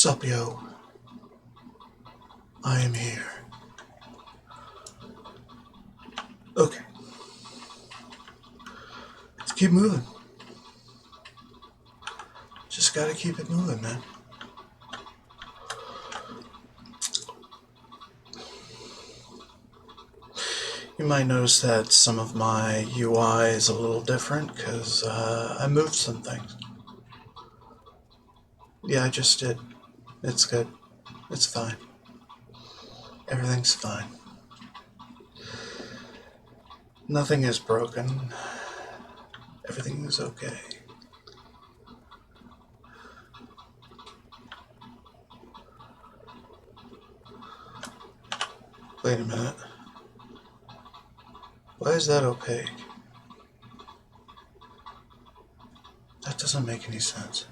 Sup, yo. I am here. Okay. Let's keep moving. Just gotta keep it moving, man. You might notice that some of my UI is a little different because I moved some things. Yeah, I just did. It's good. It's fine. Everything's fine. Nothing is broken. Everything is okay. Wait a minute. Why is that opaque? That doesn't make any sense.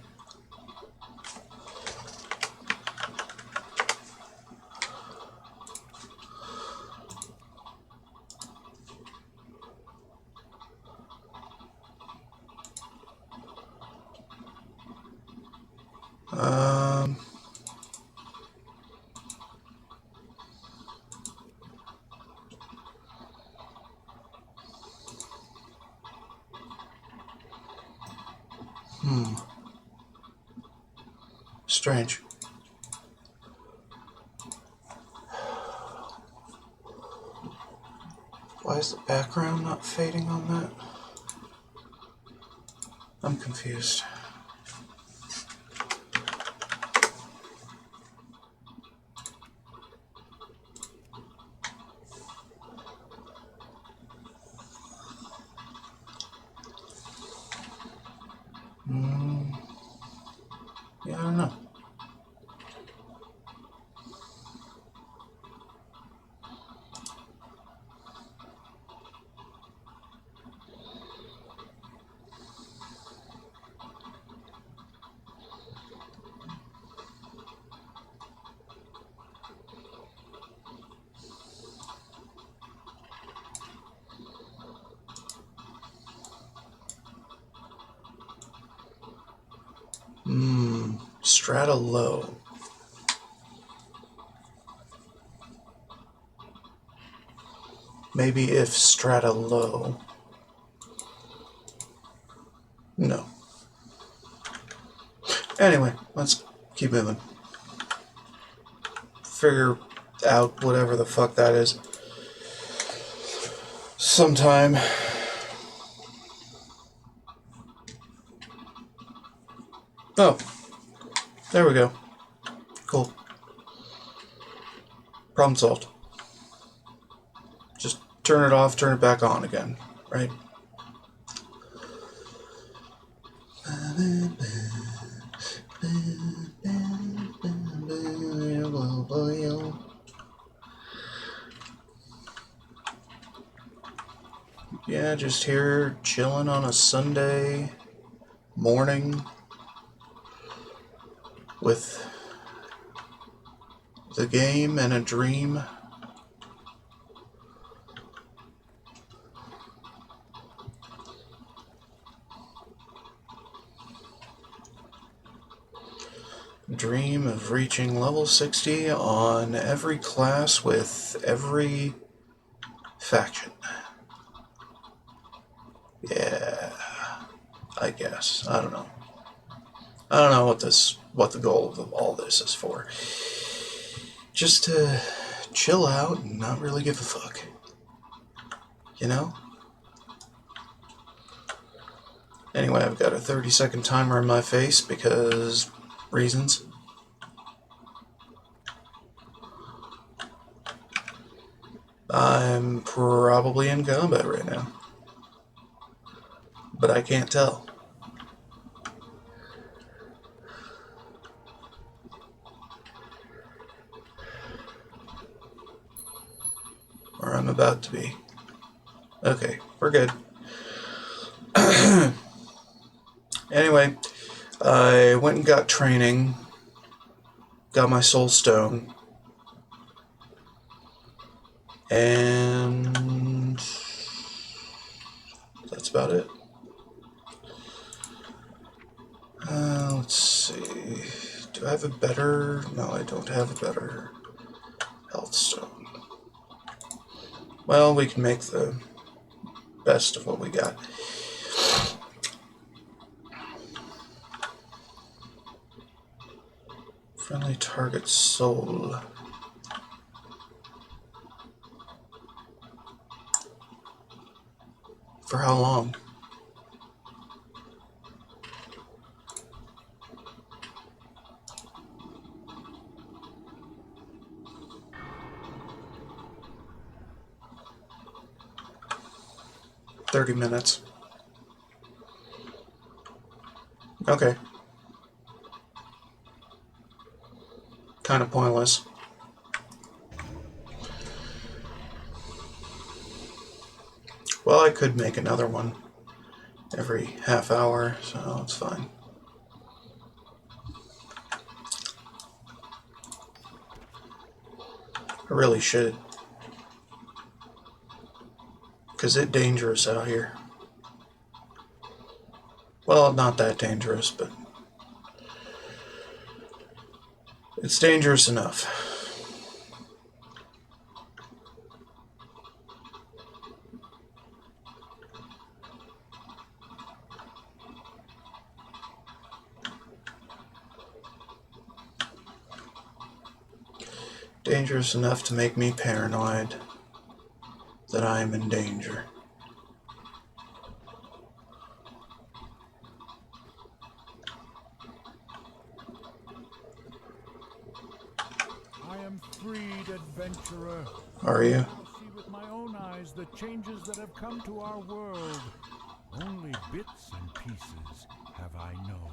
Strange. Why is the background not fading on that? I'm confused. Yeah, I don't know. Strata low. Maybe if strata low. No. Anyway, let's keep moving. Figure out whatever the fuck that is. Sometime. Oh. There we go. Cool. Problem solved. Just turn it off, turn it back on again, right? Yeah, just here chilling on a Sunday morning with the game and a dream. Dream of reaching level 60 on every class with every faction. Yeah, I guess. I don't know. I don't know what the goal of all this is for. Just to chill out and not really give a fuck. You know? Anyway, I've got a 30-second timer in my face because reasons. I'm probably in combat right now. But I can't tell. Or I'm about to be. Okay, we're good. Anyway, I went and got training, got my soul stone, and that's about it. Let's see. Do I have a better... No, I don't have a better health stone. Well, we can make the best of what we got. Friendly target soul. For how long? $30 minutes. Okay. Kind of pointless. Well, I could make another one every half hour, so it's fine. I really should. Because it's dangerous out here. Well, not that dangerous, but it's dangerous enough. Dangerous enough to make me paranoid that I am in danger. I am freed, adventurer. Are you? I see with my own eyes the changes that have come to our world. Only bits and pieces have I known.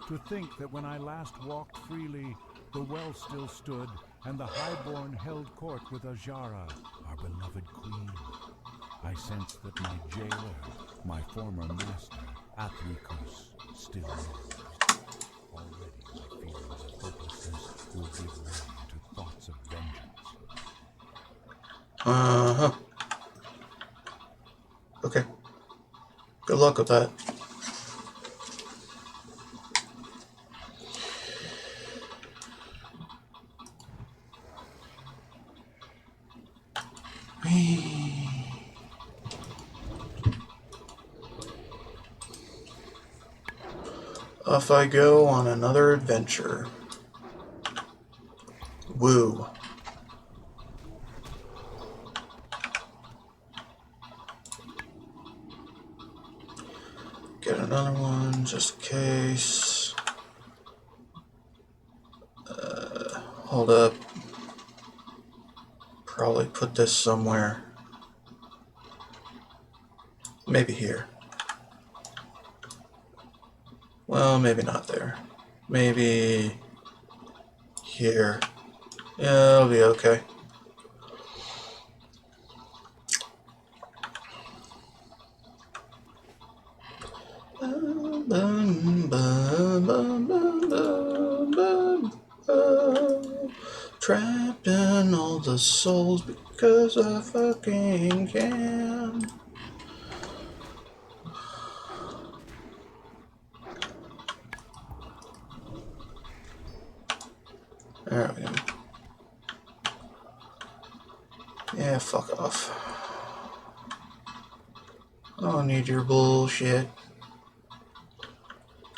To think that when I last walked freely, the well still stood, and the highborn held court with Ajara, our beloved queen. I sense that my jailer, my former master, Athricus, still lives. Already my feelings of hopelessness will give way to thoughts of vengeance. Uh-huh. Okay. Good luck with that. Off I go on another adventure. Woo. Get another one just in case. Hold up. Probably put this somewhere. Maybe here. Well, maybe not there. Maybe here. Yeah, it'll be okay. Trapped in all the souls because I fucking can. There we go. Yeah, fuck off. I don't need your bullshit.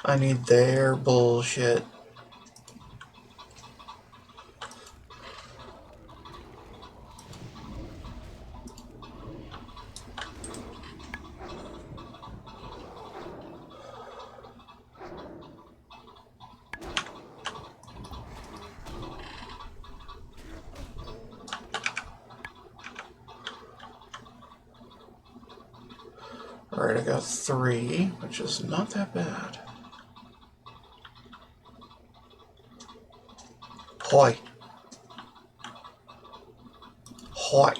I need their bullshit. Alright, I got 3, which is not that bad. Hoi. Hoi.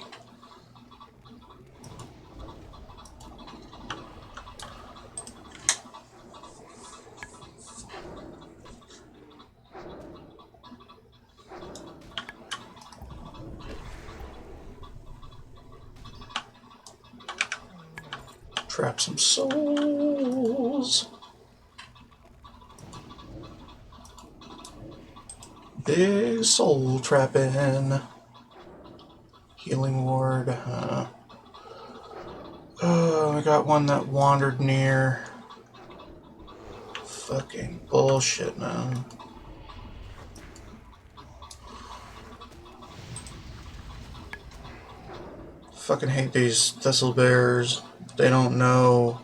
Trap some souls. Big soul trapping. Healing ward. Oh, we got one that wandered near. Fucking bullshit, man. Fucking hate these thistle bears. They don't know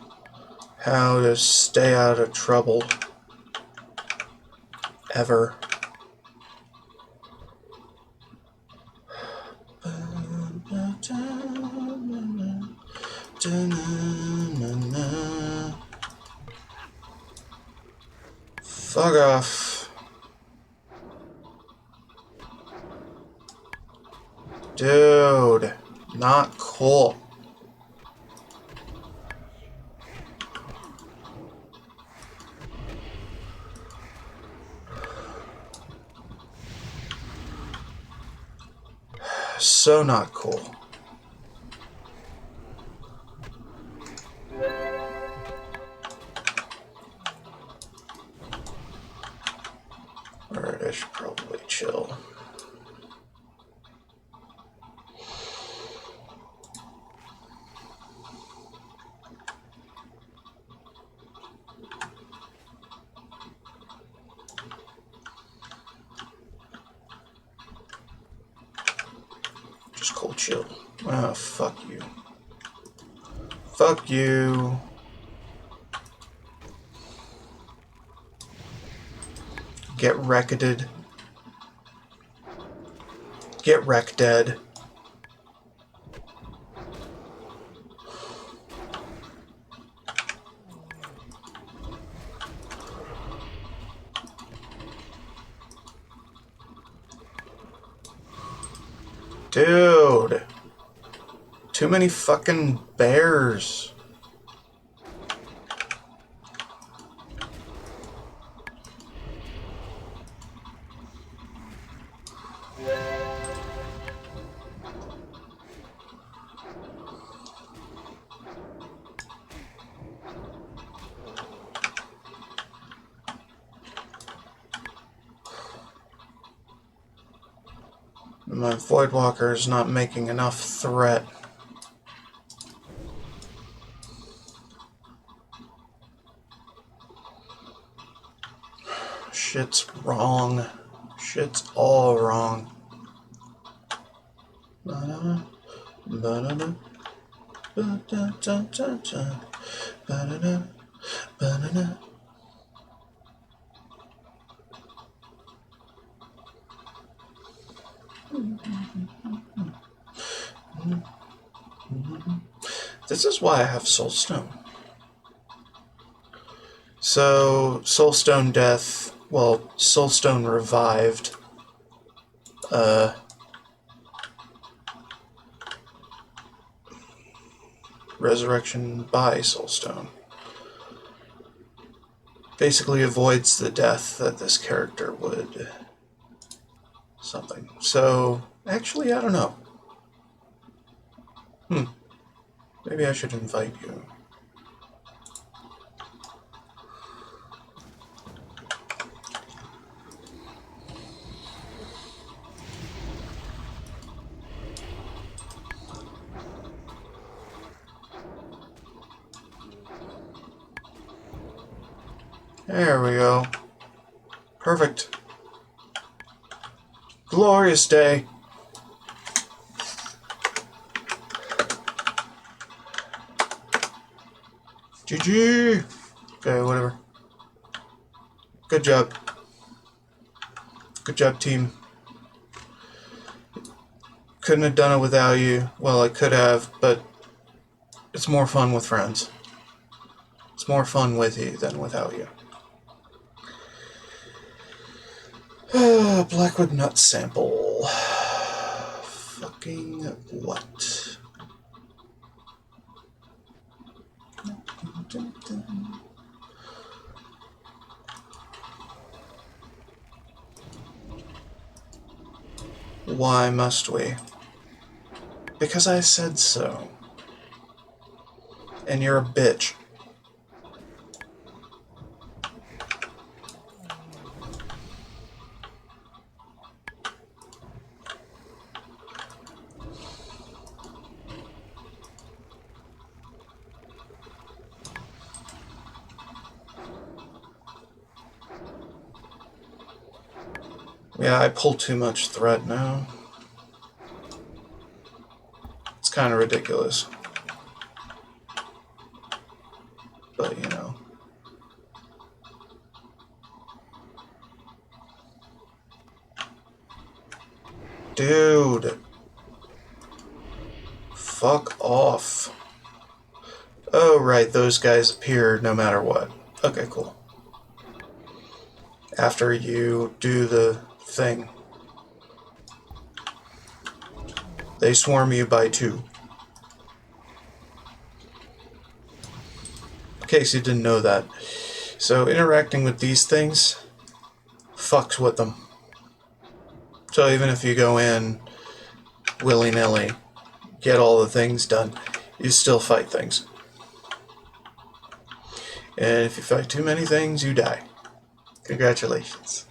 how to stay out of trouble. Ever. Fuck off. Dude. Not cool. So not cool. Alright, I should probably chill. Just cold chill. Ah, fuck you. Fuck you. Get wrecked. Get wrecked dead. Dude. Too many fucking bears. My Voidwalker is not making enough threat. Shit's wrong. Shit's all wrong. Ba-da-da, ba-da-da, ba-da-da-da-da, ba-da-da, ba-da-da. This is why I have Soulstone. So, Soulstone Death, well, Soulstone Revived, Resurrection by Soulstone, basically avoids the death that this character would something. So, actually, I don't know. Maybe I should invite you. There we go. Perfect. Glorious day. GG. Okay, whatever. Good job. Good job, team. Couldn't have done it without you. Well, I could have, but it's more fun with friends. It's more fun with you than without you. Blackwood nut sample. Fucking what? Why must we? Because I said so. And you're a bitch. Yeah, I pull too much thread now. It's kind of ridiculous. But, you know. Dude. Fuck off. Oh, right, those guys appear no matter what. Okay, cool. After you do the thing. They swarm you by 2. In case you didn't know that. So interacting with these things fucks with them. So even if you go in willy-nilly, get all the things done, you still fight things. And if you fight too many things, you die. Congratulations.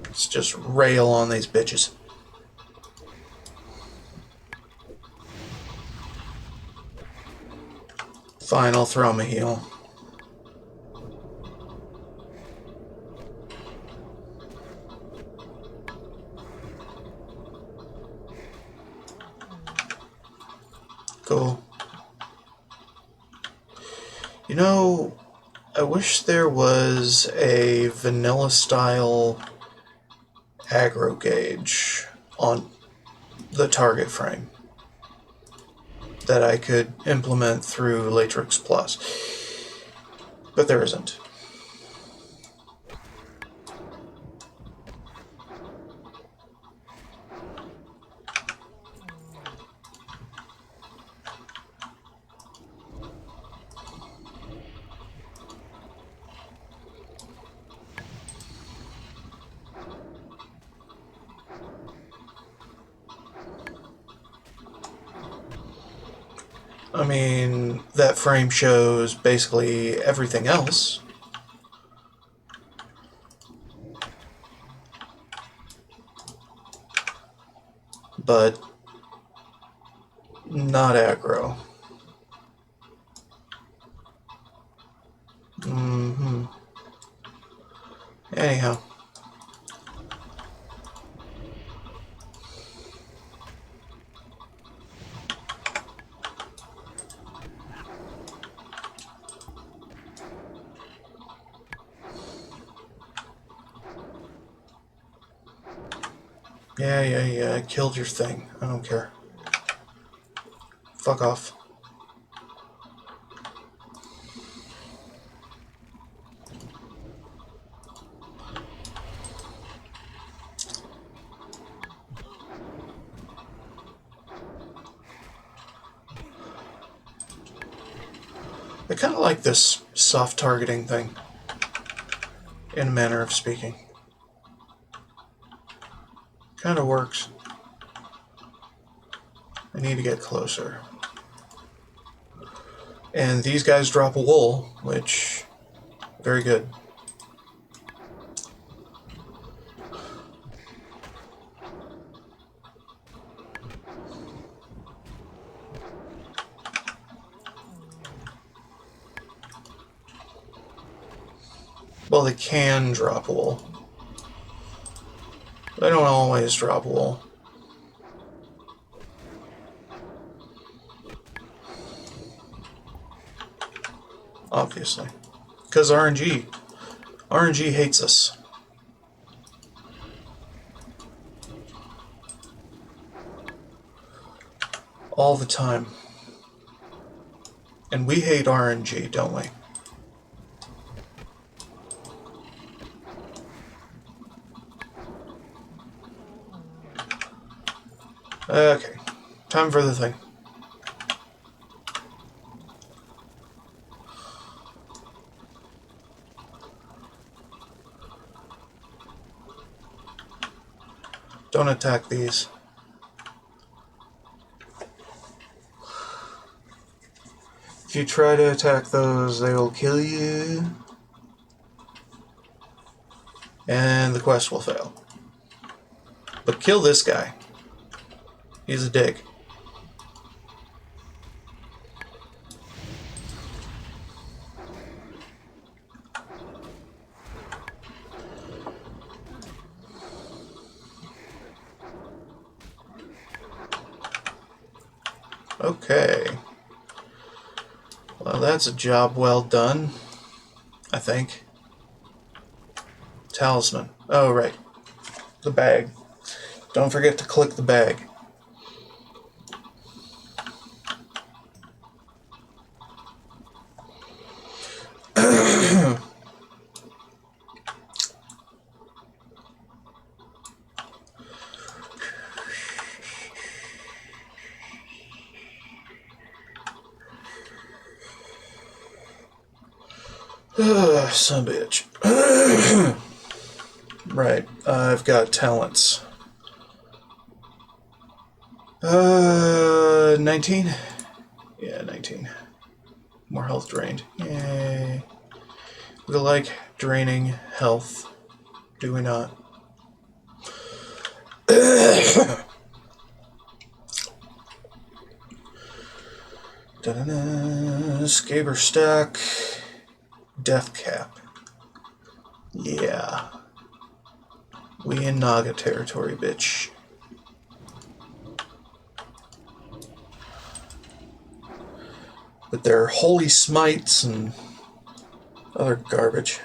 Let's just rail on these bitches. Fine, I'll throw him a heal. Cool. You know, I wish there was a vanilla style aggro gauge on the target frame that I could implement through Latrix Plus, but there isn't. I mean, that frame shows basically everything else. But not aggro. Anyhow. Yeah, I killed your thing. I don't care. Fuck off. I kind of like this soft targeting thing, in a manner of speaking. Kind of works. I need to get closer. And these guys drop wool, which, very good. Well, they can drop wool. They don't always drop wool. Obviously. Because RNG hates us. All the time. And we hate RNG, don't we? Okay. Time for the thing. Don't attack these. If you try to attack those, they will kill you. And the quest will fail. But kill this guy. He's a dick. Okay. Well, that's a job well done, I think. Talisman. Oh, right. The bag. Don't forget to click the bag. Son of a bitch. Right. I've got talents. 19? Yeah, 19. More health drained. Yay. We like draining health. Do we not? Da-da-da. Scaber stack. Death cap. Yeah. We in Naga territory, bitch. With their holy smites and other garbage.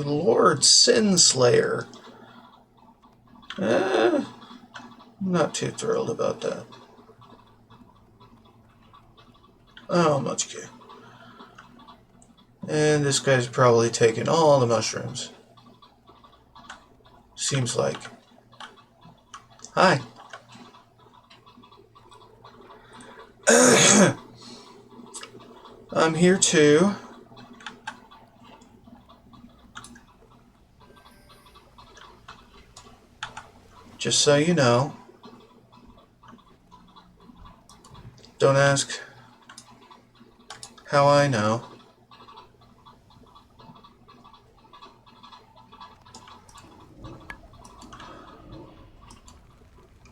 Lord Sinslayer. I'm not too thrilled about that. Oh, much care. And this guy's probably taking all the mushrooms. Seems like. Hi. I'm here too. Just so you know. Don't ask how I know.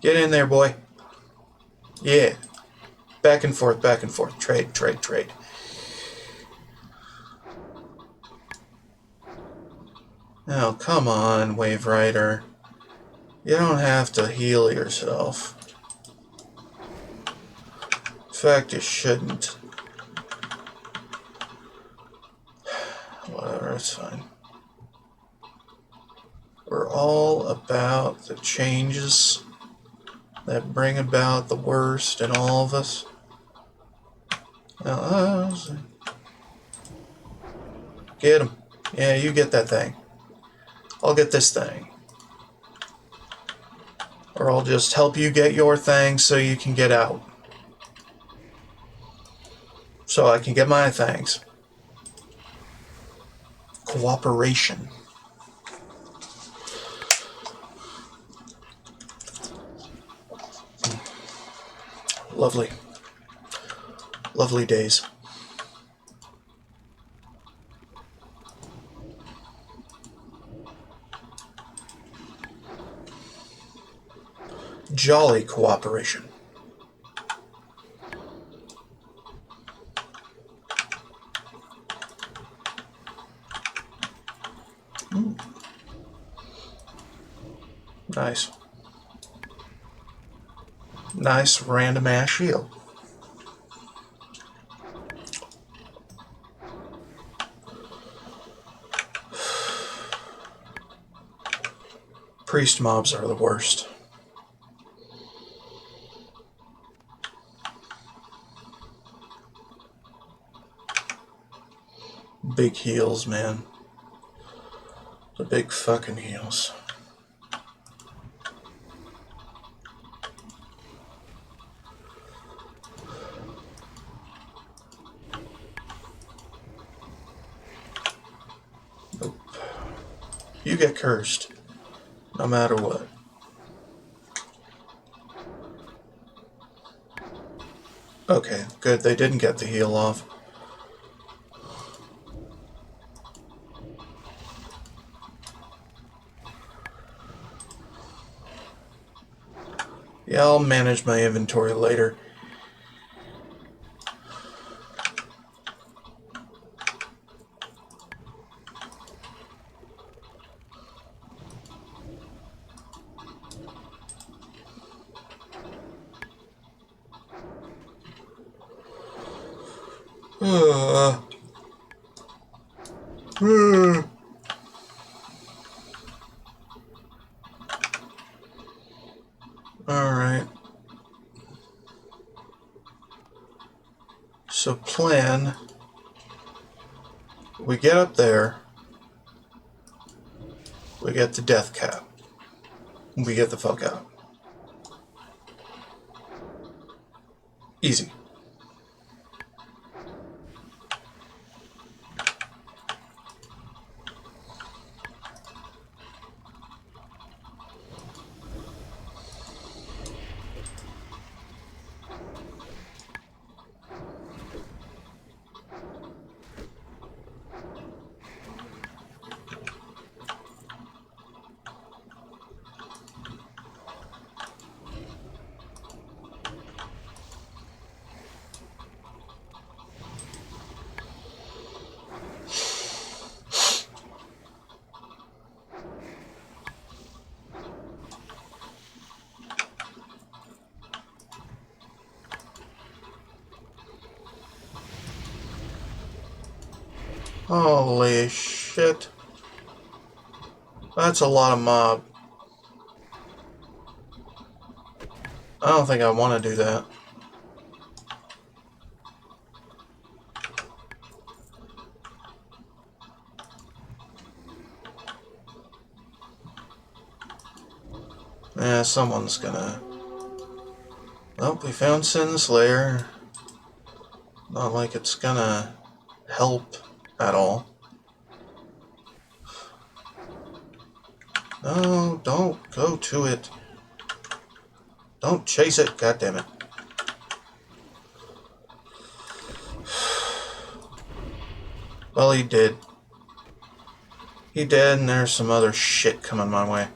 Get in there, boy. Yeah. Back and forth, back and forth. Trade, trade, trade. Oh, come on, Wave Rider. You don't have to heal yourself. In fact, you shouldn't. Whatever, it's fine. We're all about the changes that bring about the worst in all of us. Now, get him. Yeah, you get that thing. I'll get this thing. Or I'll just help you get your thing so you can get out. So I can get my things. Cooperation. Lovely. Lovely days. Jolly cooperation. Nice. Nice random ass shield. Priest mobs are the worst. Big heals, man. The big fucking heals. get cursed, no matter what. Okay, good. They didn't get the heal off. Yeah, I'll manage my inventory later. Uh, Alright. So plan, we get up there, we get the death cap, we get the fuck out. Easy. Holy shit. That's a lot of mob. I don't think I want to do that. Yeah, someone's gonna... Well, we found Sin's lair. Not like it's gonna help at all. No, don't go to it. Don't chase it, goddammit. Well, he did. He did, and there's some other shit coming my way.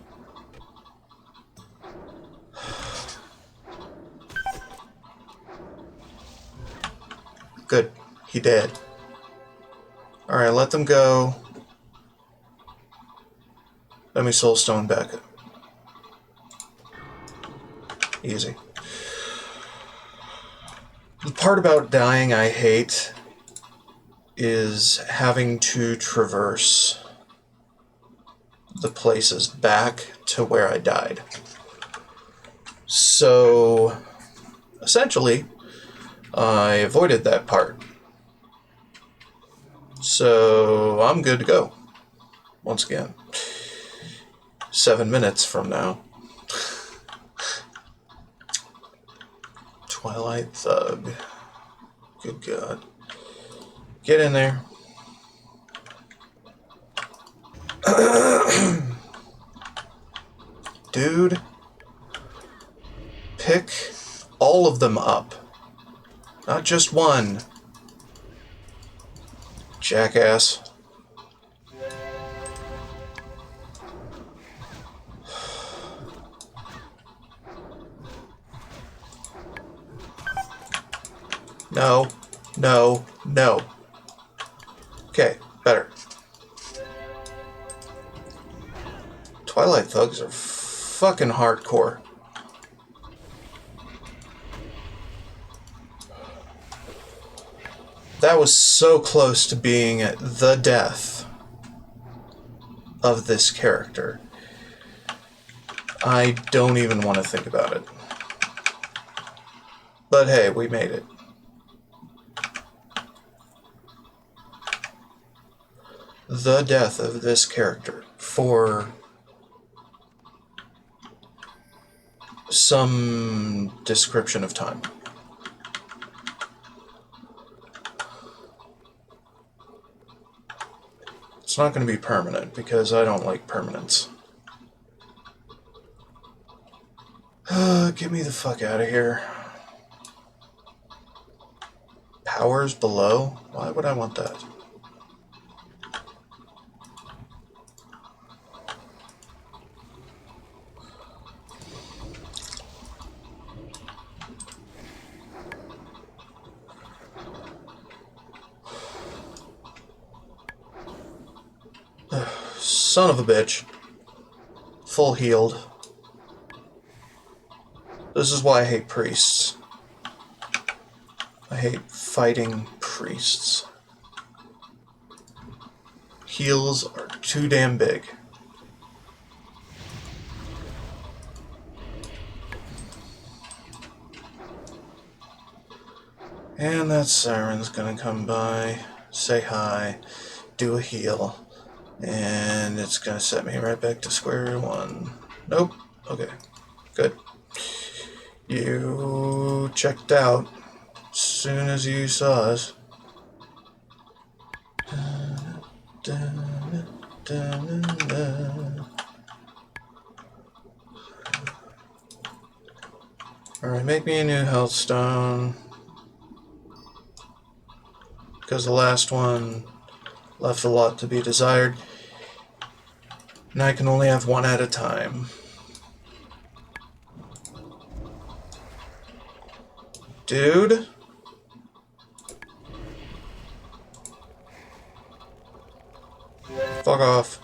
Good. He did. Alright, let them go. Let me soulstone back. Easy. The part about dying I hate is having to traverse the places back to where I died. So, essentially, I avoided that part. So, I'm good to go. Once again. 7 minutes from now. Twilight Thug. Good God. Get in there. Dude. Pick all of them up. Not just one. Jackass. No. No. No. Okay, better. Twilight Thugs are fucking hardcore. That was so close to being the death of this character. I don't even want to think about it. But hey, we made it. The death of this character for some description of time. It's not going to be permanent, because I don't like permanence. Get me the fuck out of here. Powers below? Why would I want that? Son of a bitch. Full healed. This is why I hate priests. I hate fighting priests. Heals are too damn big. And that siren's gonna come by, say hi, do a heal, and it's gonna set me right back to square one. Nope. Okay. Good. You checked out as soon as you saw us. Alright, make me a new health stone. Because the last one left a lot to be desired. And I can only have one at a time. Dude? Fuck off.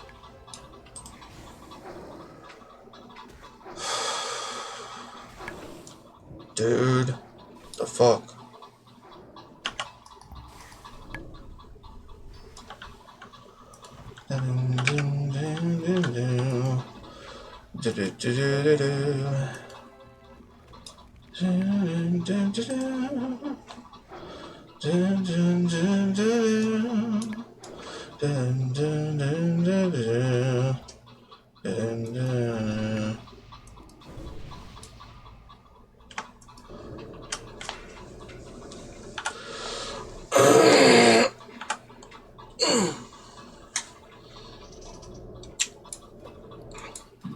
Dude. The fuck?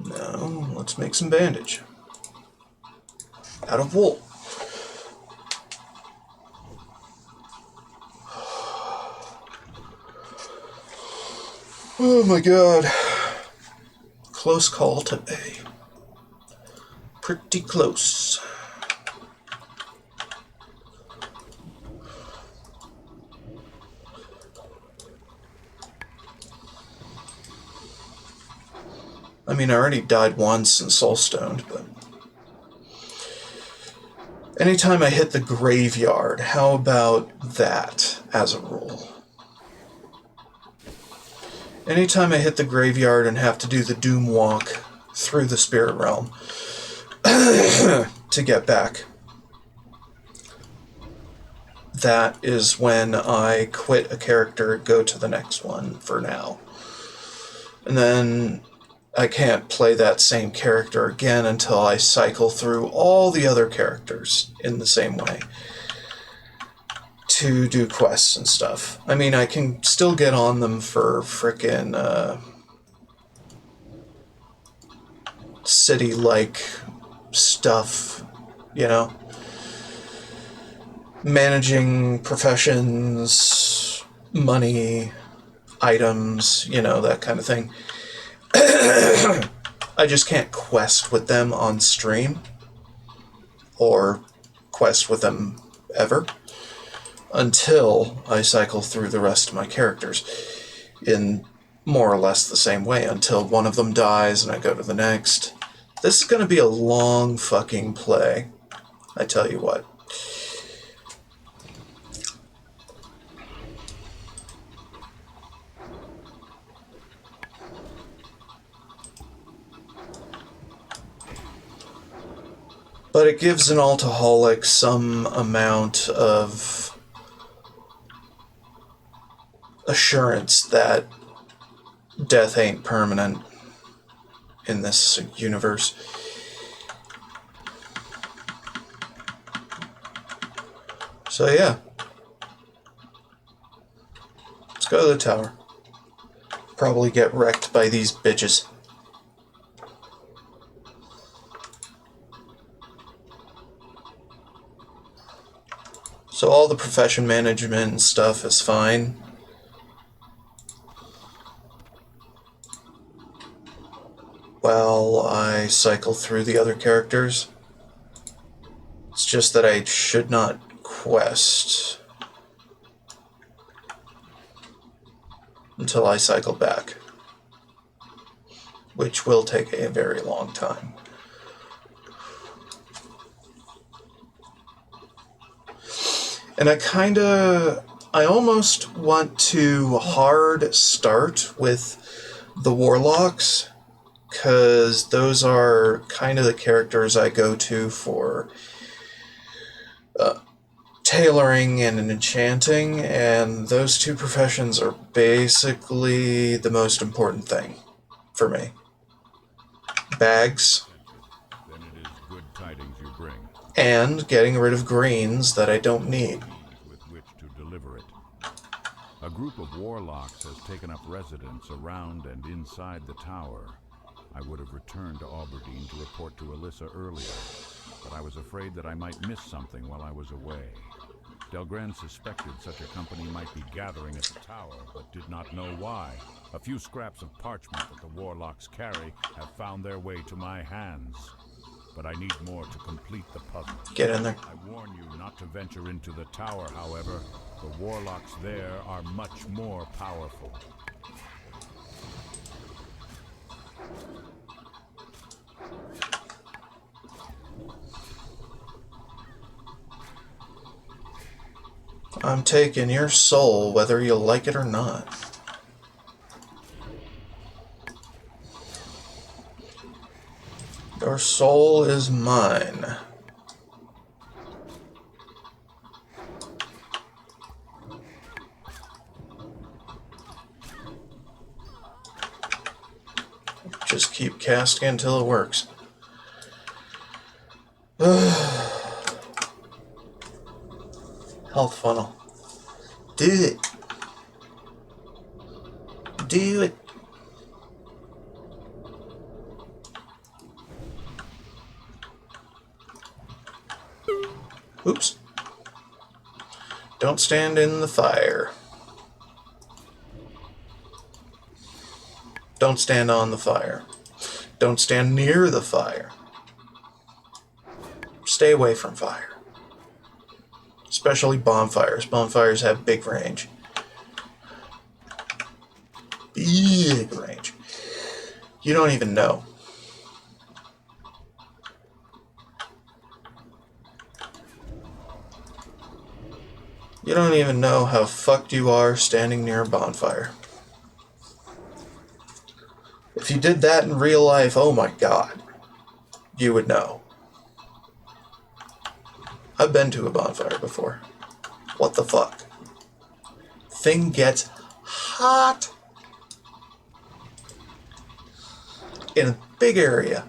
Now, let's make some bandage. Out of wool. Oh my god. Close call today. Pretty close. I mean, I already died once in Soulstoned, but... anytime I hit the graveyard, how about that as a rule? Anytime I hit the graveyard and have to do the Doom Walk through the Spirit Realm to get back, that is when I quit a character, go to the next one for now. And then I can't play that same character again until I cycle through all the other characters in the same way to do quests and stuff. I mean, I can still get on them for frickin' city-like stuff, you know? Managing professions, money, items, you know, that kind of thing. I just can't quest with them on stream or quest with them ever until I cycle through the rest of my characters in more or less the same way until one of them dies and I go to the next. This is going to be a long fucking play, I tell you what. But it gives an alcoholic some amount of assurance that death ain't permanent in this universe. So yeah. Let's go to the tower. probably get wrecked by these bitches. So all the profession management and stuff is fine. While I cycle through the other characters. It's just that I should not quest until I cycle back, which will take a very long time. And I almost want to hard start with the Warlocks, because those are kind of the characters I go to for tailoring and enchanting, and those two professions are basically the most important thing for me. Bags. Then it is good tidings you bring. And getting rid of greens that I don't need. With which to deliver it. A group of warlocks has taken up residence around and inside the tower. I would have returned to Aberdeen to report to Alyssa earlier, but I was afraid that I might miss something while I was away. Delgren suspected such a company might be gathering at the tower, but did not know why. A few scraps of parchment that the warlocks carry have found their way to my hands. But I need more to complete the puzzle. Get in there. I warn you not to venture into the tower, however. The warlocks there are much more powerful. I'm taking your soul, whether you like it or not. Your soul is mine. Just keep casting until it works. Health funnel. Do it. Do it. Oops. Don't stand in the fire. Don't stand on the fire. Don't stand near the fire. Stay away from fire. Especially bonfires. Bonfires have big range. Big range. You don't even know. You don't even know how fucked you are standing near a bonfire. If you did that in real life, oh my god, you would know. I've been to a bonfire before. What the fuck? Thing gets hot in a big area.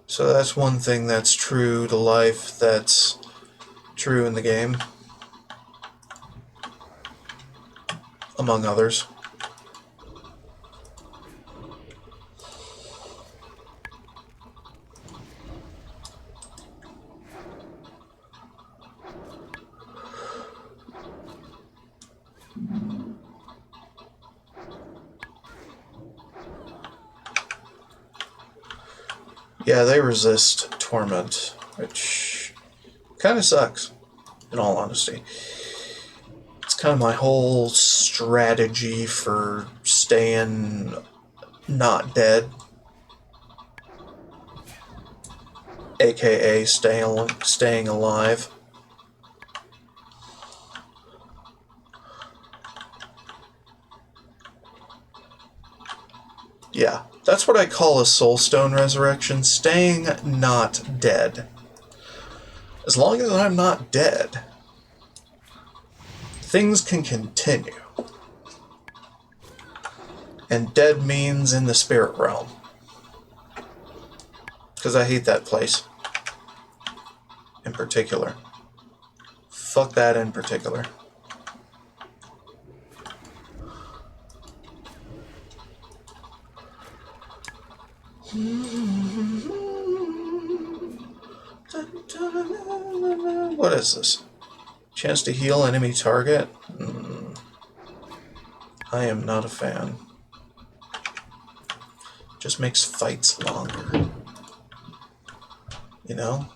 So that's one thing that's true to life, that's true in the game, among others. Yeah, they resist torment, which kind of sucks, in all honesty. It's kind of my whole strategy for staying not dead, aka staying alive. Yeah, that's what I call a soulstone resurrection, staying not dead. As long as I'm not dead, things can continue. And dead means in the spirit realm. Because I hate that place. In particular. Fuck that in particular. What is this? Chance to heal enemy target? I am not a fan. Just makes fights longer. You know?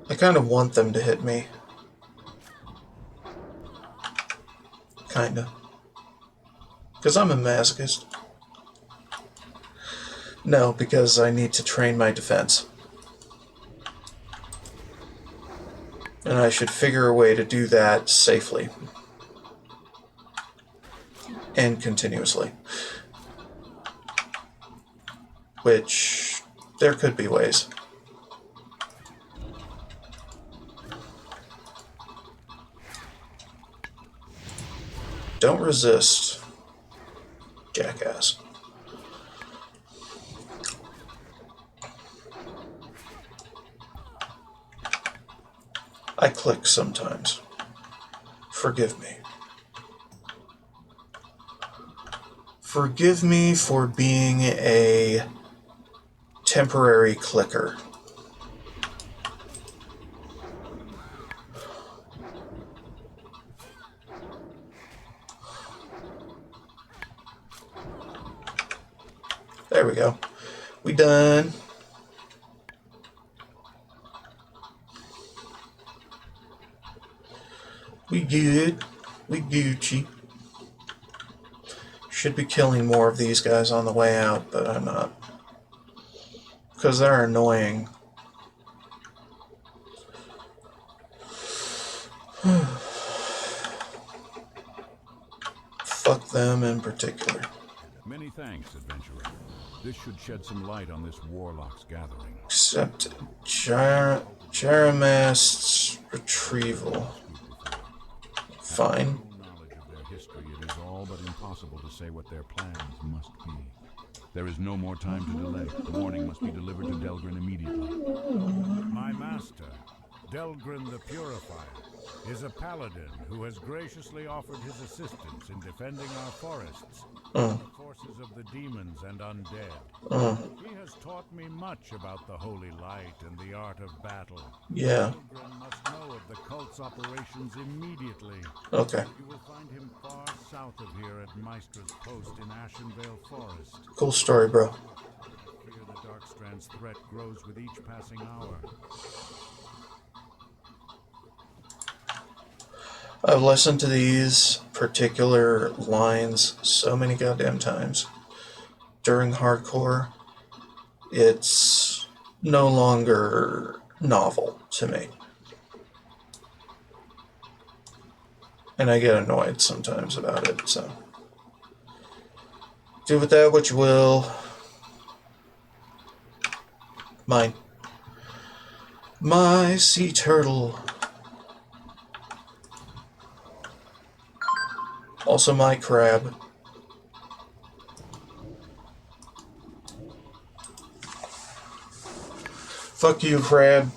I kind of want them to hit me. Kinda. Because I'm a masochist. No, because I need to train my defense. And I should figure a way to do that safely. And continuously. Which, there could be ways. Don't resist, jackass. I click sometimes. Forgive me. Forgive me for being a temporary clicker. There we go. We done. We good. We Gucci. Should be killing more of these guys on the way out, but I'm not. Because they're annoying. Fuck them in particular. Many thanks, adventurer. This should shed some light on this warlock's gathering. Except Jaramast's retrieval. Fine. No knowledge of their history, it is all but impossible to say what their plans must be. There is no more time to delay. The warning must be delivered to Delgrin immediately. My master, Delgrin the Purifier, is a paladin who has graciously offered his assistance in defending our forests from the forces of the demons and undead. He has taught me much about the holy light and the art of battle. Yeah. Delgrin must know of the cult's operations immediately. Okay. You will find him far south of here at Maestra's post in Ashenvale Forest. Cool story, bro. I fear the Darkstrand's threat grows with each passing hour. I've listened to these particular lines so many goddamn times. During hardcore, it's no longer novel to me. And I get annoyed sometimes about it, so. Do with that what you will. Mine. My sea turtle. Also my crab. Fuck you, crab.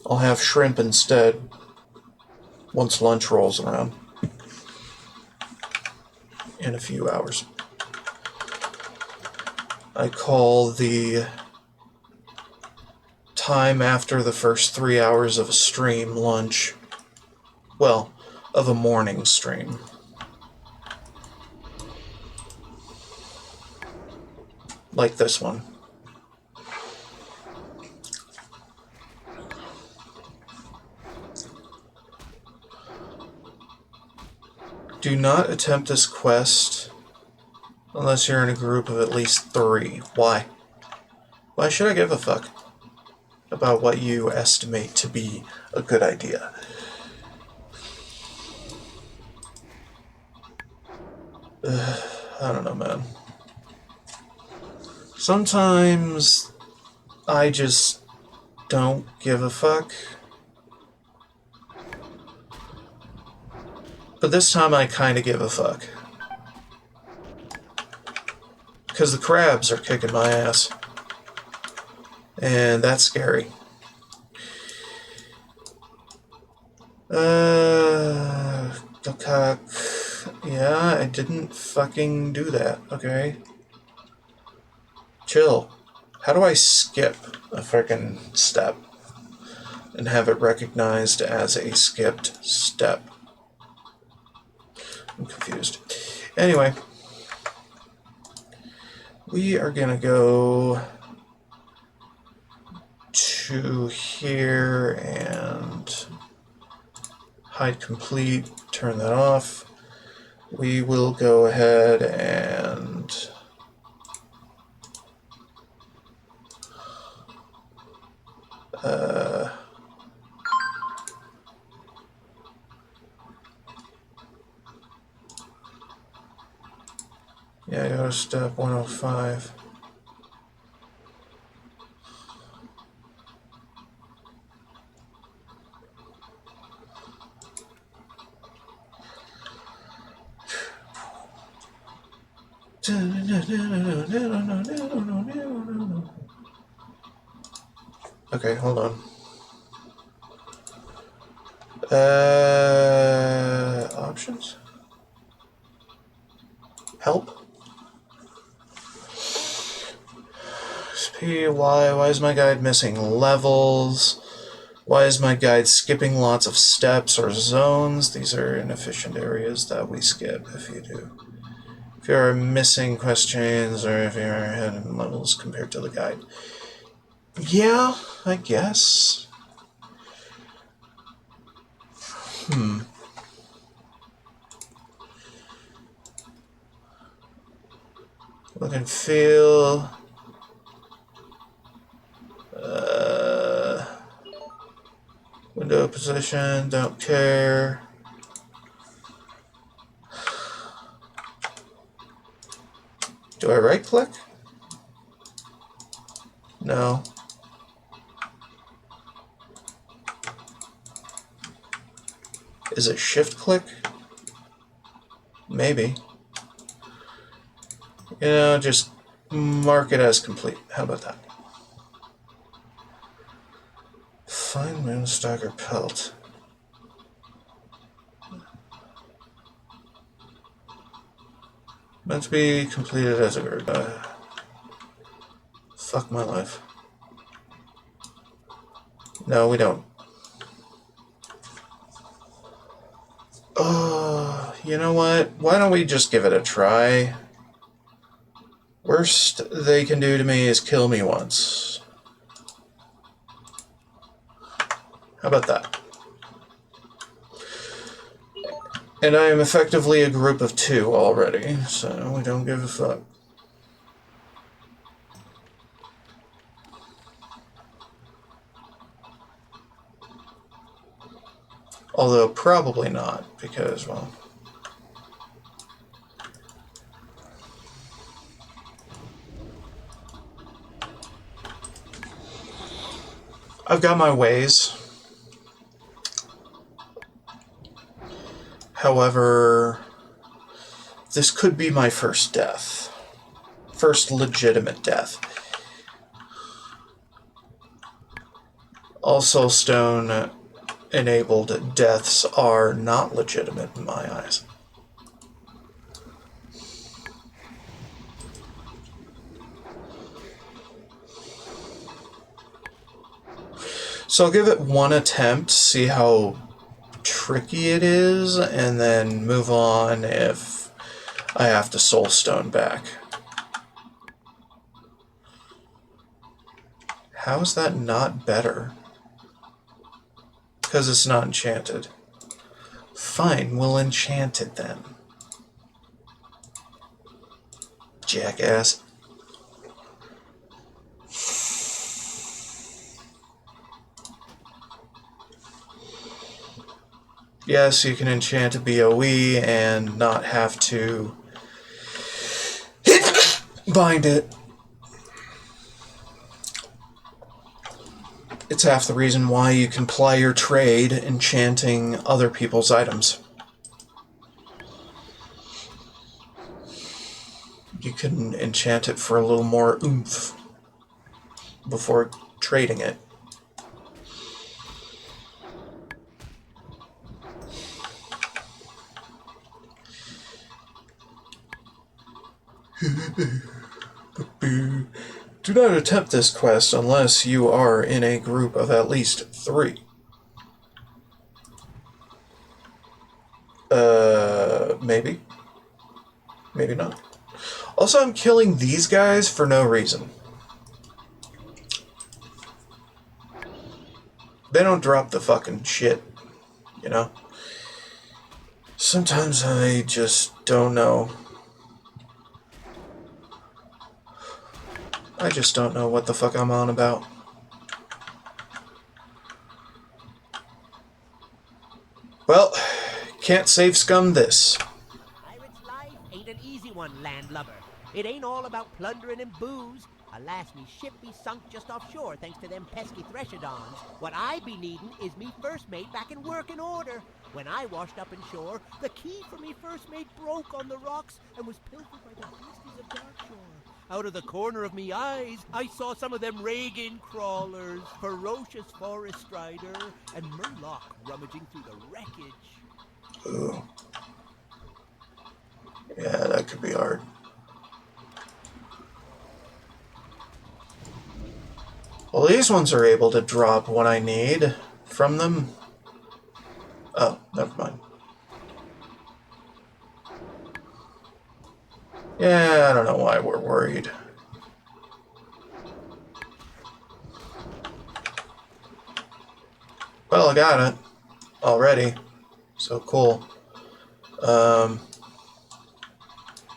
I'll have shrimp instead once lunch rolls around in a few hours. I call the time after the first 3 hours of a stream lunch. Well, of a morning stream. Like this one. Do not attempt this quest unless you're in a group of at least 3. Why? Why should I give a fuck about what you estimate to be a good idea? I don't know, man. Sometimes I just don't give a fuck. But this time I kind of give a fuck. Because the crabs are kicking my ass. And that's scary. Okay. Yeah, I didn't fucking do that, okay? Chill. How do I skip a frickin' step and have it recognized as a skipped step? I'm confused. Anyway, we are gonna go to here and hide complete, turn that off. We will go ahead and yeah, go to step 105. Okay, hold on. Options? Help? SP, why is my guide missing levels? Why is my guide skipping lots of steps or zones? These are inefficient areas that we skip if you do. If you are missing questions or if you're ahead in levels compared to the guide. Yeah, I guess. Look and feel. Window position, don't care. Do I right click? No. Is it shift click? Maybe. You know, just mark it as complete. How about that? Find Moonstalker Pelt. Meant to be completed as a group. Fuck my life. No, we don't. You know what? Why don't we just give it a try? Worst they can do to me is kill me once. How about that? And I am effectively a group of 2 already, so we don't give a fuck. Although probably not, because, well... I've got my ways. However, this could be my first death. First legitimate death. All Soulstone enabled deaths are not legitimate in my eyes. So I'll give it one attempt, see how tricky it is, and then move on if I have to Soulstone back. How is that not better? Because it's not enchanted. Fine, we'll enchant it then. Jackass. Yes, you can enchant a BOE and not have to bind it. It's half the reason why you can ply your trade enchanting other people's items. You can enchant it for a little more oomph before trading it. Do not attempt this quest unless you are in a group of at least 3. Maybe. Maybe not. Also, I'm killing these guys for no reason. They don't drop the fucking shit, you know? Sometimes I just don't know. I just don't know what the fuck I'm on about. Well, can't save scum this. Pirate's life ain't an easy one, landlubber. It ain't all about plundering and booze. Alas, me ship be sunk just offshore thanks to them pesky threshodons. What I be needin' is me first mate back in working order. When I washed up in shore, the key for me first mate broke on the rocks and was pilfered by the beasties of Darkshore. Out of the corner of me eyes, I saw some of them Reagan crawlers, ferocious forest strider, and Murloc rummaging through the wreckage. Ooh. Yeah, that could be hard. Well, these ones are able to drop what I need from them. Oh, never mind. Yeah, I don't know why we're worried. Well, I got it already. So cool.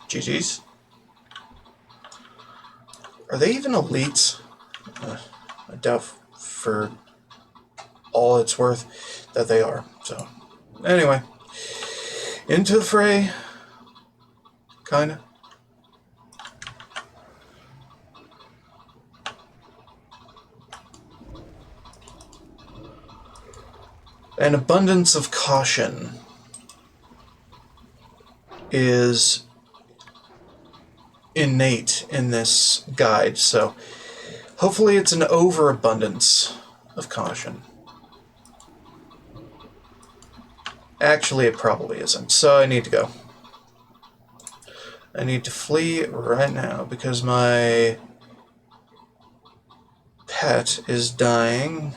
GG's. Are they even elites? I doubt for all it's worth that they are. So, anyway. Into the fray. Kinda. An abundance of caution is innate in this guide, so hopefully it's an overabundance of caution. Actually, it probably isn't, so I need to go. I need to flee right now because my pet is dying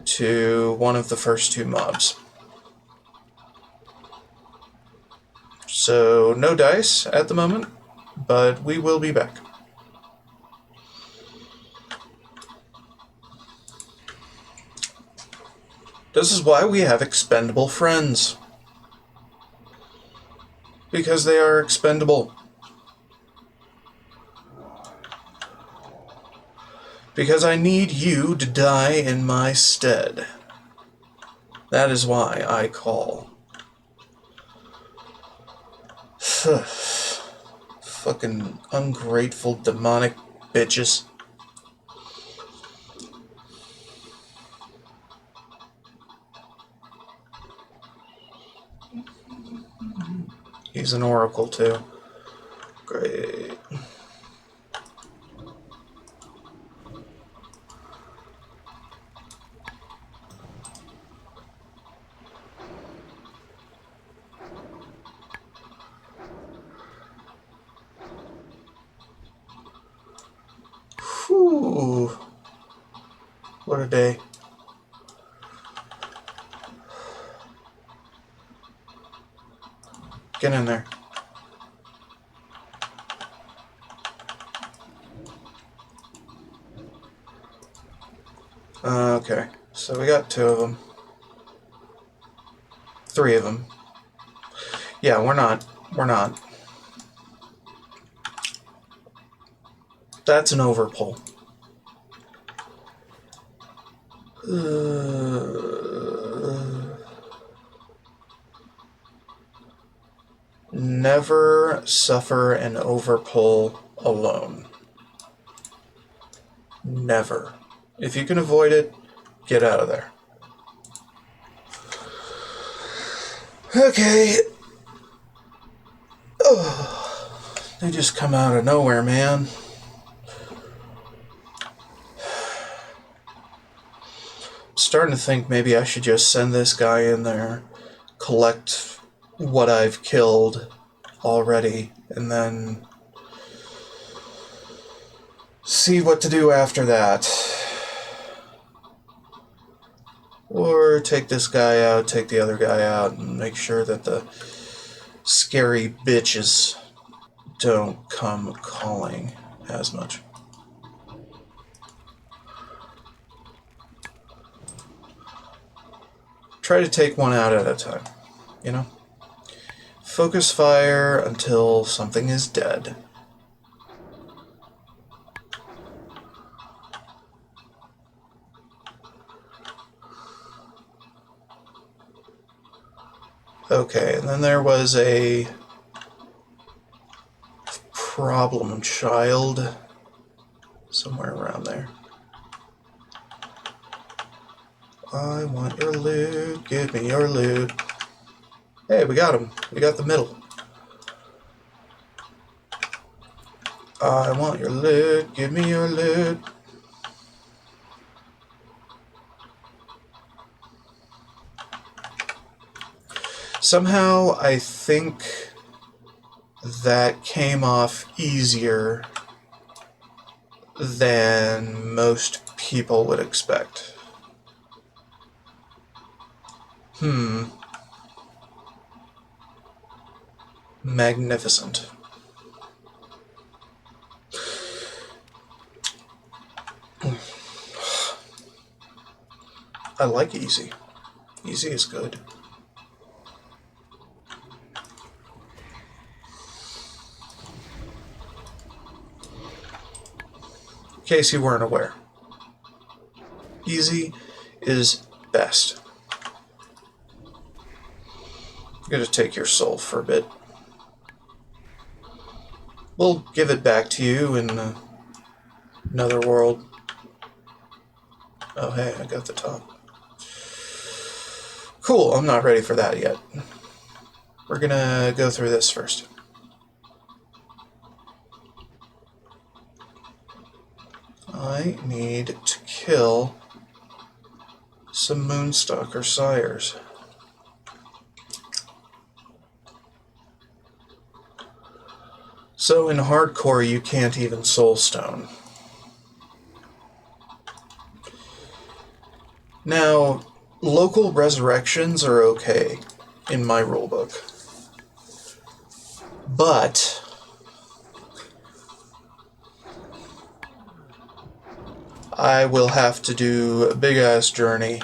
to one of the first 2 mobs. So, no dice at the moment, but we will be back. This is why we have expendable friends. Because they are expendable. Because I need you to die in my stead. That is why I call. Fucking ungrateful demonic bitches. He's an oracle too. Great. Whew. What a day. Get in there. Okay, so we got 2 of them. 3 of them. Yeah, we're not. That's an overpull. Never suffer an overpull alone. Never. If you can avoid it, get out of there. Okay. Oh, they just come out of nowhere, man. Starting to think maybe I should just send this guy in there, collect what I've killed already, and then see what to do after that. Or take this guy out, take the other guy out, and make sure that the scary bitches don't come calling as much. Try to take one out at a time, you know? Focus fire until something is dead. Okay, and then there was a problem child somewhere around there. I want your loot, give me your loot. Hey, we got him. We got the middle. I want your loot, give me your loot. Somehow, I think that came off easier than most people would expect. Magnificent. I like easy. Easy is good. In case you weren't aware, easy is best. I'm gonna take your soul for a bit. We'll give it back to you in another world. Oh, hey, I got the top. Cool, I'm not ready for that yet. We're gonna go through this first. I need to kill some Moonstalker sires. So in hardcore, you can't even soulstone. Now, local resurrections are okay in my rulebook. But I will have to do a big-ass journey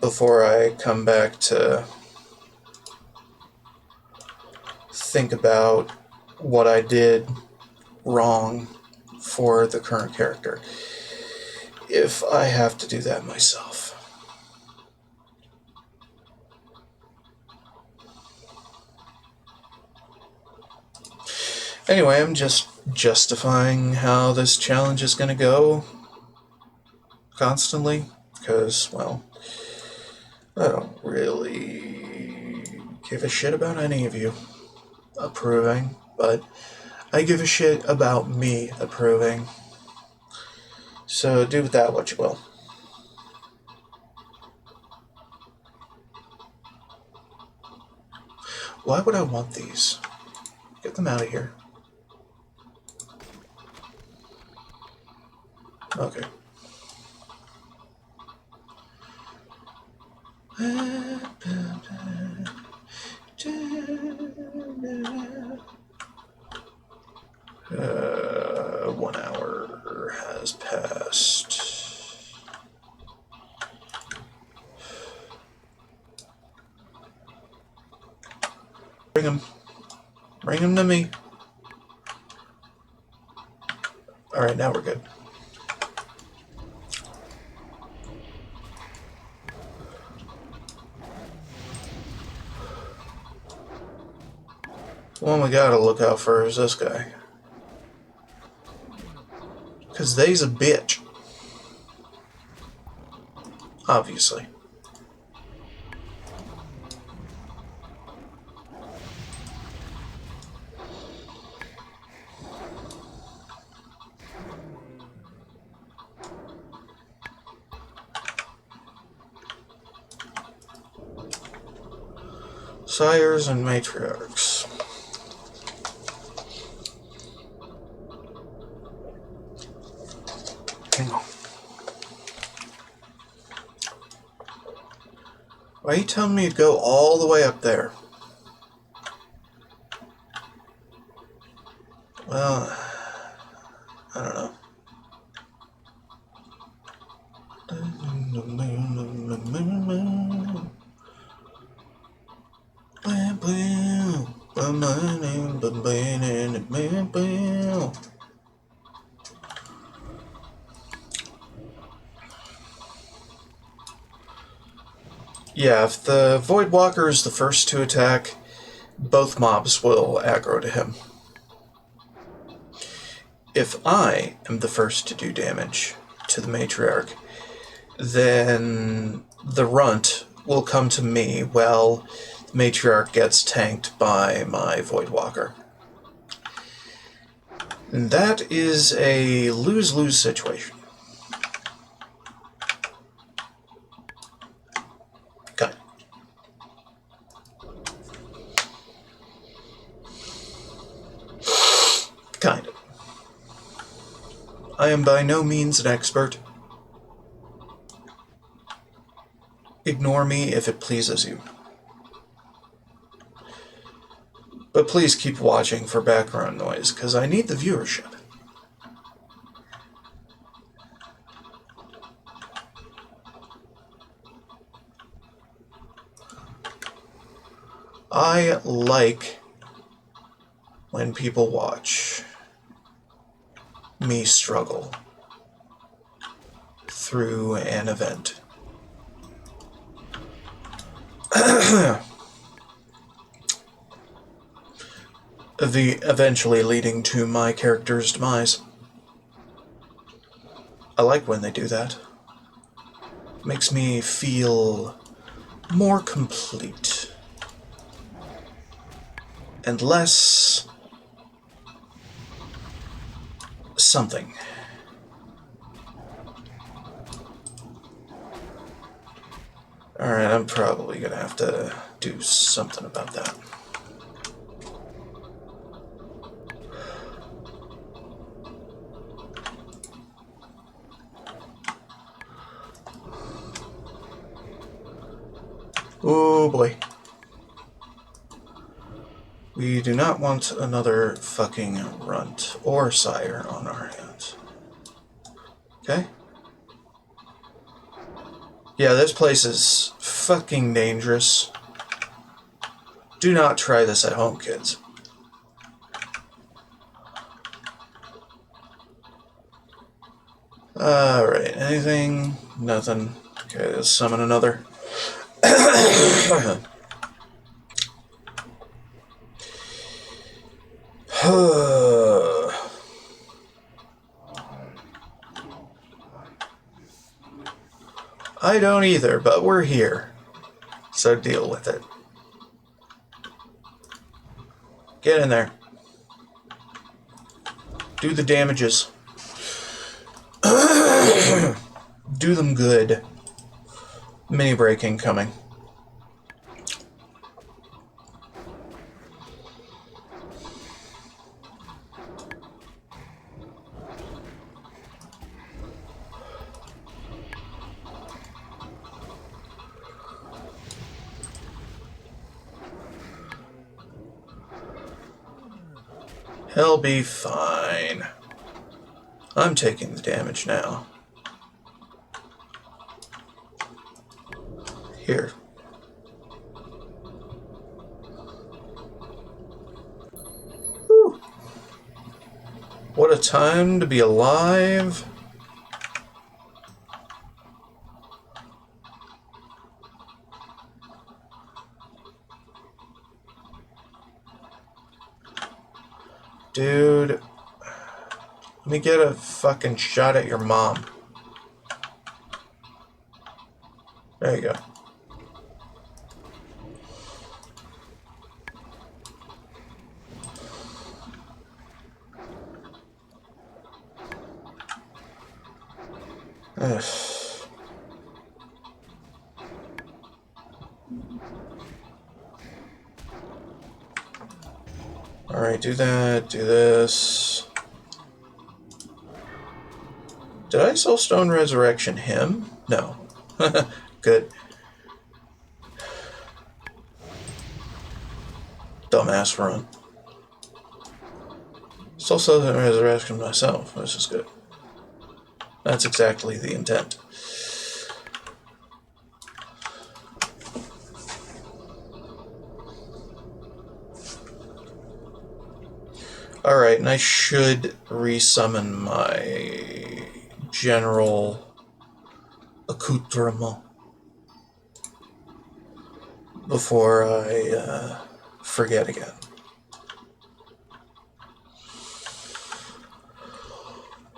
before I come back to think about what I did wrong for the current character, if I have to do that myself. Anyway, I'm just justifying how this challenge is going to go constantly, because, well, I don't really give a shit about any of you approving, but I give a shit about me approving. So do with that what you will. Why would I want these? Get them out of here. Okay. Uh, 1 hour has passed. Bring him. Bring him to me. Alright, now we're good. The one we gotta look out for is this guy. Because they's a bitch. Obviously. Sires and matriarchs. Hang on. Why are you telling me to go all the way up there? Well, I don't know. Yeah, if the Voidwalker is the first to attack, both mobs will aggro to him. If I am the first to do damage to the Matriarch, then the Runt will come to me while the Matriarch gets tanked by my Voidwalker. And that is a lose-lose situation. Kind of. Kind of. I am by no means an expert. Ignore me if it pleases you. But please keep watching for background noise, because I need the viewership. I like when people watch me struggle through an event. Eventually leading to my character's demise. I like when they do that. Makes me feel more complete. And less something. Alright, I'm probably gonna have to do something about that. Oh boy. We do not want another fucking Runt or Sire on our hands. Okay? Yeah, this place is fucking dangerous. Do not try this at home, kids. Alright, anything? Nothing. Okay, let's summon another. I don't either, but we're here. So deal with it. Get in there. Do the damages. Do them good. Mini breaking coming. He'll be fine. I'm taking the damage now. Here. Whew. What a time to be alive. Dude, Let me get a fucking shot at your mom. There you go. Ugh. Alright, do that, do this. Did I soulstone resurrection him? No. Good. Dumbass run. Soulstone resurrection myself. This is good. That's exactly the intent. Alright, and I should resummon my general accoutrement before I forget again.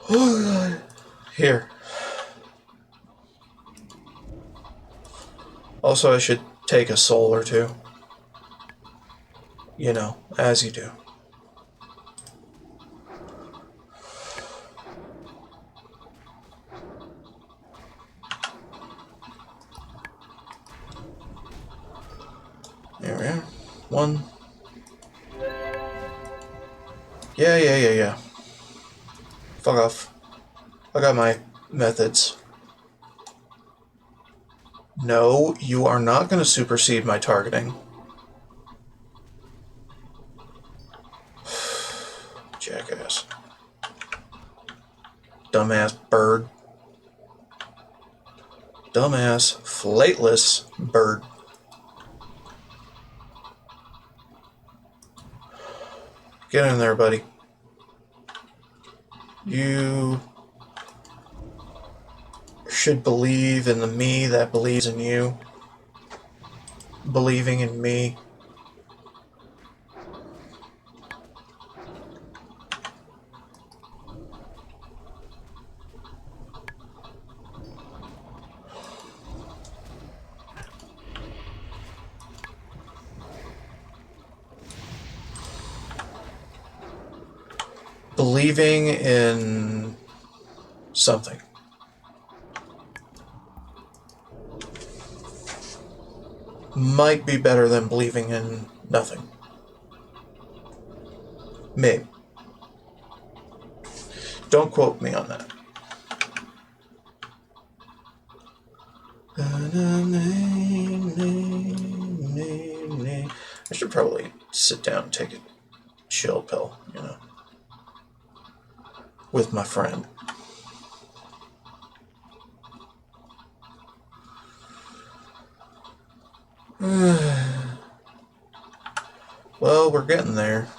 Oh god. Here. Also, I should take a soul or two. You know, as you do. There we are. One. Yeah. Fuck off. I got my methods. No, you are not going to supersede my targeting. Jackass. Dumbass bird. Dumbass flateless bird. Get in there, buddy. You should believe in the me that believes in you. Believing in me. Believing in something. Might be better than believing in nothing. Maybe. Don't quote me on that. I should probably sit down and take a chill pill, you know, with my friend. Well, we're getting there.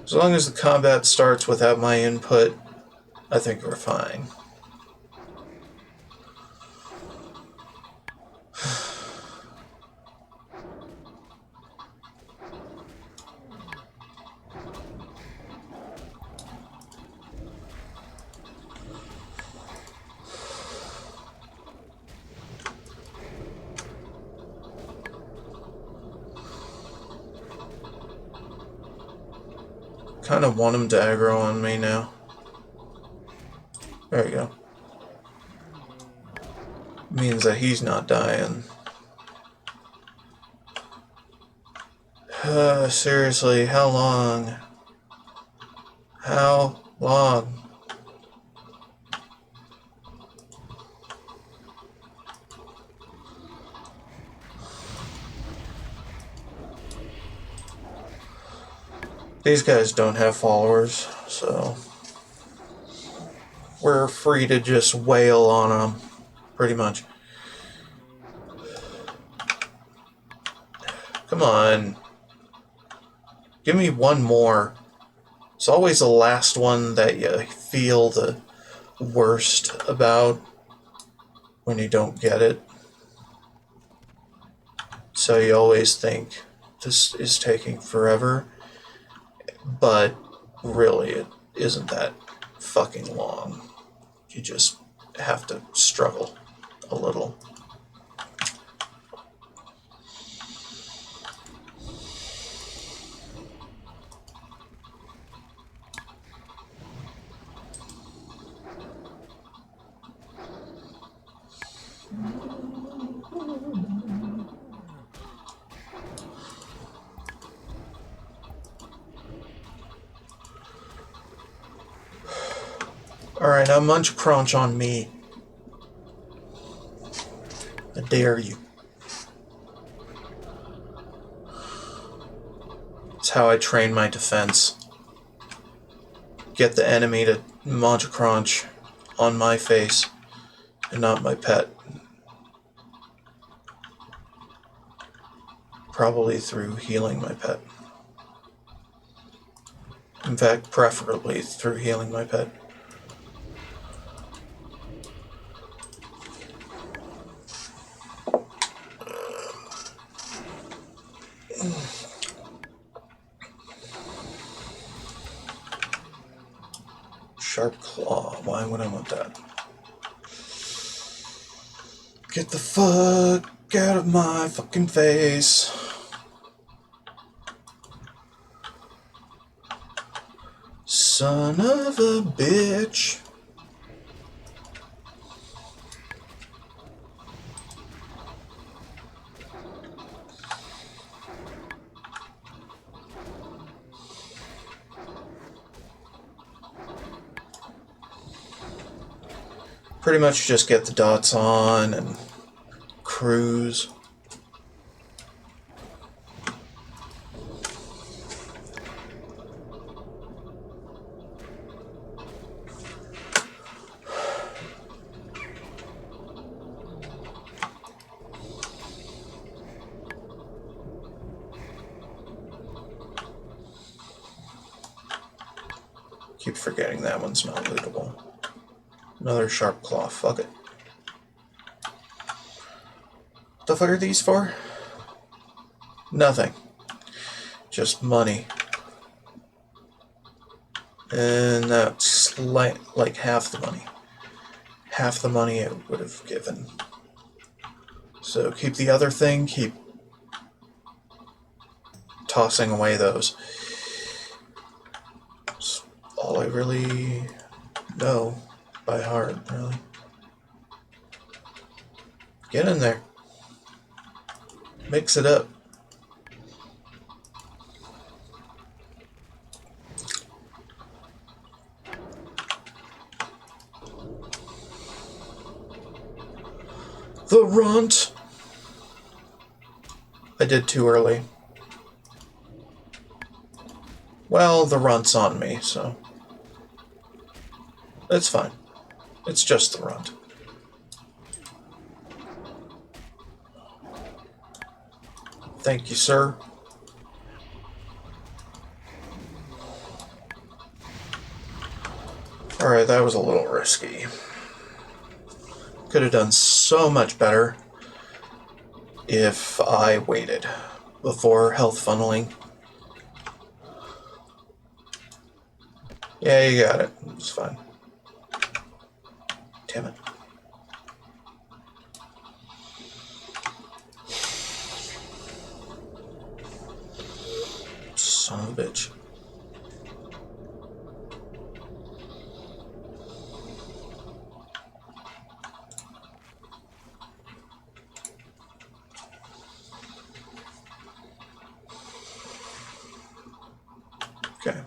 As long as the combat starts without my input, I think we're fine. Kind of want him to aggro on me now. There you go. Means that he's not dying. Seriously, how long? How long? These guys don't have followers, so we're free to just wail on them, pretty much. Come on. Give me one more. It's always the last one that you feel the worst about when you don't get it. So you always think this is taking forever, but really it isn't that fucking long. You just have to struggle a little. Alright, now munch crunch on me. I dare you. It's how I train my defense. Get the enemy to munch crunch on my face and not my pet. Probably through healing my pet. In fact, preferably through healing my pet. Sharp claw. Why would I want that? Get the fuck out of my fucking face. Son of a bitch. Pretty much just get the dots on and cruise. Keep forgetting that one's not lootable. Another sharp claw, fuck it. The fuck are these for? Nothing. Just money. And that's like half the money. Half the money it would have given. So keep the other thing, keep tossing away those. That's all I really know by heart, really. Get in there. Mix it up. The runt. I did too early. Well, the runt's on me, so it's fine. It's just the runt. Thank you, sir. Alright, that was a little risky. Could have done so much better if I waited before health funneling. Yeah, you got it. It's fine. Damn it. Son of a bitch. Okay.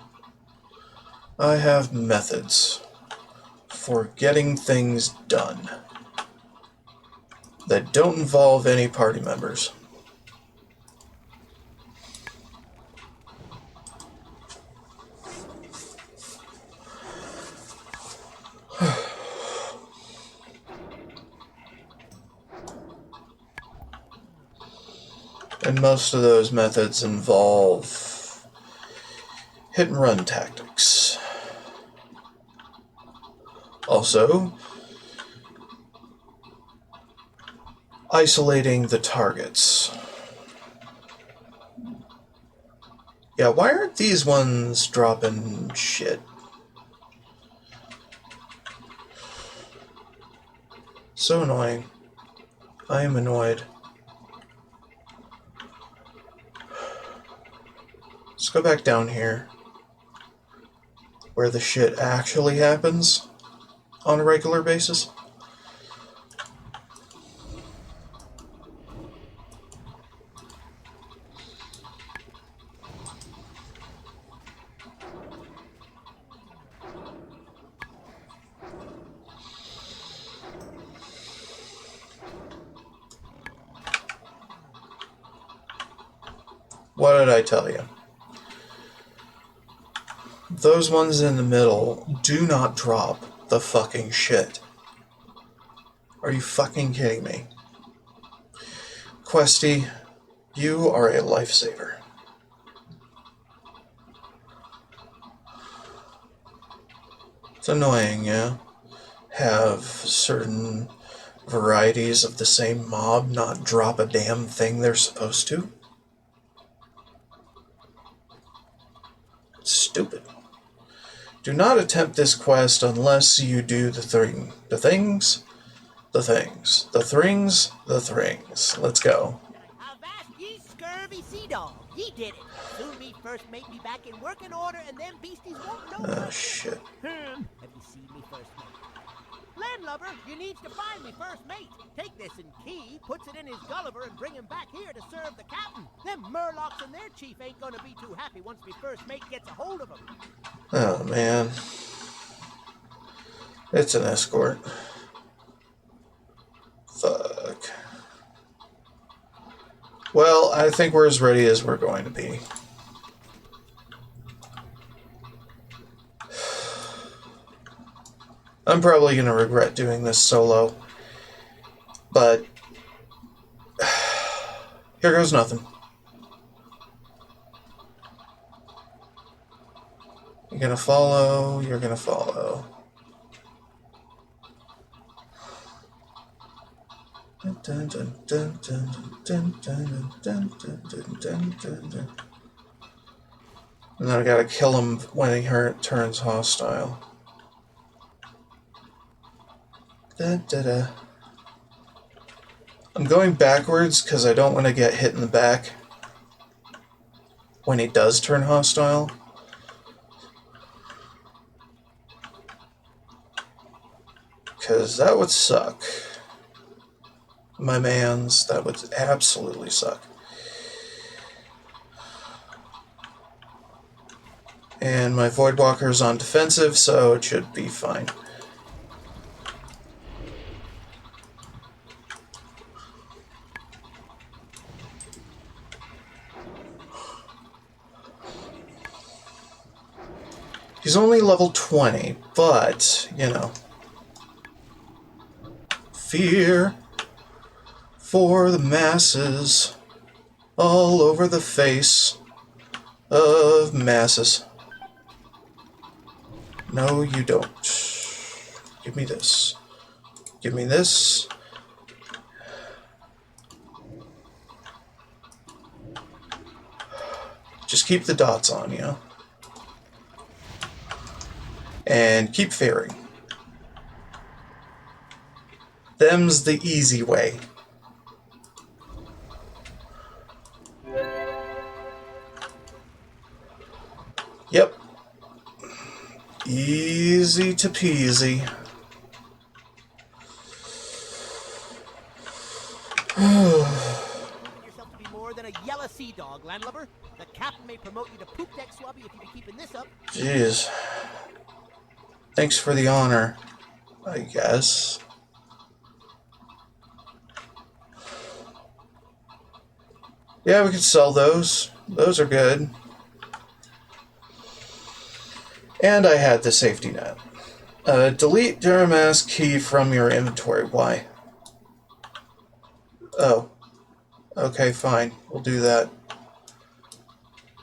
I have methods for getting things done that don't involve any party members. And most of those methods involve hit and run tactics. Also, isolating the targets. Yeah, why aren't these ones dropping shit? So annoying. I am annoyed. Let's go back down here, where the shit actually happens on a regular basis. What did I tell you? Those ones in the middle do not drop the fucking shit. Are you fucking kidding me? Questy, you are a lifesaver. It's annoying, yeah? Have certain varieties of the same mob not drop a damn thing they're supposed to? It's stupid. Do not attempt this quest unless you do the thing. The things? The things. The things? The things. Let's go. Avast ye scurvy sea dog. Ye did it. Soon me first mate be back in working order, and them beasties won't know Oh, much. shit. Have you seen me first mate? Landlubber, you needs to find me first mate. Take this in key, puts it in his Gulliver, and bring him back here to serve the captain. Them Murlocs and their chief ain't gonna be too happy once me first mate gets a hold of him. Oh, man. It's an escort. Fuck. Well, I think we're as ready as we're going to be. I'm probably going to regret doing this solo, but here goes nothing. You're going to follow, you're going to follow. And then I gotta kill him when he turns hostile. I'm going backwards because I don't want to get hit in the back when he does turn hostile. Because that would suck. My mans, that would absolutely suck. And my Voidwalker's on defensive, so it should be fine. He's only level 20, but, you know. Fear for the masses all over the face of masses. No, you don't. Give me this. Give me this. Just keep the dots on you. And keep fearing. Them's the easy way. Yep. Easy to peasy. Yourself to be more than a yellow sea dog, landlubber. The captain may promote you to poop deck swabby if you be keeping this up. Jeez. Thanks for the honor, I guess. Yeah, we could sell those. Those are good. And I had the safety net. Delete Duramask key from your inventory. Why? Oh. Okay, fine. We'll do that.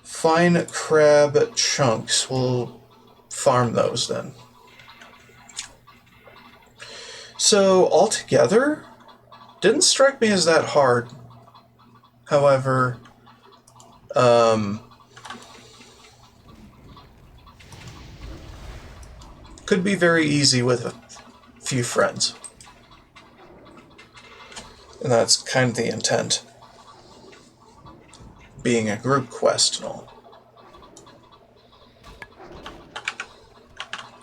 Fine crab chunks. We'll farm those then. So, altogether, didn't strike me as that hard. However, Could be very easy with a few friends. And that's kind of the intent. Being a group quest and all.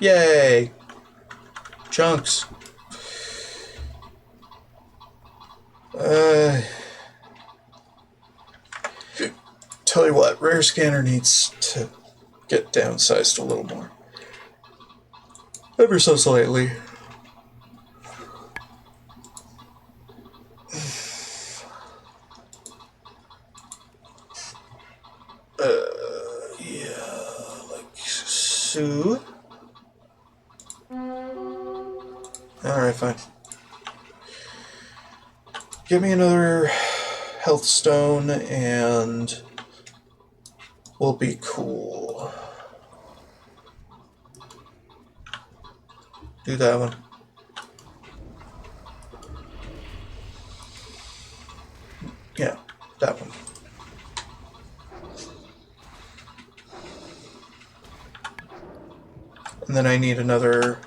Yay! Chunks. Tell you what, Rare Scanner needs to get downsized a little more. Ever so slightly. Yeah, like so. Alright, fine. Give me another health stone and we'll be cool. Do that one. Yeah, that one. And then I need another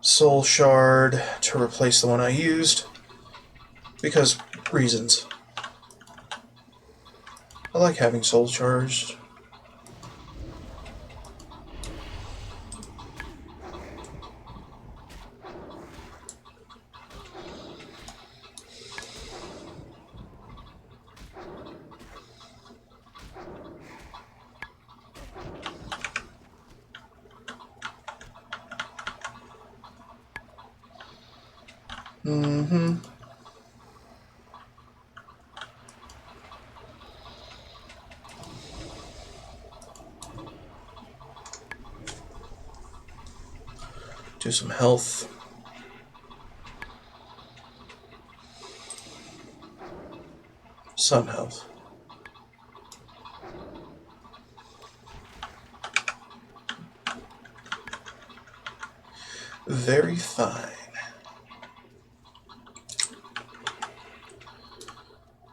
soul shard to replace the one I used. Because reasons. I like having soul shards. Mm-hmm. Do some health. Some health. Very fine.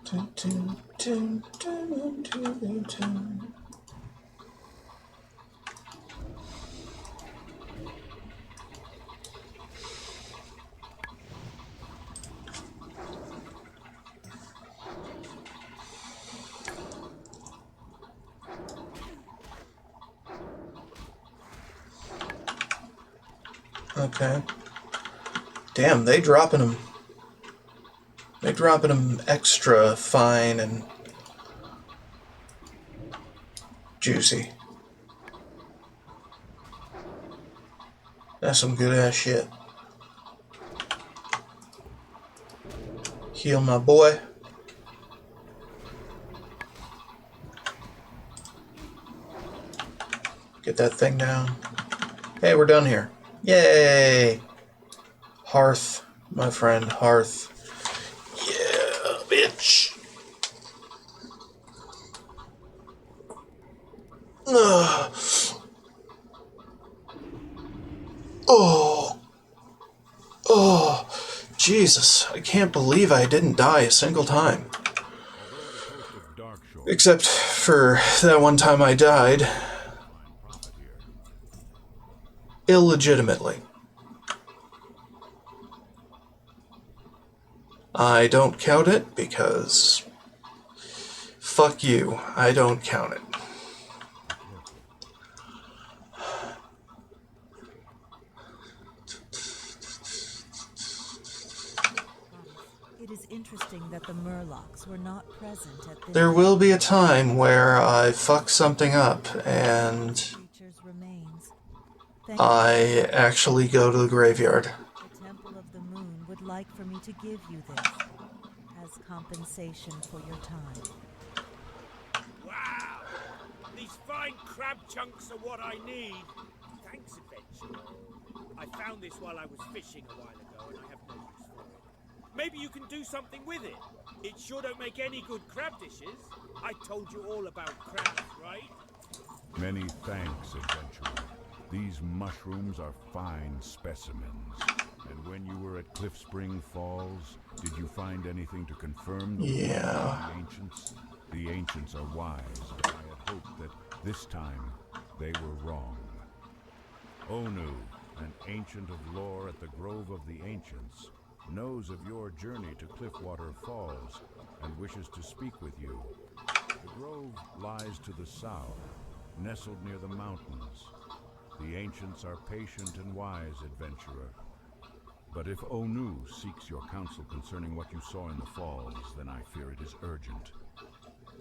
Dun, dun, dun, dun, dun, dun. Okay. Damn, they dropping them. They dropping them extra fine and juicy. That's some good ass shit. Heal my boy. Get that thing down. Hey, we're done here. Yay! Hearth, my friend, Hearth. Yeah, bitch. Ugh. Oh. Oh. Jesus, I can't believe I didn't die a single time. Except for that one time I died. Illegitimately. I don't count it because fuck you, I don't count it. It is interesting that the Murlocs were not present at this. There will be a time where I fuck something up and creature's remains. I actually go to the graveyard. The Temple of the Moon would like for me to give you this as compensation for your time. Wow! These fine crab chunks are what I need. Thanks, adventurer. I found this while I was fishing a while ago, and I have no use for it. Maybe you can do something with it. It sure don't make any good crab dishes. I told you all about crabs, right? Many thanks, adventurer. These mushrooms are fine specimens. And when you were at Cliff Spring Falls, did you find anything to confirm the words of the ancients? The ancients are wise, but I had hoped that this time they were wrong. Onu, an ancient of lore at the Grove of the Ancients, knows of your journey to Cliffwater Falls and wishes to speak with you. The grove lies to the south, nestled near the mountains. The ancients are patient and wise, adventurer. But if Onu seeks your counsel concerning what you saw in the falls, then I fear it is urgent.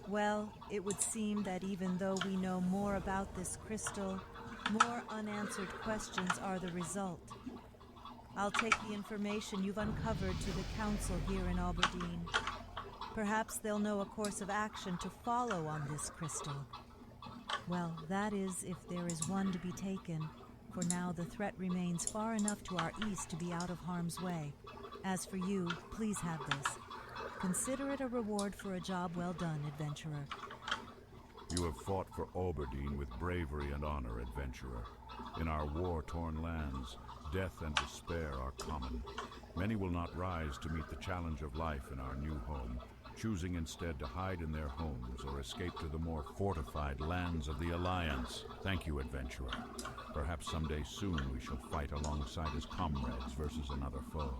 Well, it would seem that even though we know more about this crystal, more unanswered questions are the result. I'll take the information you've uncovered to the council here in Aberdeen. Perhaps they'll know a course of action to follow on this crystal. Well, that is, if there is one to be taken. For now, the threat remains far enough to our east to be out of harm's way. As for you, please have this. Consider it a reward for a job well done, adventurer. You have fought for Aberdeen with bravery and honor, adventurer. In our war-torn lands, death and despair are common. Many will not rise to meet the challenge of life in our new home, choosing instead to hide in their homes or escape to the more fortified lands of the Alliance. Thank you, adventurer. Perhaps someday soon we shall fight alongside as comrades versus another foe.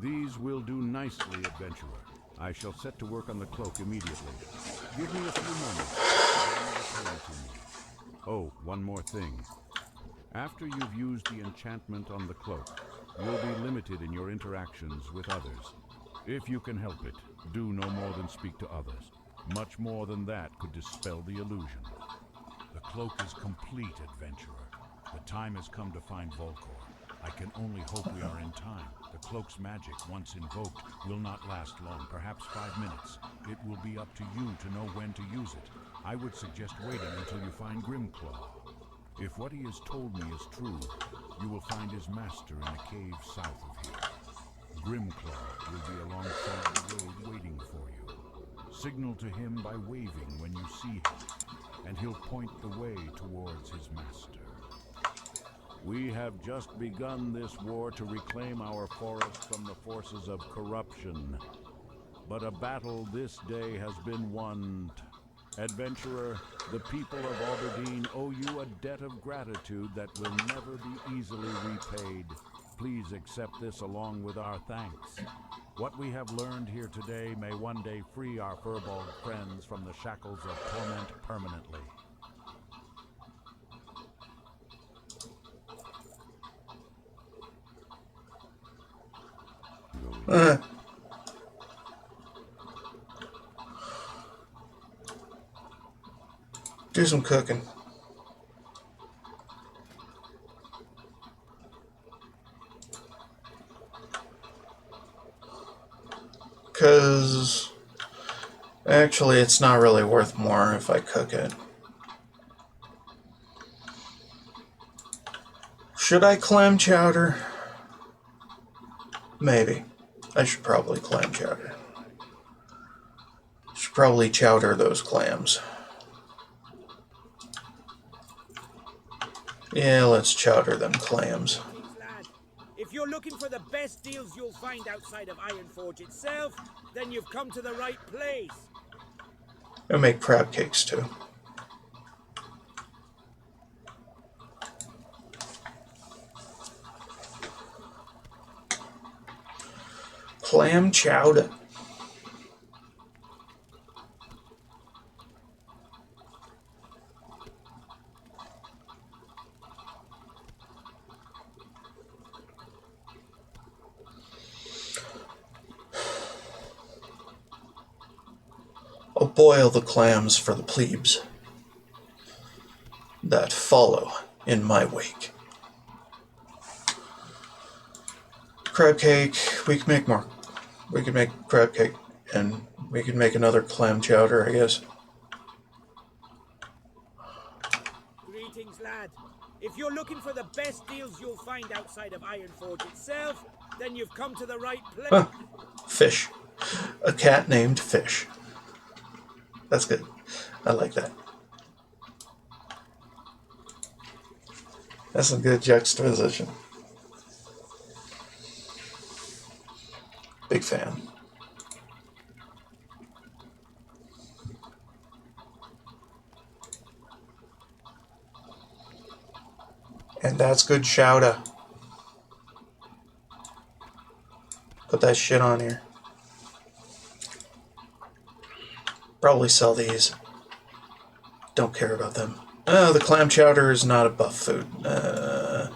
These will do nicely, adventurer. I shall set to work on the cloak immediately. Give me a few moments, then return to me. Oh, one more thing. After you've used the enchantment on the cloak, you'll be limited in your interactions with others. If you can help it, do no more than speak to others. Much more than that could dispel the illusion. The cloak is complete, adventurer. The time has come to find Volcor. I can only hope we are in time. The cloak's magic, once invoked, will not last long, perhaps 5 minutes. It will be up to you to know when to use it. I would suggest waiting until you find Grimclaw. If what he has told me is true, you will find his master in a cave south of here. Grimclaw will be alongside the road waiting for you. Signal to him by waving when you see him, and he'll point the way towards his master. We have just begun this war to reclaim our forest from the forces of corruption. But a battle this day has been won. Adventurer, the people of Aberdeen owe you a debt of gratitude that will never be easily repaid. Please accept this along with our thanks. What we have learned here today may one day free our furball friends from the shackles of torment permanently. Do some cooking. Because actually it's not really worth more if I cook it. Should I clam chowder? Maybe. I should probably clam chowder. Should probably chowder those clams. Yeah, let's chowder them clams. Lad, if you're looking for the best deals you'll find outside of Ironforge itself, then you've come to the right place. I make crab cakes too. Clam chowder. I'll boil the clams for the plebes that follow in my wake. Crab cake, we can make more. We can make crab cake, and we can make another clam chowder, I guess. Greetings, lad. If you're looking for the best deals you'll find outside of Ironforge itself, then you've come to the right place. Huh. Fish. A cat named Fish. That's good. I like that. That's a good juxtaposition. Big fan. And that's good chowder. Put that shit on here. Probably sell these. Don't care about them. The clam chowder is not a buff food. I'd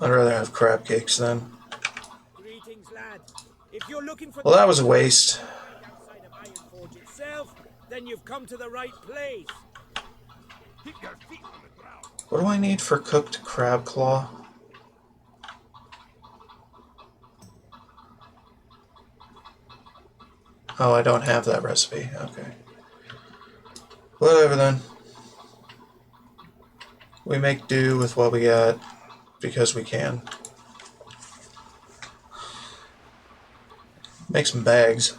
rather have crab cakes then. Greetings, lad. If you're looking for Well, that was a waste. outside of Ironforge itself, then you've come to the right place. Keep your feet on the ground. What do I need for cooked crab claw? Oh, I don't have that recipe. Okay. Whatever then. We make do with what we got because we can. Make some bags.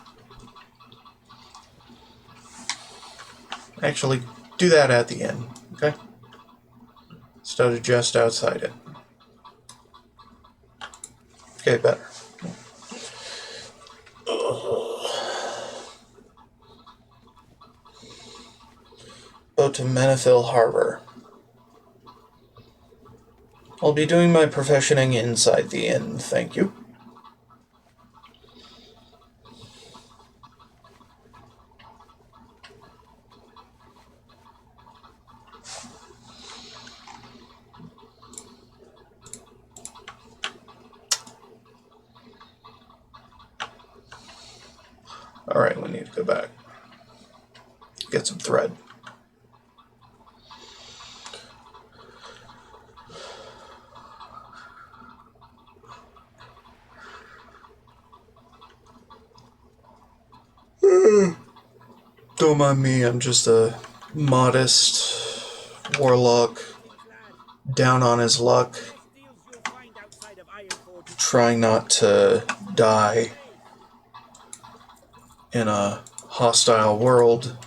Actually, do that at the end, okay? Instead of just outside it. Okay, better. Go to Menifil Harbor. I'll be doing my professioning inside the inn, thank you. Alright, we need to go back. Get some thread. Don't mind me, I'm just a modest warlock, down on his luck, Best deals you'll find outside of Ironforge. trying not to die in a hostile world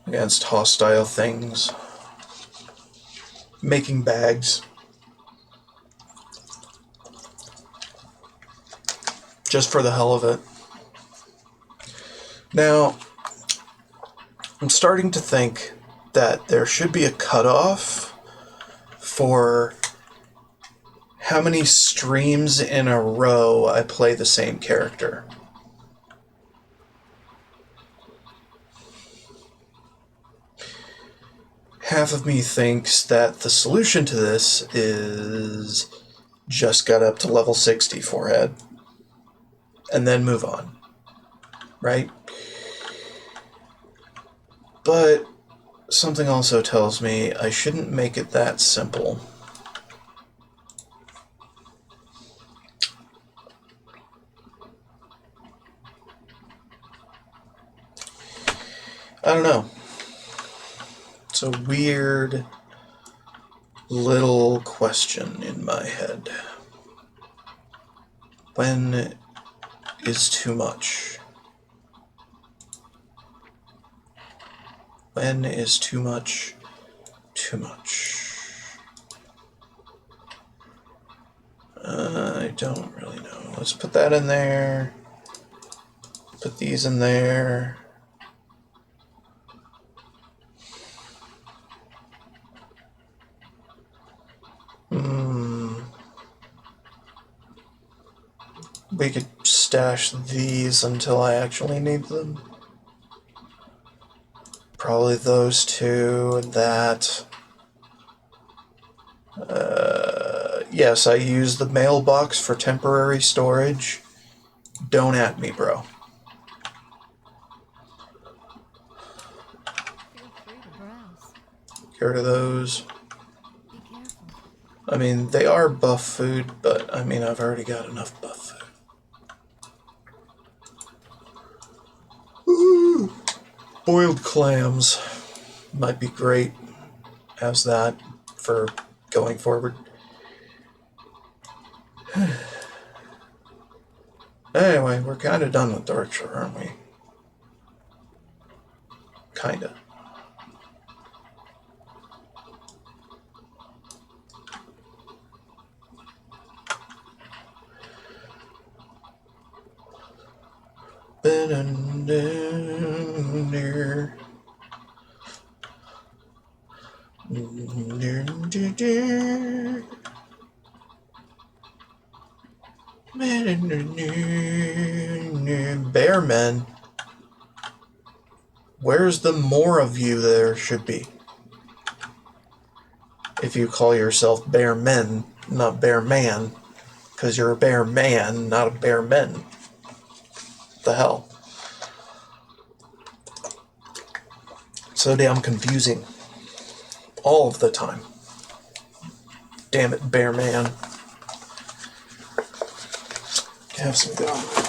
against hostile things. Making bags. Just for the hell of it. Now, I'm starting to think that there should be a cutoff for how many streams in a row I play the same character. Half of me thinks that the solution to this is just got up to level 60 forehead and then move on, right? But something also tells me I shouldn't make it that simple. I don't know. It's a weird little question in my head. When is too much? When is too much too much? I don't really know. Let's put that in there. Put these in there. We could stash these until I actually need them. Probably those two, that. Yes, I use the mailbox for temporary storage. Don't at me, bro. Feel free to browse. Get rid of those. Be careful. I mean, they are buff food, but I mean, I've already got enough buff food. Ooh, boiled clams might be great as that for going forward. Anyway, we're kind of done with Darkshire, aren't we? Kinda. Bearmen. Where's the more of you there should be? If you call yourself bear men, not bear man, because you're a bear man, not a bear men. The hell? So damn confusing. All of the time. Damn it, bear man. Have some gum.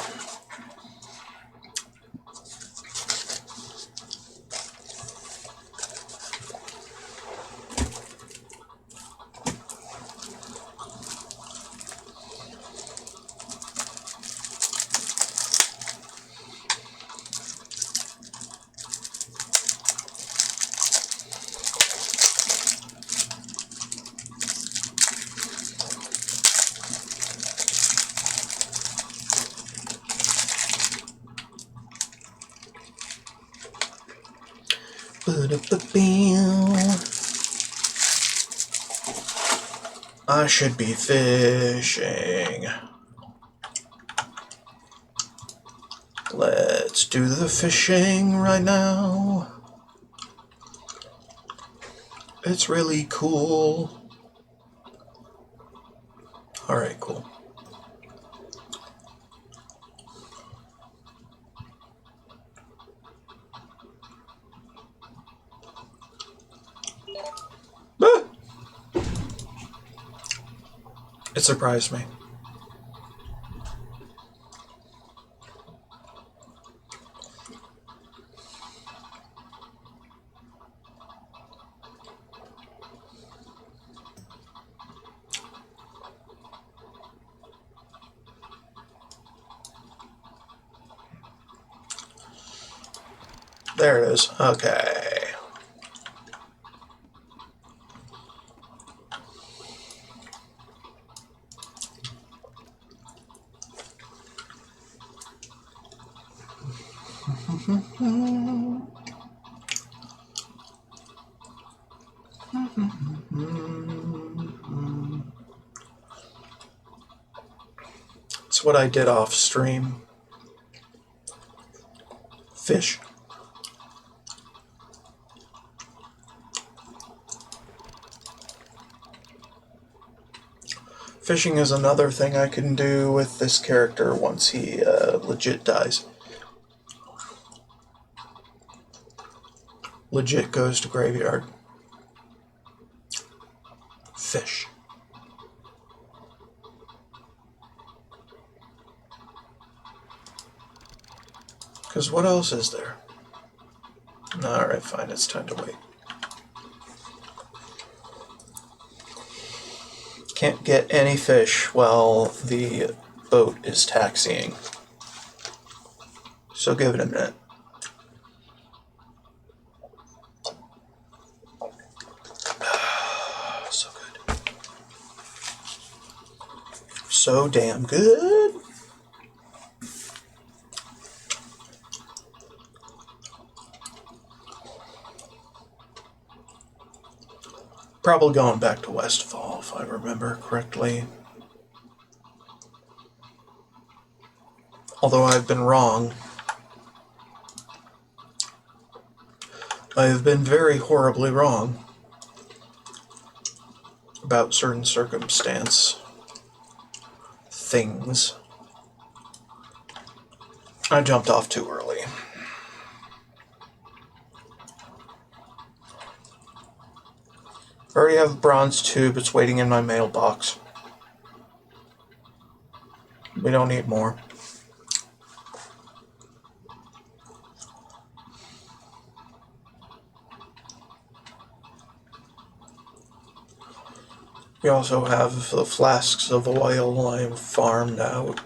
I should be fishing. Let's do the fishing right now. It's really cool. Alright, cool. Ah! It surprised me. There it is. Okay. It's what I did off stream. Fish. Fishing is another thing I can do with this character once he legit dies. Legit goes to graveyard. Fish. Because what else is there? Alright, fine, it's time to wait. Can't get any fish while the boat is taxiing. So give it a minute. So good. So damn good. Probably going back to Westfall, if I remember correctly. Although I've been wrong. I have been very horribly wrong about certain circumstance things. I jumped off too early. I already have a bronze tube. It's waiting in my mailbox. We don't need more. We also have the flasks of oil I'm farmed out.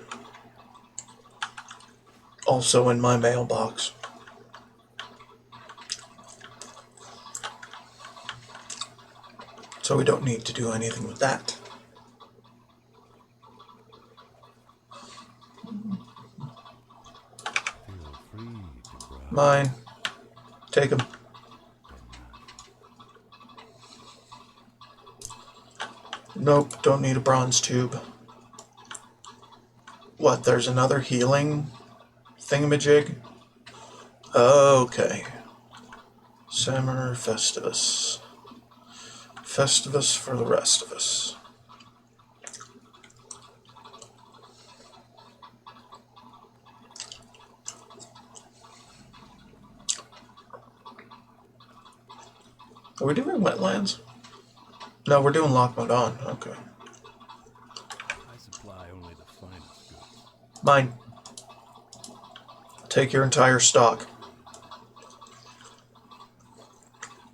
Also in my mailbox. So we don't need to do anything with that. Feel free to browse. Mine. Take them. Nope, don't need a bronze tube. What, there's another healing thingamajig? Okay. Summer Festivus. Festivus for the rest of us. Are we doing wetlands? No, we're doing Loch Modan. Okay. I supply only the finest goods. Mine. Take your entire stock.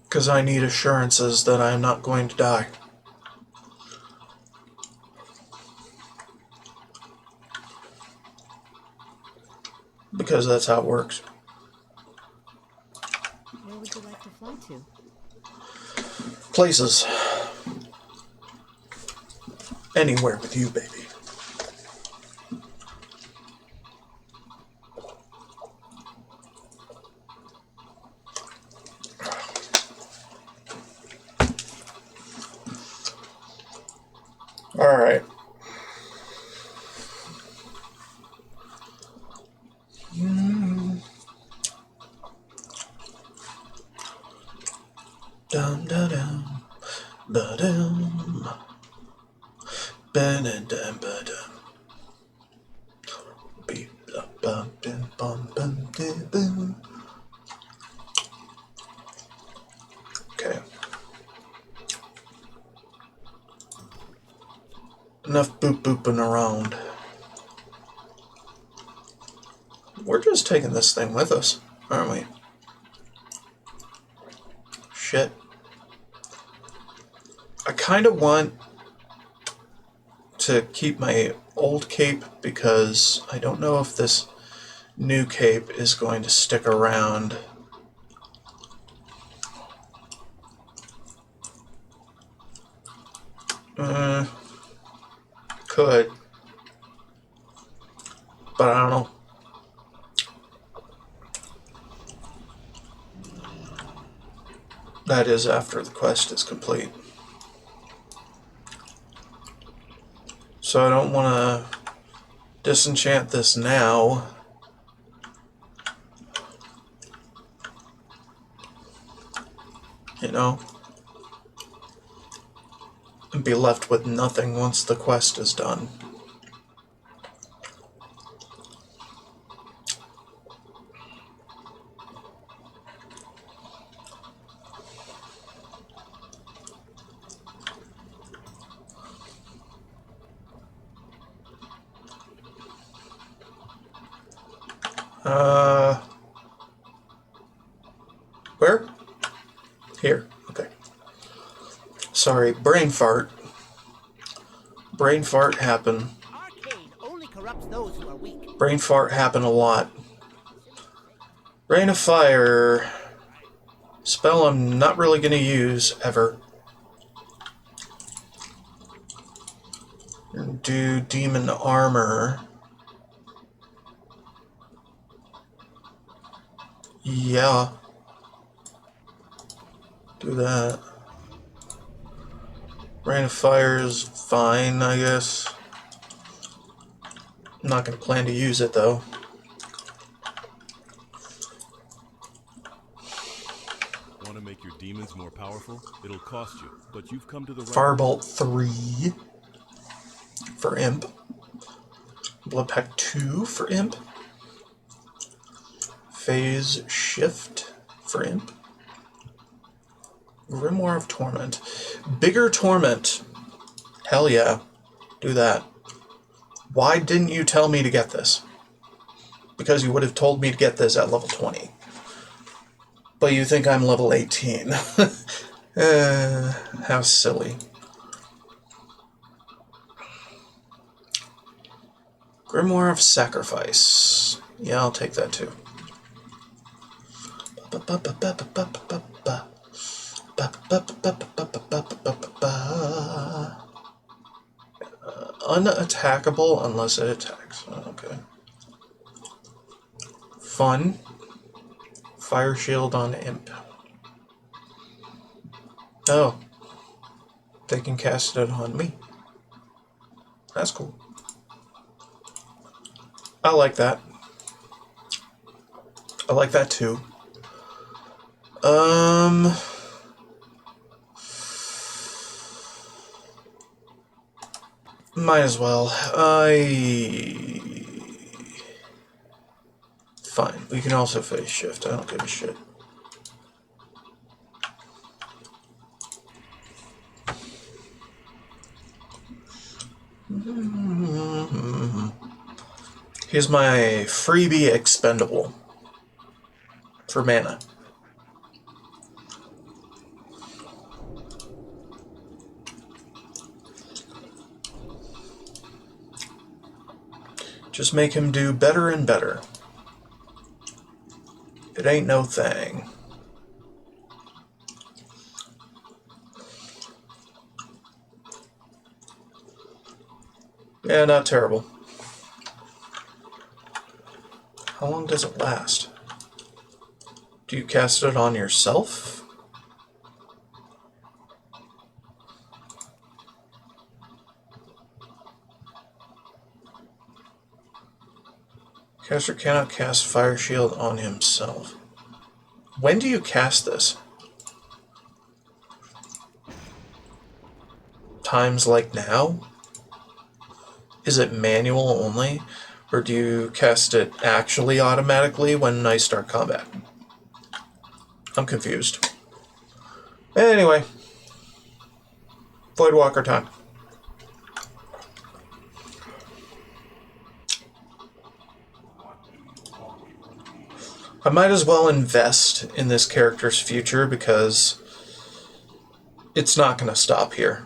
Because I need assurances that I am not going to die. Because that's how it works. Where would you like to fly to? Places. Anywhere with you, baby. All right. Dum da dum, ba dum, ba dum ba dum. Beep bum bum bum bum boom. Okay. Enough boop booping around. We're just taking this thing with us, aren't we? Shit. I kind of want to keep my old cape because I don't know if this new cape is going to stick around. Could. But I don't know. That is after the quest is complete. So I don't want to disenchant this now. You know? And be left with nothing once the quest is done. Where? Here. Okay. Sorry, brain fart. Brain fart happen. Arcane only corrupts those who are weak. Brain fart happen a lot. Rain of Fire. Spell I'm not really going to use ever. Do Demon Armor. Yeah. Do that. Rain of Fire is fine, I guess. I'm not going to plan to use it, though. Want to make your demons more powerful? It'll cost you, but you've come to the right... Firebolt 3 for Imp. Blood Pack 2 for Imp. Phase Shift for Imp. Grimoire of Torment. Bigger Torment. Hell yeah. Do that. Why didn't you tell me to get this? Because you would have told me to get this at level 20. But you think I'm level 18. How silly. Grimoire of Sacrifice. Yeah, I'll take that too. Unattackable unless it attacks. Okay. Fun. Fire shield on Imp. Oh. they can cast it on me. That's cool. I like that. I like that too. Might as well. Fine. We can also phase shift. I don't give a shit. Here's my freebie expendable for mana. Just make him do better and better. It ain't no thing. Yeah, not terrible. How long does it last? Do you cast it on yourself? Caster cannot cast Fire Shield on himself. When do you cast this? Times like now? Is it manual only? Or do you cast it actually automatically when I start combat? I'm confused. Anyway. Voidwalker time. I might as well invest in this character's future because it's not going to stop here.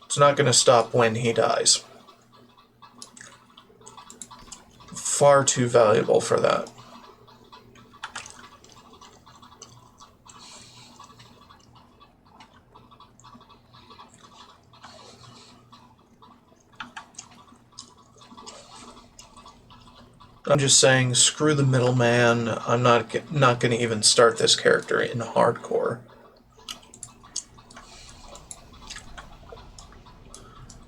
It's not going to stop when he dies. Far too valuable for that. I'm just saying, screw the middleman. I'm not going to even start this character in hardcore.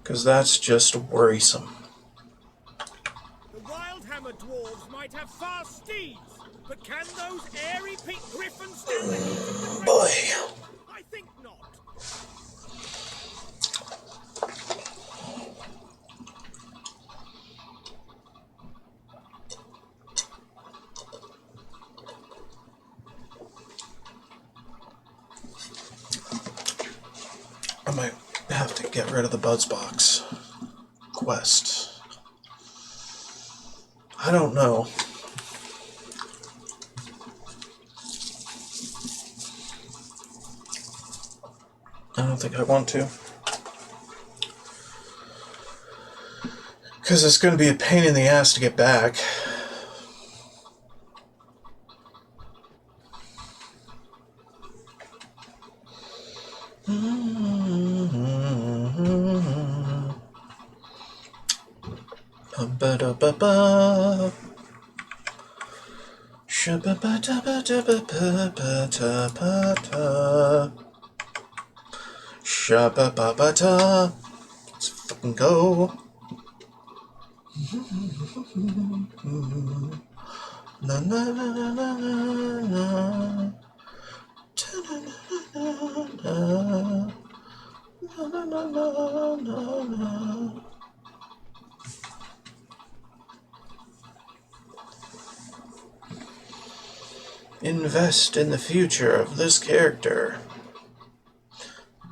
Because that's just worrisome. The Wildhammer dwarves might have fast steeds, but can those airy pink griffins stand the heat of the Boy. I think not. I might have to get rid of the Buzzbox quest. I don't know. I don't think I want to. Because it's going to be a pain in the ass to get back. Ba-da-ba-ba. Shabba-ba-da-ba-da-ba-ba-da-ba-da. Shabba-ba-ba-da. Let's fucking go. Na na na na na na. Na na na na na. Invest in the future of this character.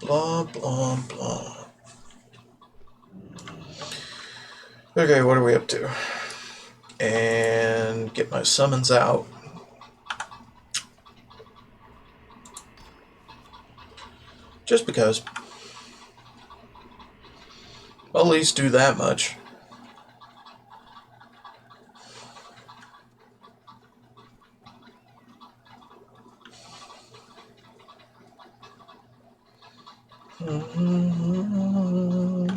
Blah, blah, blah. Okay, what are we up to? And get my summons out. Just because. I'll at least do that much. Mm-hmm.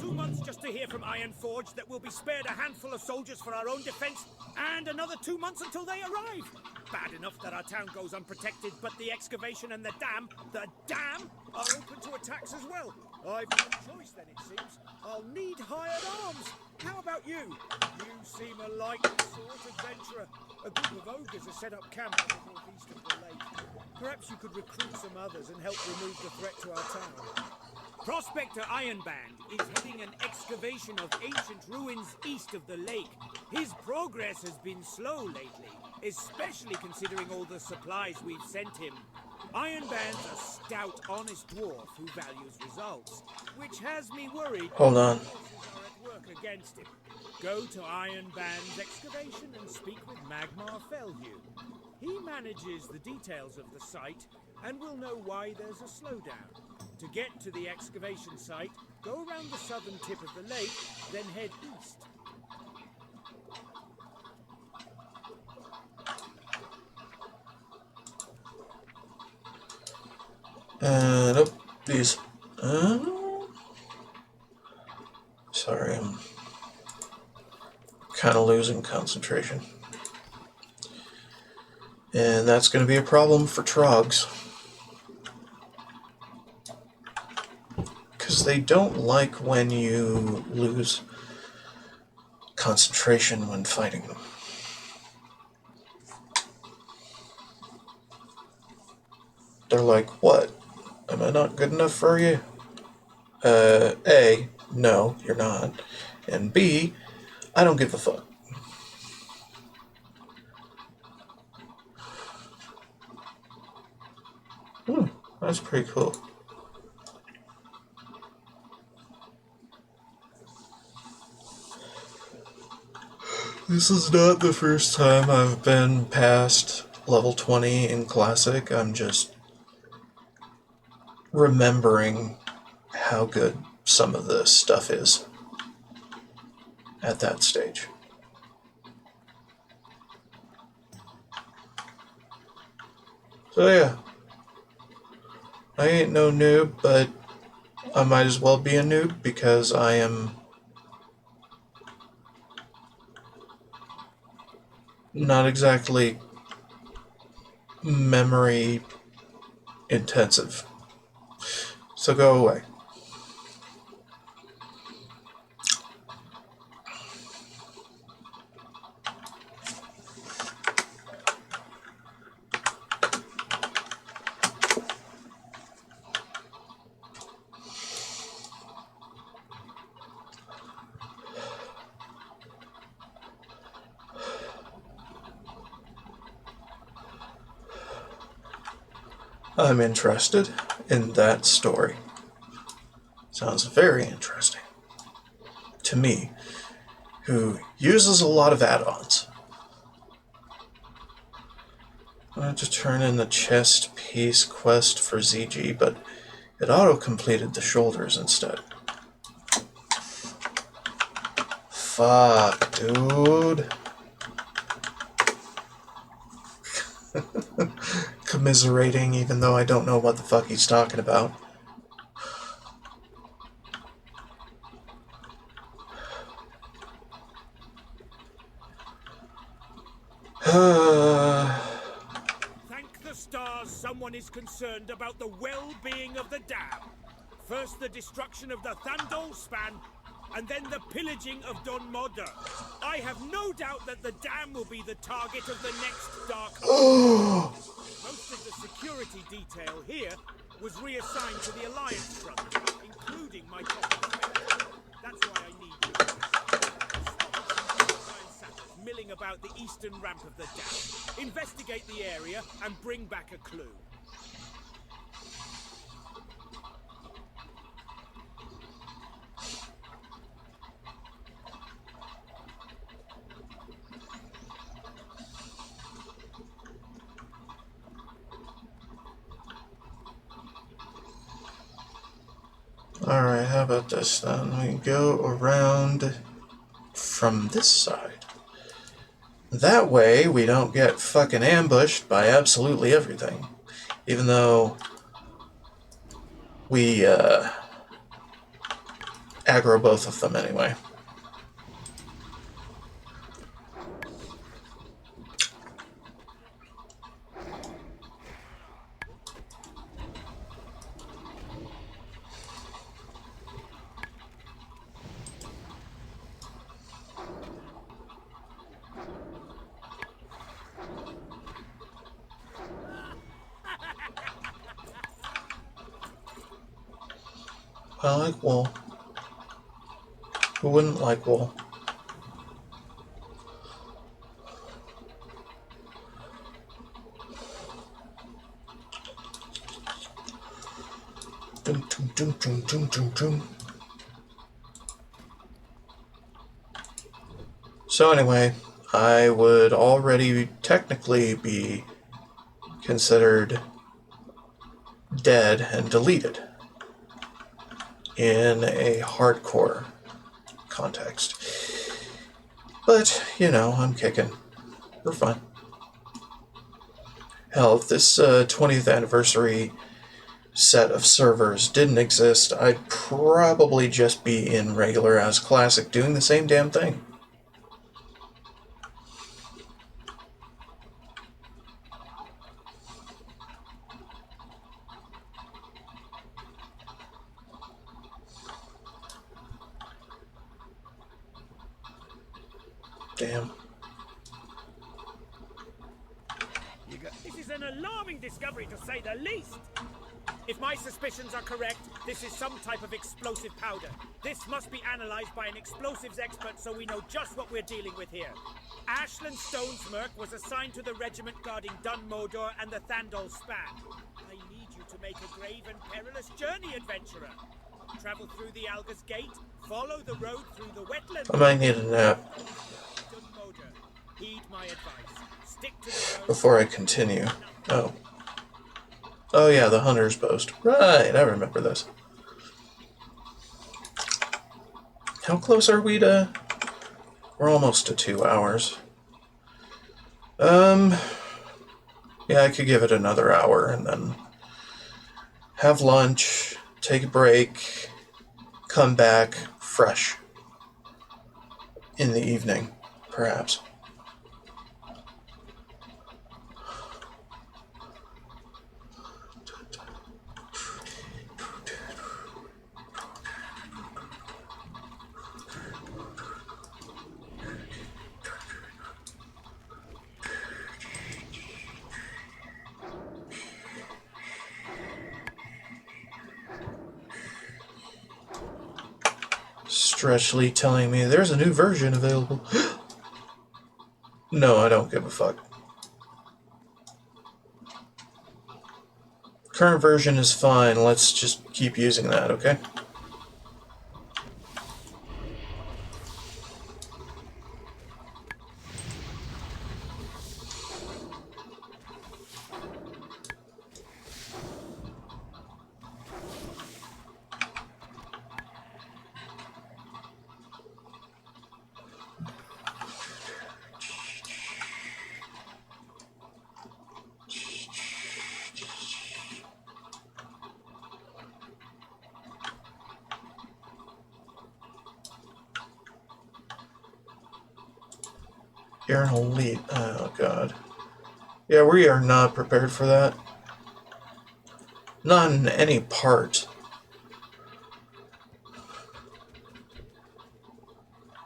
2 months just to hear from Ironforge that we'll be spared a handful of soldiers for our own defense, and another 2 months until they arrive. bad enough that our town goes unprotected, but the excavation and the dam are open to attacks as well. I've no choice then, it seems. I'll need hired arms. How about you? You seem a likely sort of adventurer. A group of ogres has set up camp in the northeast of the lake. Perhaps you could recruit some others and help remove the threat to our town. Prospector Ironband is heading an excavation of ancient ruins east of the lake. His progress has been slow lately, especially considering all the supplies we've sent him. Ironband's a stout, honest dwarf who values results, which has me worried. Hold on. Forces are at work against him. Go to Ironband's excavation and speak with Magmar Fellhue. He manages the details of the site and will know why there's a slowdown. To get to the excavation site, go around the southern tip of the lake, then head east. Nope. These. Sorry, I'm kind of losing concentration. And that's going to be a problem for troggs. Because they don't like when you lose concentration when fighting them. They're like, what? Am I not good enough for you? A, no, you're not. And B, I don't give a fuck. That's pretty cool. This is not the first time I've been past level 20 in Classic. I'm just remembering how good some of the stuff is at that stage. So yeah, I ain't no noob, but I might as well be a noob because I am not exactly memory intensive. So go away. I'm interested in that story. Sounds very interesting to me, who uses a lot of add-ons. I had to turn in the chest piece quest for ZG, but it auto-completed the shoulders instead. Fuck, dude. Commiserating, even though I don't know what the fuck he's talking about. Thank the stars someone is concerned about the well-being of the dam. First the destruction of the Thandol span, and then the pillaging of Don Modder. I have no doubt that the dam will be the target of the next Dark Omen. Most of the security detail here was reassigned to the Alliance front, including my top. That's why I need you. Stop Iron Sappers milling about the eastern ramp of the dam. Investigate the area and bring back a clue. Alright, how about this then? We go around from this side. That way, we don't get fucking ambushed by absolutely everything. Even though we aggro both of them anyway. I like wool. Who wouldn't like wool? Dum, dum, dum, dum, dum, dum, dum. So anyway, I would already technically be considered dead and deleted in a hardcore context. But, you know, I'm kicking. We're fine. Hell, if this 20th anniversary set of servers didn't exist, I'd probably just be in regular as classic doing the same damn thing. Damn. This is an alarming discovery, to say the least. If my suspicions are correct, this is some type of explosive powder. This must be analyzed by an explosives expert so we know just what we're dealing with here. Ashland Stonesmirk was assigned to the regiment guarding Dunmodor and the Thandol Span. I need you to make a grave and perilous journey, adventurer. Travel through the Alga's Gate, follow the road through the wetlands. I might need a nap Dunmodor. Heed my advice. Stick to the road. before I continue. Oh. Oh yeah, the Hunter's Post. Right, I remember this. How close are we to... We're almost to 2 hours. Yeah, I could give it another hour and then have lunch, take a break, come back fresh in the evening, perhaps. Stretchly telling me there's a new version available. No, I don't give a fuck. Current version is fine. Let's just keep using that, okay? You're an elite. Oh, God. Yeah, we are not prepared for that. Not in any part.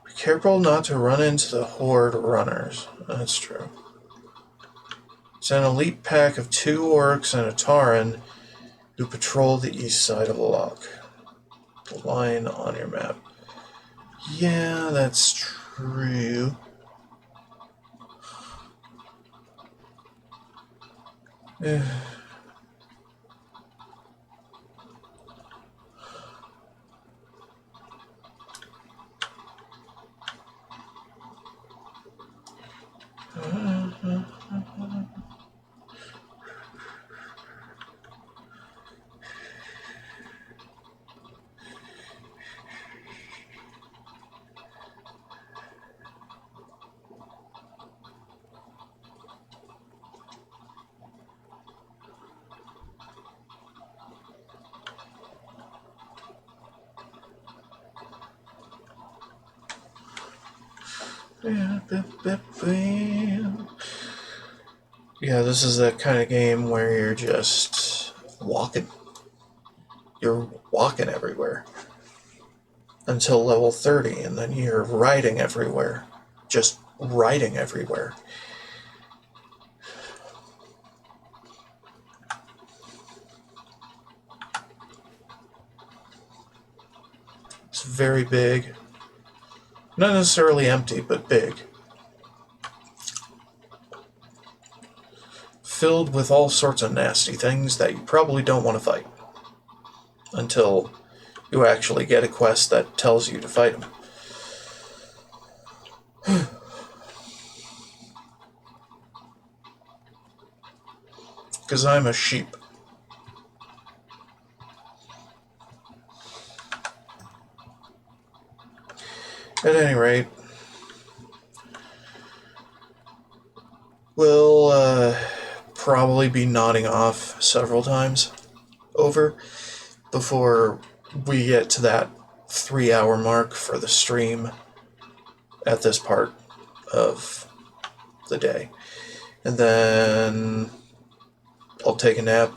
Be careful not to run into the horde runners. That's true. It's an elite pack of 2 orcs and a Tauren who patrol the east side of the lock. The line on your map. Yeah, that's true. Yeah, this is that kind of game where you're just walking. You're walking everywhere until level 30, and then you're riding everywhere. Just riding everywhere. very big. Not necessarily empty, but big. Filled with all sorts of nasty things that you probably don't want to fight. Until you actually get a quest that tells you to fight them. Because I'm a sheep. At any rate, we'll probably be nodding off several times over before we get to that 3-hour mark for the stream at this part of the day. And then I'll take a nap,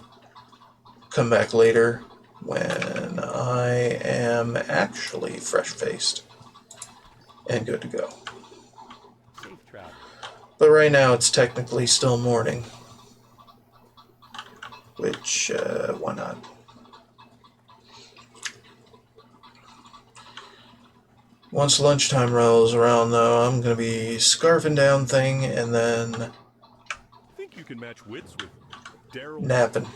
come back later when I am actually fresh-faced and good to go. Safe travel. But right now it's technically still morning, which, why not? Once lunchtime rolls around, though, I'm going to be scarfing down thing and then Think you can match wits with Daryl? napping.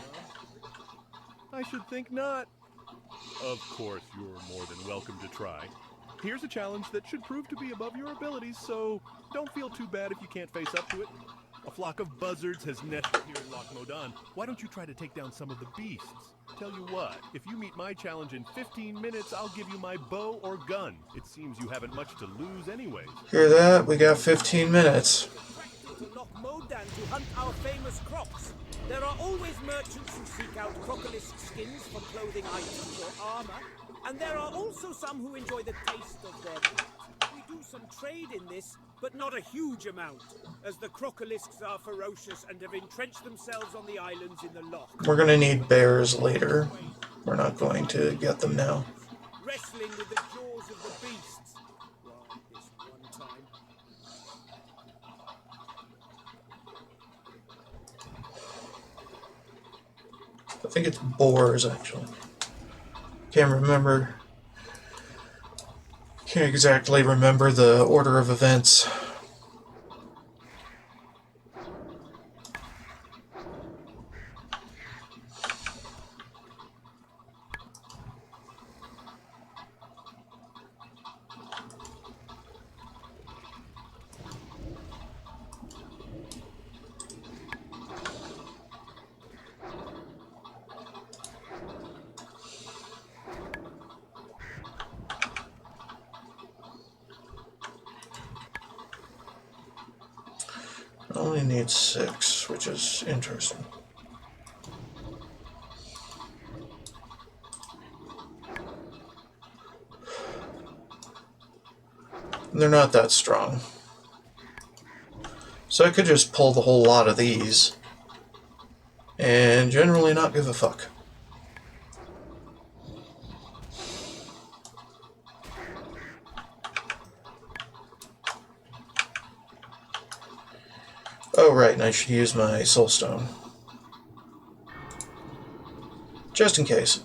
I should think not. Of course, you're more than welcome to try. Here's a challenge that should prove to be above your abilities, so don't feel too bad if you can't face up to it. A flock of buzzards has nested here in Loch Modan. Why don't you try to take down some of the beasts? Tell you what, if you meet my challenge in 15 minutes, I'll give you my bow or gun. It seems you haven't much to lose anyways. Hear that? We got 15 minutes. To Loch Modan to hunt our famous crocs. There are always merchants who seek out crocolisk skins for clothing items or armor, and there are also some who enjoy the taste of their meat. We do some trade in this, but not a huge amount, as the crocolisks are ferocious and have entrenched themselves on the islands in the loch. We're going to need bears later. We're not going to get them now. Wrestling with the jaws of the beasts. Well, this one time. I think it's boars, actually. Can't remember. Can't exactly remember the order of events. I only need 6, which is interesting. They're not that strong. So I could just pull the whole lot of these and generally not give a fuck. Oh, right, and I should use my soulstone. Just in case.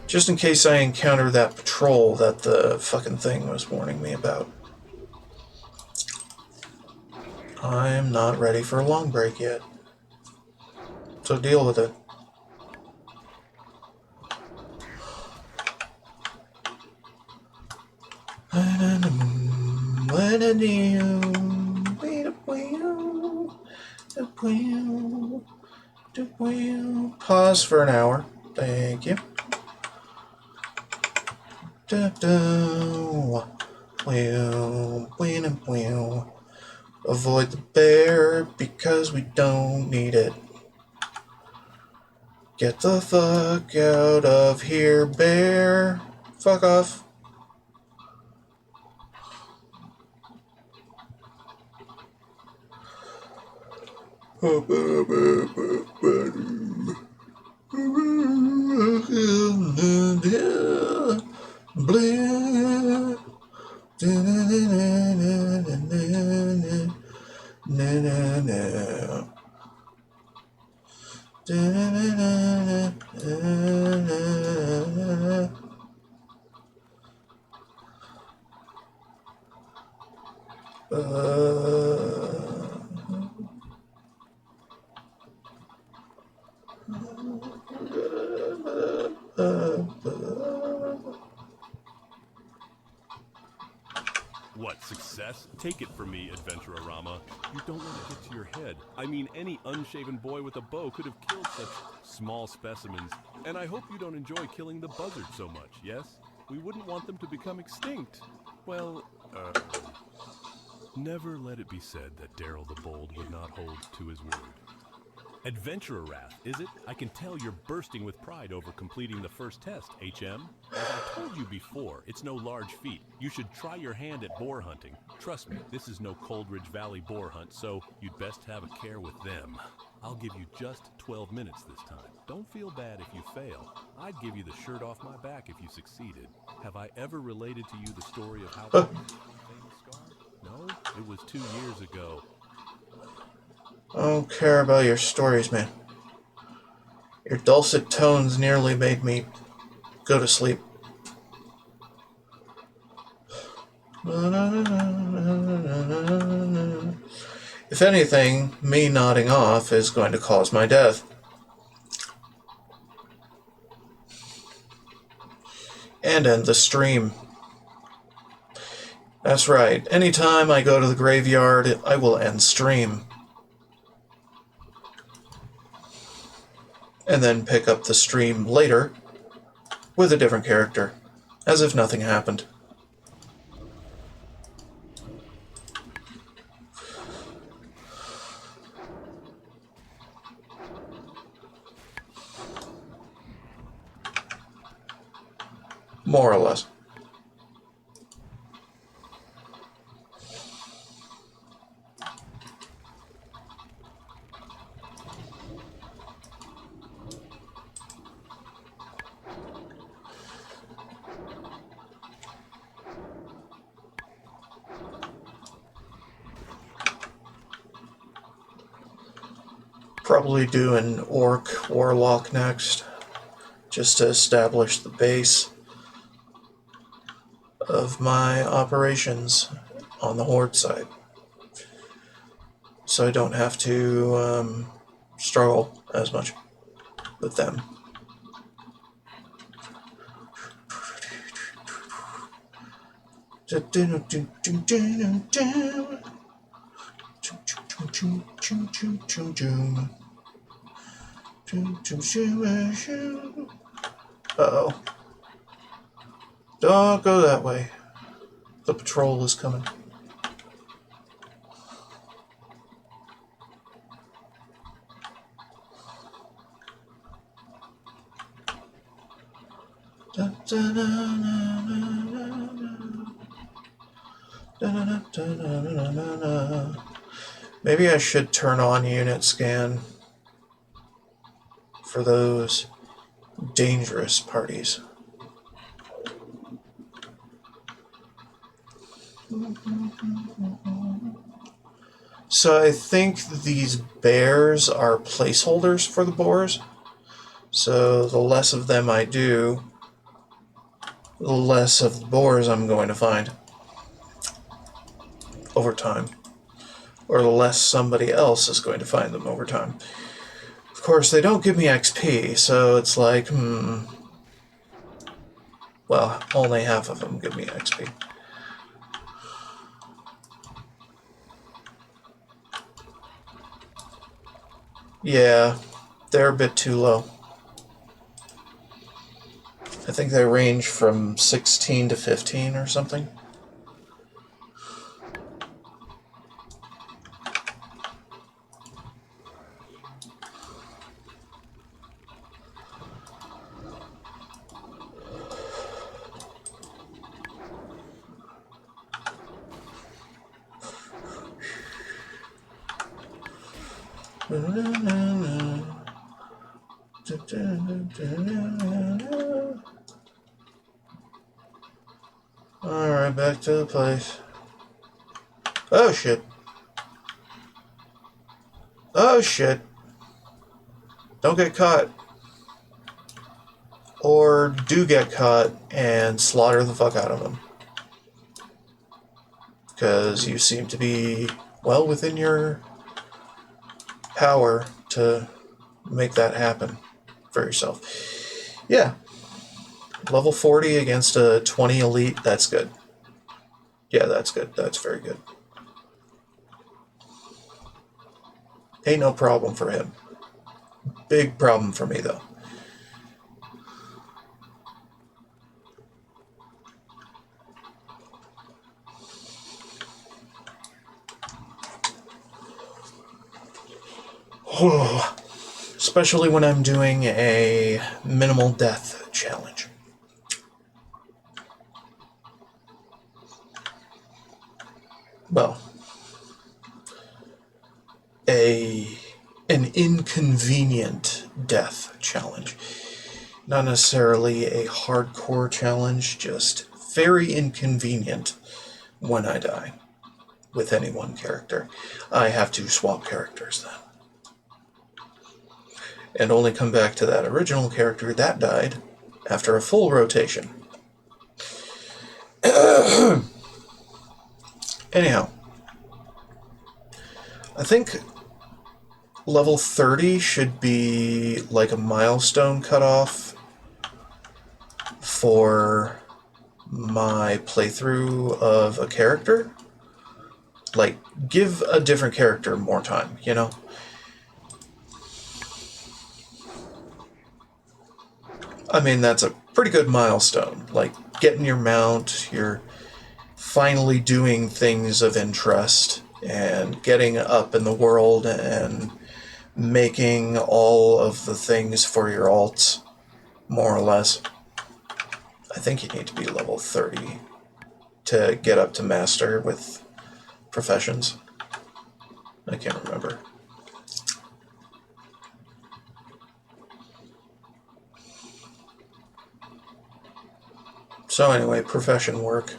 Just in case I encounter that patrol that the fucking thing was warning me about. I'm not ready for a long break yet. So deal with it. Pause for an hour. Thank you. Avoid the bear because we don't need it. Get the fuck out of here, bear. Fuck off. What, success? Take it from me, Adventurorama. You don't let it get to your head. I mean, any unshaven boy with a bow could have killed such small specimens. And I hope you don't enjoy killing the buzzard so much, yes? We wouldn't want them to become extinct. Well, never let it be said that Daryl the Bold would not hold to his word. Adventurer Wrath, is it? I can tell you're bursting with pride over completing the first test, HM. As I told you before, it's no large feat. You should try your hand at boar hunting. Trust me, this is no Coldridge Valley boar hunt, so you'd best have a care with them. I'll give you just 12 minutes this time. Don't feel bad if you fail. I'd give you the shirt off my back if you succeeded. Have I ever related to you the story of how I became a famous scar? No? It was 2 years ago. I don't care about your stories, man. Your dulcet tones nearly made me go to sleep. If anything, me nodding off is going to cause my death. And end the stream. That's right. Anytime I go to the graveyard, I will end stream. And then pick up the stream later with a different character, as if nothing happened. More or less. Probably do an orc warlock next, just to establish the base of my operations on the horde side, so I don't have to struggle as much with them. Uh-oh. Don't go that way. The patrol is coming. Maybe I should turn on unit scan for those dangerous parties. So I think these bears are placeholders for the boars. So the less of them I do, the less of the boars I'm going to find over time. Or the less somebody else is going to find them over time. Of course, they don't give me XP, so it's like, well, only half of them give me XP. Yeah, they're a bit too low. I think they range from 16 to 15 or something. Alright, back to the place. Oh shit. Oh shit. don't get caught. Or do get caught and slaughter the fuck out of them. Because you seem to be well within your power to make that happen for yourself. Yeah. Level 40 against a 20 elite, that's good. Yeah, that's good. That's very good. Ain't no problem for him. Big problem for me, though. Especially when I'm doing a minimal death challenge. Well, an inconvenient death challenge. Not necessarily a hardcore challenge, just very inconvenient when I die with any one character. I have to swap characters then. And only come back to that original character that died after a full rotation. Anyhow, I think level 30 should be like a milestone cutoff for my playthrough of a character. Like, give a different character more time, you know? I mean, that's a pretty good milestone. Like, getting your mount, you're finally doing things of interest, and getting up in the world and making all of the things for your alts, more or less. I think you need to be level 30 to get up to master with professions. I can't remember. So anyway, profession work.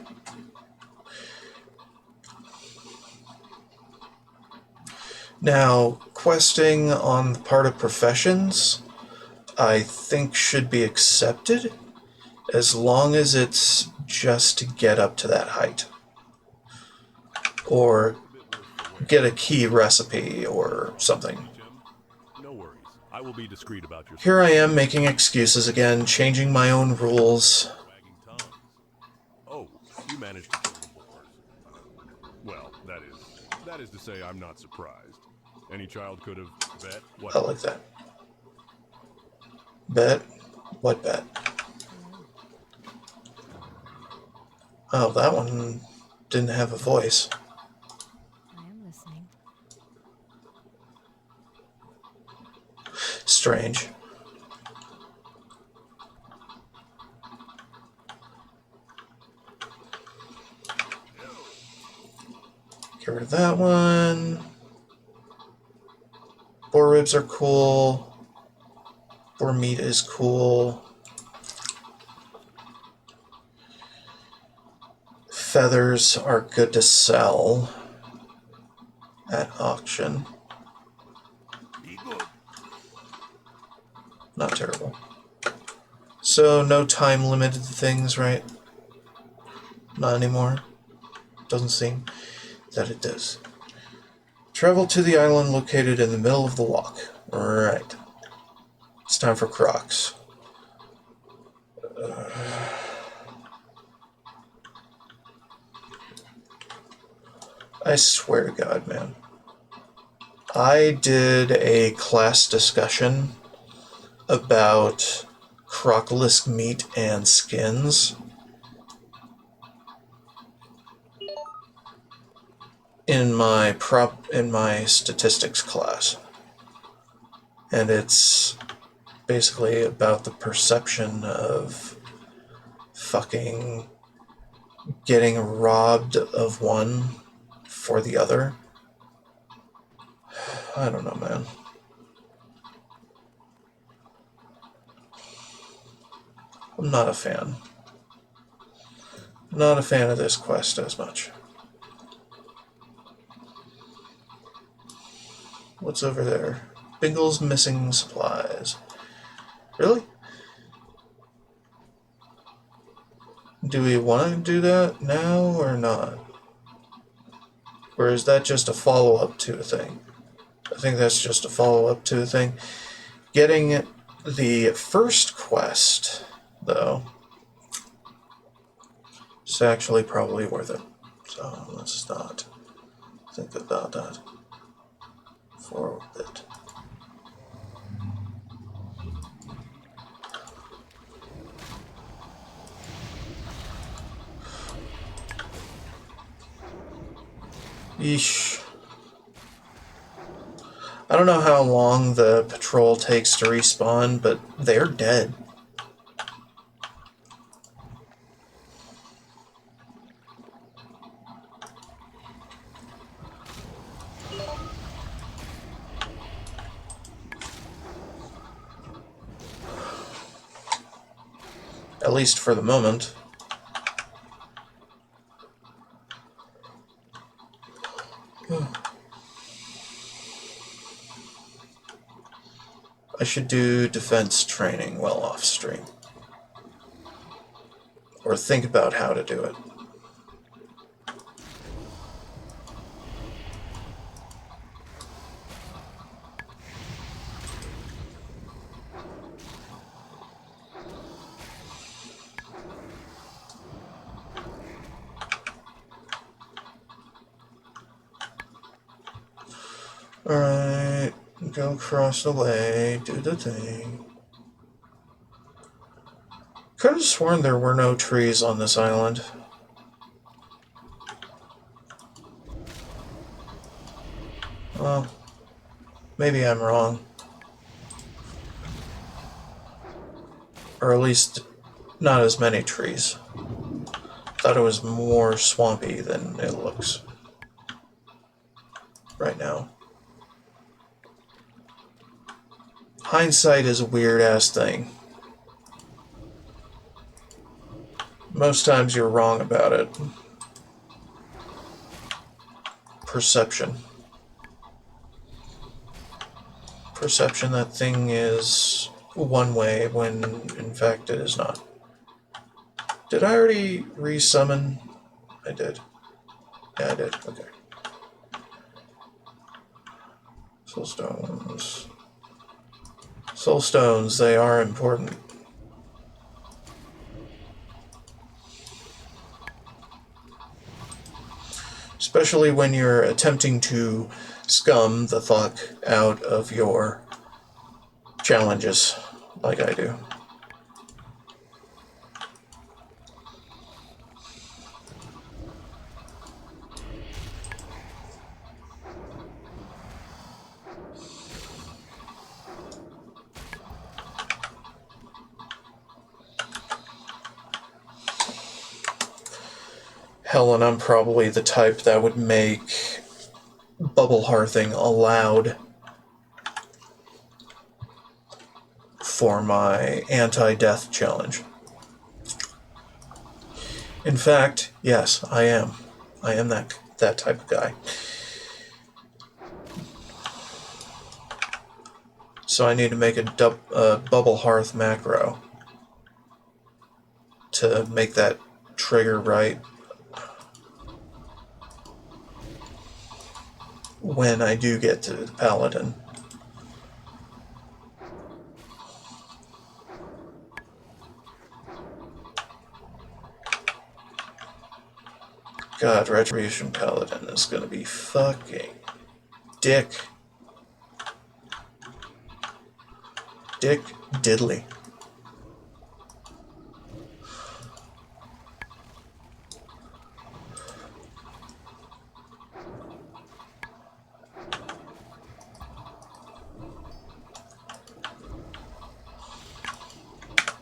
Now, questing on the part of professions, I think should be accepted as long as it's just to get up to that height. Or get a key recipe or something. No worries. I will be discreet about your. Here I am making excuses again, changing my own rules. Wagging tongues. Oh, you managed to kill the boars. Well, that is to say, I'm not surprised. Any child could have bet. What? I like that. Bet? What bet? Oh, that one didn't have a voice. I am listening. Strange. Get rid of that one. Boar ribs are cool. Boar meat is cool. Feathers are good to sell at auction. Not terrible. So no time limited things, right? Not anymore. Doesn't seem that it does. Travel to the island located in the middle of the loch. Right. It's time for Crocs. I swear to God, man. I did a class discussion about crocolisk meat and skins in my statistics class. And it's basically about the perception of fucking getting robbed of one for the other. I don't know, man. I'm not a fan. Not a fan of this quest as much. What's over there? Bingle's missing supplies. Really? Do we want to do that now or not? Or is that just a follow-up to a thing? I think that's just a follow-up to a thing. Getting the first quest, though, is actually probably worth it. So let's not think about that for a bit. Yeesh. I don't know how long the patrol takes to respawn, but they're dead. At least for the moment. I should do defense training well off stream. Or think about how to do it. Alright, go across the way, do the thing. Could have sworn there were no trees on this island. Well, maybe I'm wrong. Or at least not as many trees. Thought it was more swampy than it looks right now. Hindsight is a weird-ass thing. Most times you're wrong about it. Perception. Perception, that thing is one way when in fact it is not. Did I already resummon? I did. Yeah, I did. Okay. Soul stones. Soul stones, they are important. Especially when you're attempting to scum the fuck out of your challenges, like I do. Hell, and I'm probably the type that would make bubble hearthing allowed for my anti-death challenge. In fact, yes, I am. I am that type of guy. So I need to make a bubble hearth macro to make that trigger right when I do get to the paladin. God, Retribution Paladin is gonna be fucking dick diddly.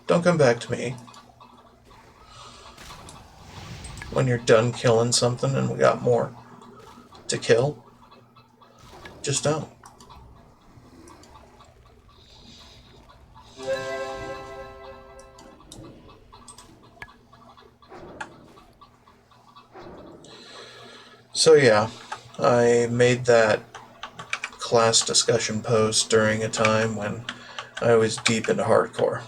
Don't come back to me when you're done killing something and we got more to kill. Just don't. So yeah, I made that class discussion post during a time when I was deep into hardcore.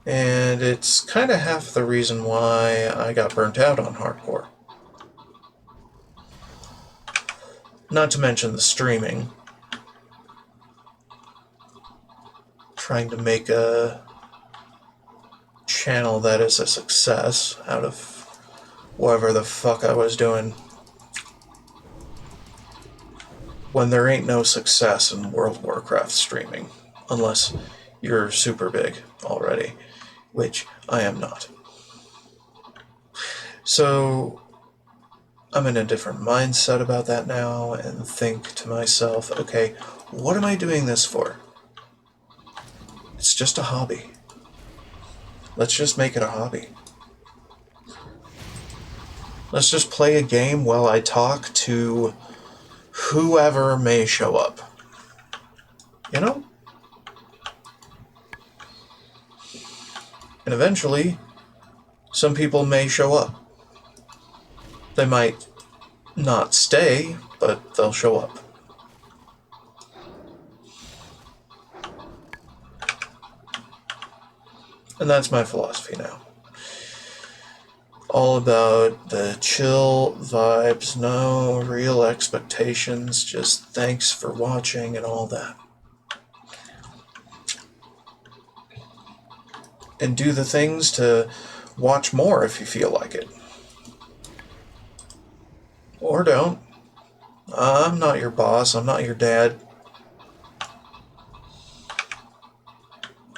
And it's kind of half the reason why I got burnt out on hardcore. Not to mention the streaming. Trying to make a channel that is a success out of whatever the fuck I was doing. When there ain't no success in World of Warcraft streaming, unless you're super big already, which I am not. So I'm in a different mindset about that now and think to myself, okay, what am I doing this for? It's just a hobby. Let's just make it a hobby. Let's just play a game while I talk to whoever may show up. You know? And eventually, some people may show up. They might not stay, but they'll show up. And that's my philosophy now. All about the chill vibes, no real expectations, just thanks for watching and all that. And do the things to watch more if you feel like it. Or don't. I'm not your boss, I'm not your dad.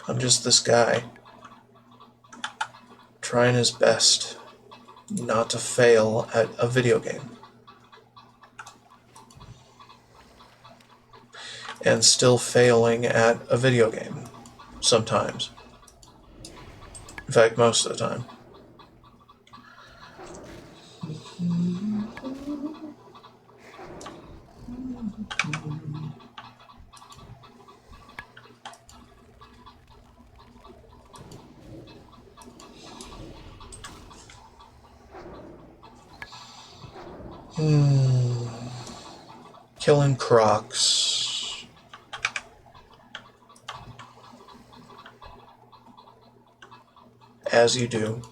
I'm just this guy trying his best not to fail at a video game. And still failing at a video game. Sometimes. In fact, most of the time. Killing crocs. As you do.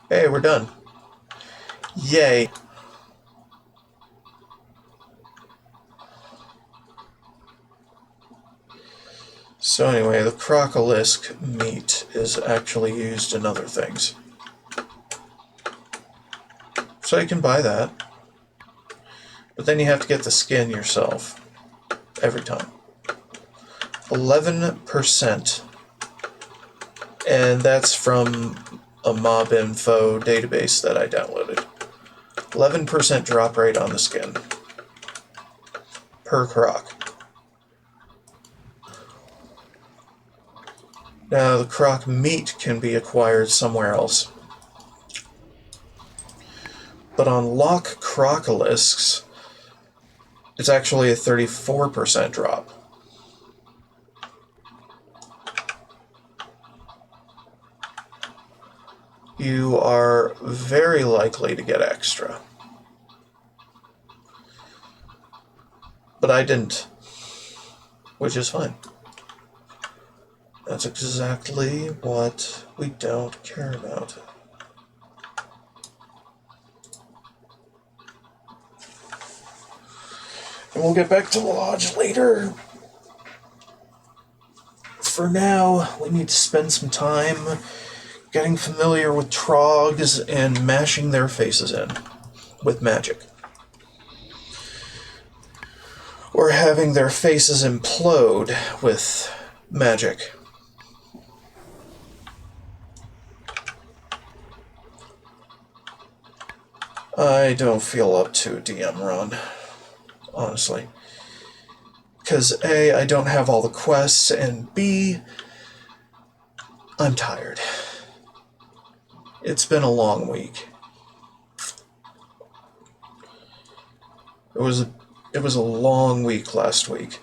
Hey, we're done. Yay. So anyway, the crocolisk meat is actually used in other things. So you can buy that. But then you have to get the skin yourself. Every time. 11%. And that's from a mob info database that I downloaded. 11% drop rate on the skin. Per croc. Now, the croc meat can be acquired somewhere else. But on lock crocolisks, it's actually a 34% drop. You are very likely to get extra. But I didn't, which is fine. That's exactly what we don't care about. And we'll get back to the lodge later. For now, we need to spend some time getting familiar with troggs and mashing their faces in with magic. Or having their faces implode with magic. I don't feel up to a DM run, honestly. Because A, I don't have all the quests, and B, I'm tired. It's been a long week. It was a long week last week.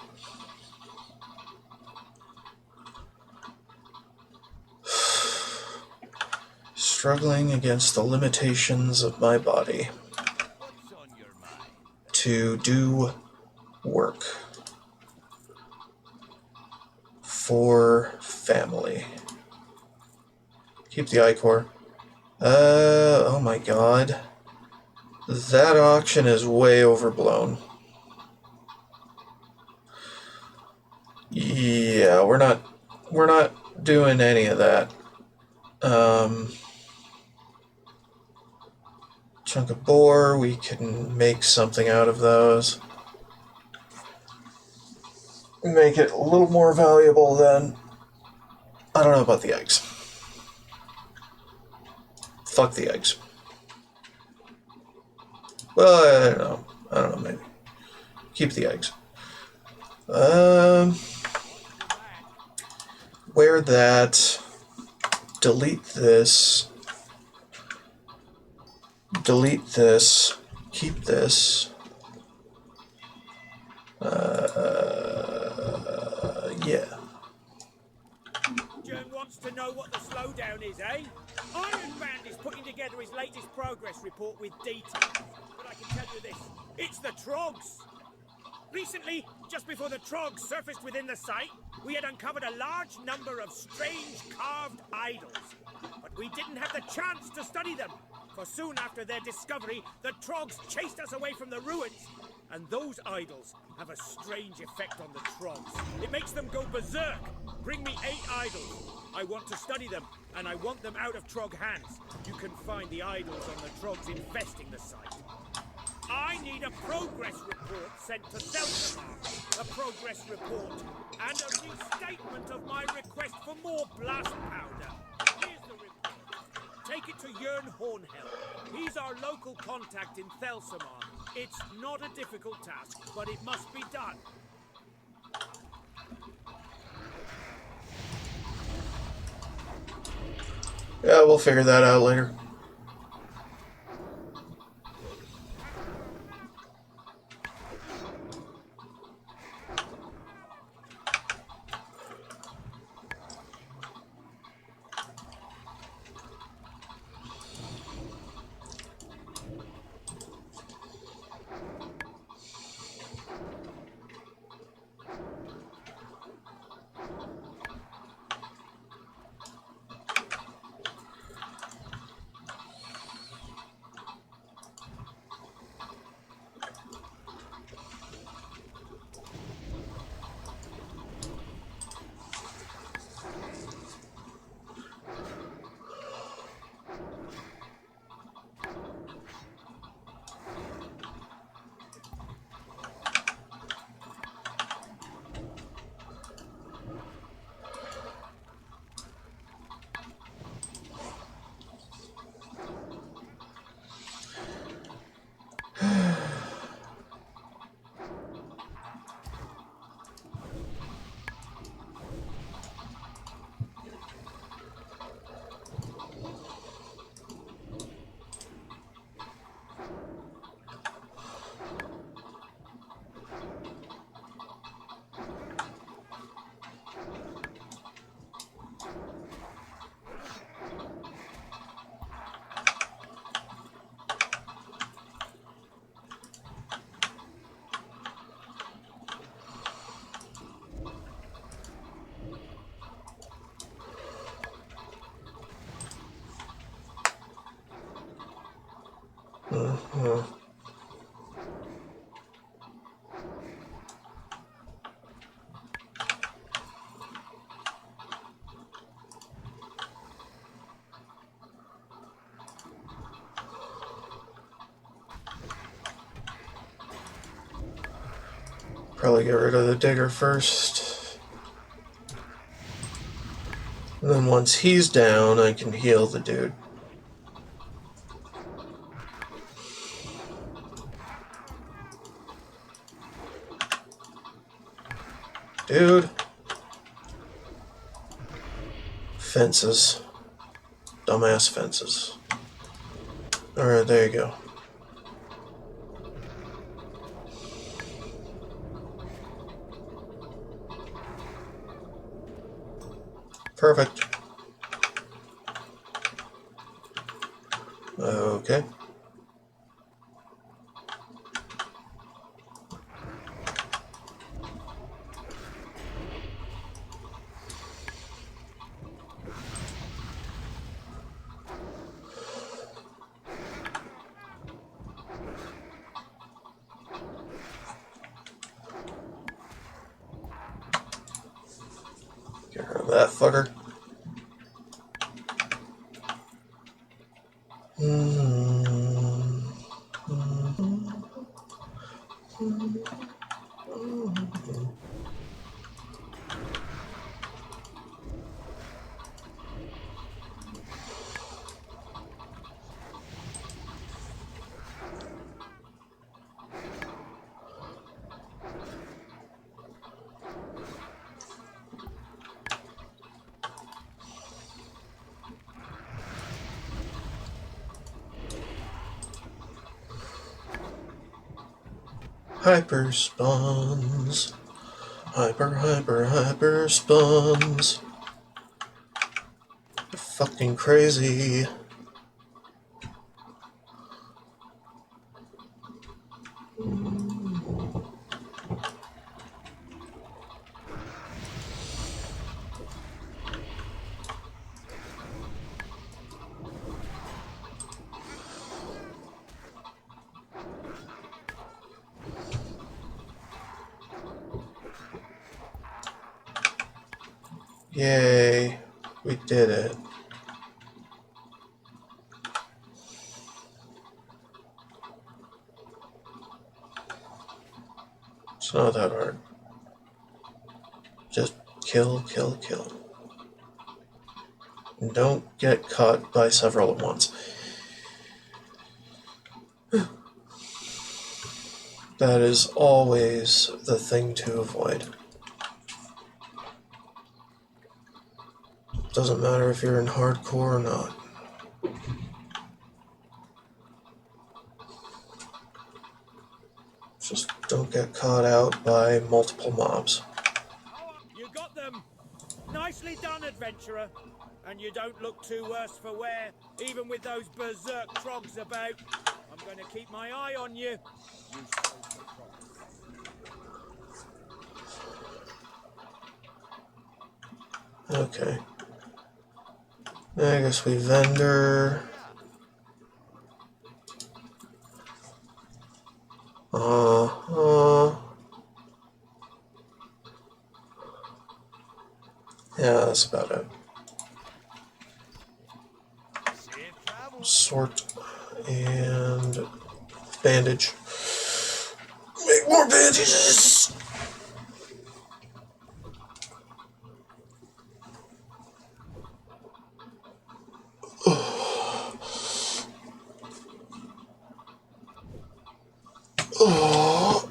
Struggling against the limitations of my body to do work for family. Keep the ichor. Oh my god. That auction is way overblown. Yeah, we're not doing any of that. Chunk of boar, we can make something out of those. Make it a little more valuable then. I don't know about the eggs. Fuck the eggs. Well, I don't know, maybe. Keep the eggs. Wear that. Delete this. Delete this. Keep this. Yeah. Jern wants to know what the slowdown is, eh? Iron Band is putting together his latest progress report with details. But I can tell you this, it's the troggs. Recently, just before the troggs surfaced within the site, we had uncovered a large number of strange carved idols. But we didn't have the chance to study them, for soon after their discovery, the troggs chased us away from the ruins. And those idols have a strange effect on the troggs. It makes them go berserk. Bring me 8 idols. I want to study them, and I want them out of trogg hands. You can find the idols on the troggs infesting the site. I need a progress report sent to Seltsamar. A progress report and a restatement of my request for more blast powder. Here's the report. Take it to Jern Hornhelm. He's our local contact in Thelsomar. It's not a difficult task, but it must be done. Yeah, we'll figure that out later. Probably get rid of the digger first. And then once he's down, I can heal the dude. Dude. Fences. Dumbass fences. Alright, there you go. Perfect. Okay. Get rid of that fucker. Hyper spawns. Hyper spawns. You're fucking crazy. Yay, we did it. It's not that hard. Just kill, kill, kill. And don't get caught by several at once. That is always the thing to avoid. Doesn't matter if you're in hardcore or not. Just don't get caught out by multiple mobs. You got them! Nicely done, adventurer. And you don't look too worse for wear, even with those berserk troggs about. I'm going to keep my eye on you. You social troggs. Okay. I guess we vendor. Yeah, that's about it. Sort and bandage. Make more bandages! Oh.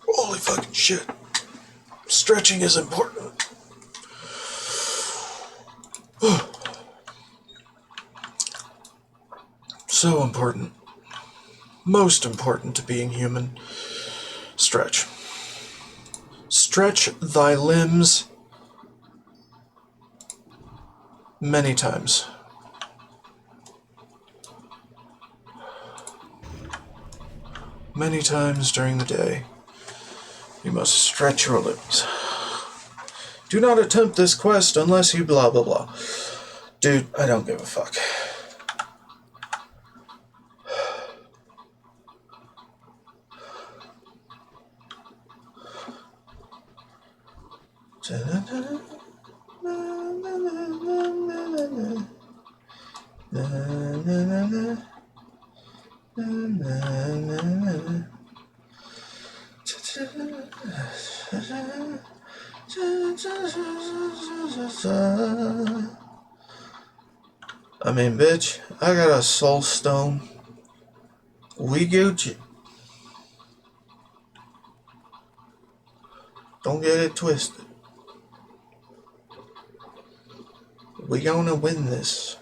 Holy fucking shit. Stretching is important. So important. Most important to being human. Stretch. Stretch thy limbs many times. Many times during the day. You must stretch your limbs. Do not attempt this quest unless you blah blah blah. Dude, I don't give a fuck. I mean, bitch, I got a soul stone. We Gucci. Don't get it twisted. We gonna win this.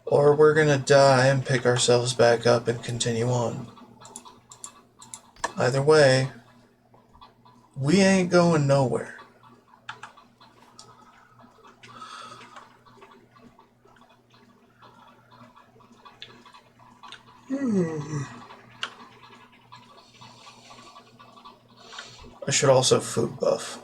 Or we're gonna die and pick ourselves back up and continue on. Either way, we ain't going nowhere. I should also food buff.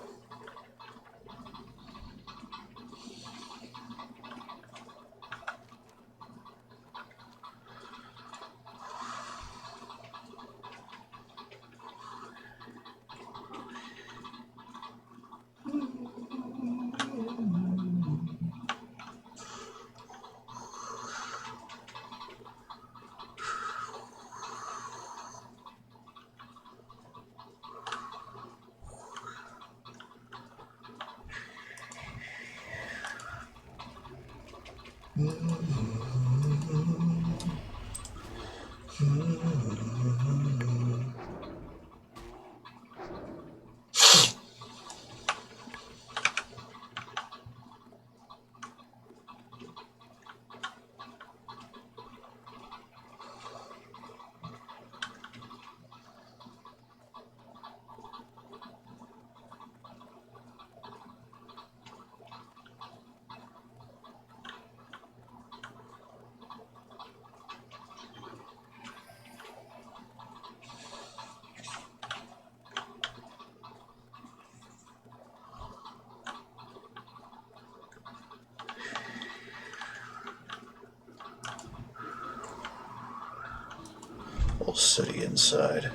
Whole city inside.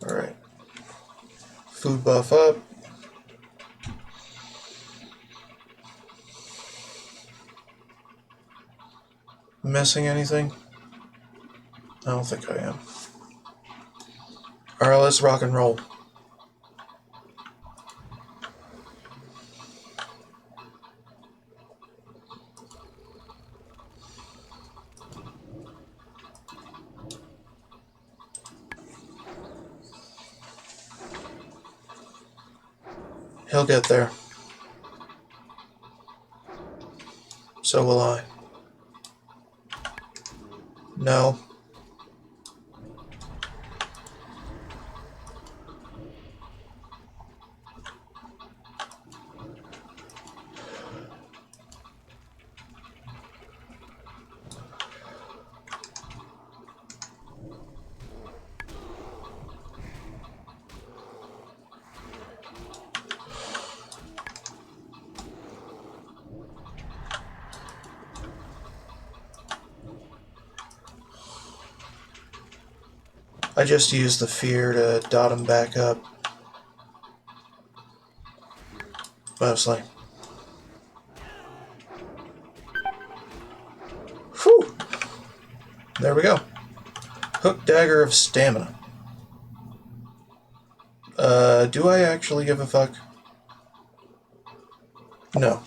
Alright. Food buff up. Missing anything? I don't think I am. Alright, let's rock and roll. He'll get there. So will I. No. I just used the fear to dot him back up. Mostly. Whew! There we go. Hook Dagger of Stamina. Do I actually give a fuck? No.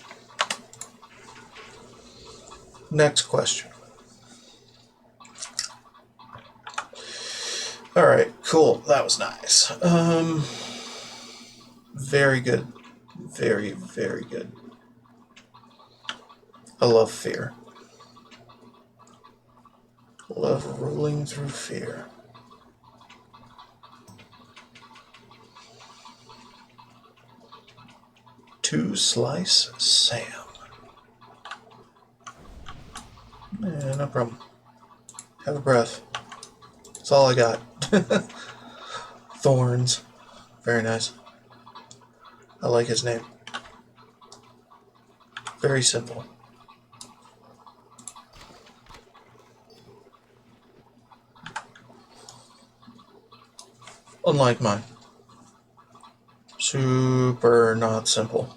Next question. Alright, cool. That was nice. Very good. Very, very good. I love fear. Love ruling through fear. Two Slice Sam. Yeah, no problem. Have a breath. That's all I got. Thorns. Very nice. I like his name. Very simple. Unlike mine. Super not simple.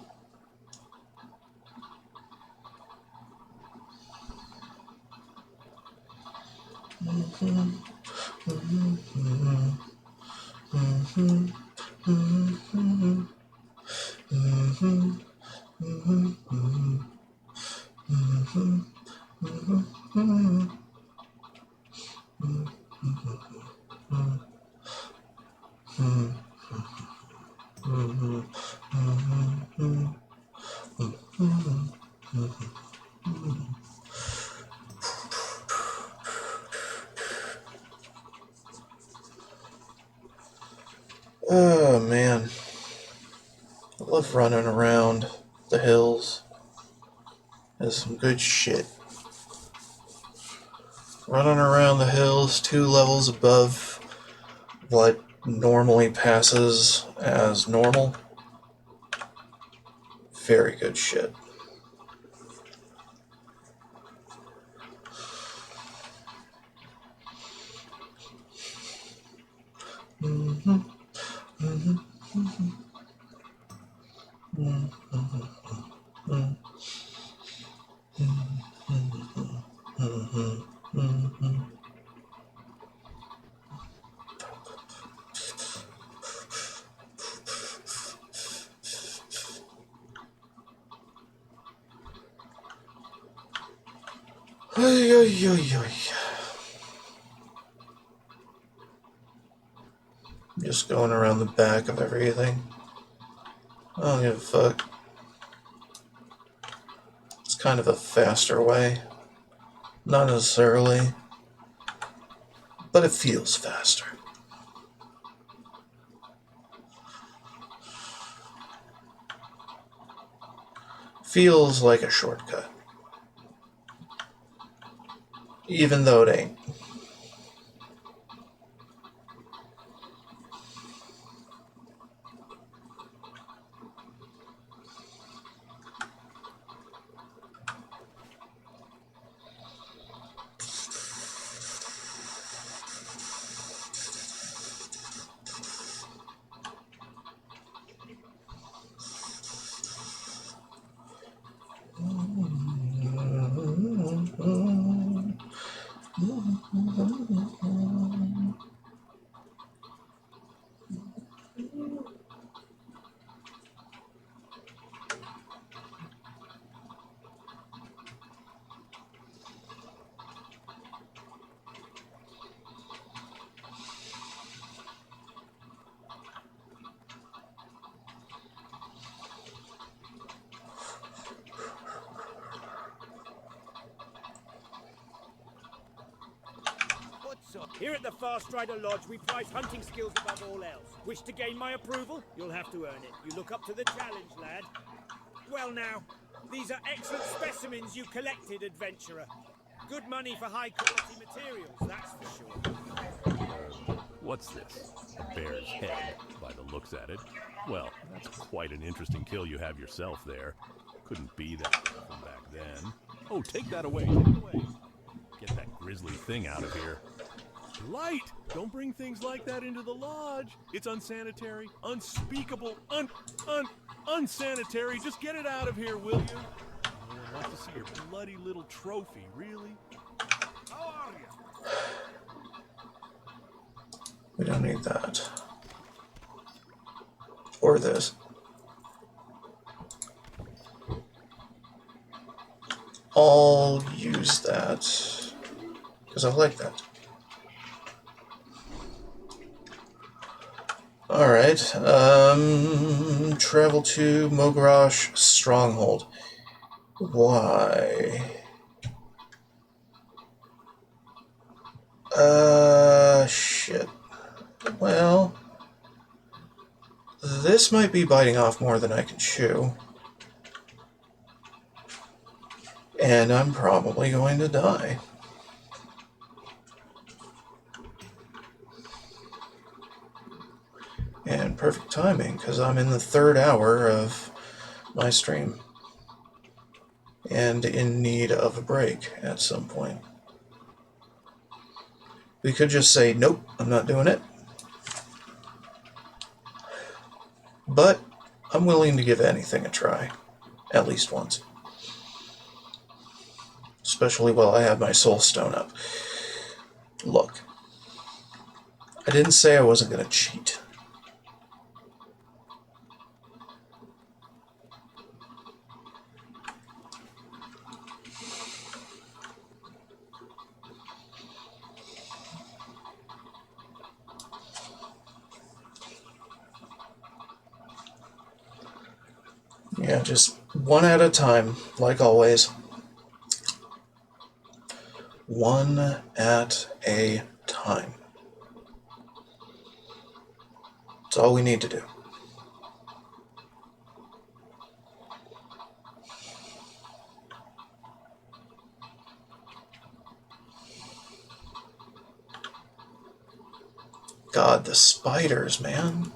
Oh man, I love running around the hills. There's some good shit. Running around the hills 2 levels above what normally passes as normal. Very good shit. Ay, ay, ay, ay. Just going around the back of everything. I don't give a fuck. It's kind of a faster way. Not necessarily, but it feels faster. Feels like a shortcut. Even though it ain't. What's up? Here at the Fast Strider Lodge, we prize hunting skills above all else. Wish to gain my approval? You'll have to earn it. You look up to the challenge, lad. Well now, these are excellent specimens you collected, adventurer. Good money for high-quality materials, that's for sure. What's this? A bear's head, by the looks at it. Well, that's quite an interesting kill you have yourself there. Couldn't be that from back then. Oh, take that away, take it away. Get that grisly thing out of here. Light! Don't bring things like that into the lodge. It's unsanitary, unspeakable, unsanitary. Just get it out of here, will you? No one wants to see your bloody little trophy, really? How are you? We don't need that. Or this. I'll use that because I like that. Alright, travel to Mogrash Stronghold. Why? Shit. Well, this might be biting off more than I can chew. And I'm probably going to die. And perfect timing, because I'm in the 3rd hour of my stream. And in need of a break at some point. We could just say, nope, I'm not doing it. But I'm willing to give anything a try. At least once. Especially while I have my soul stone up. Look. I didn't say I wasn't going to cheat. Yeah, just one at a time, like always. One at a time. That's all we need to do. God, the spiders, man.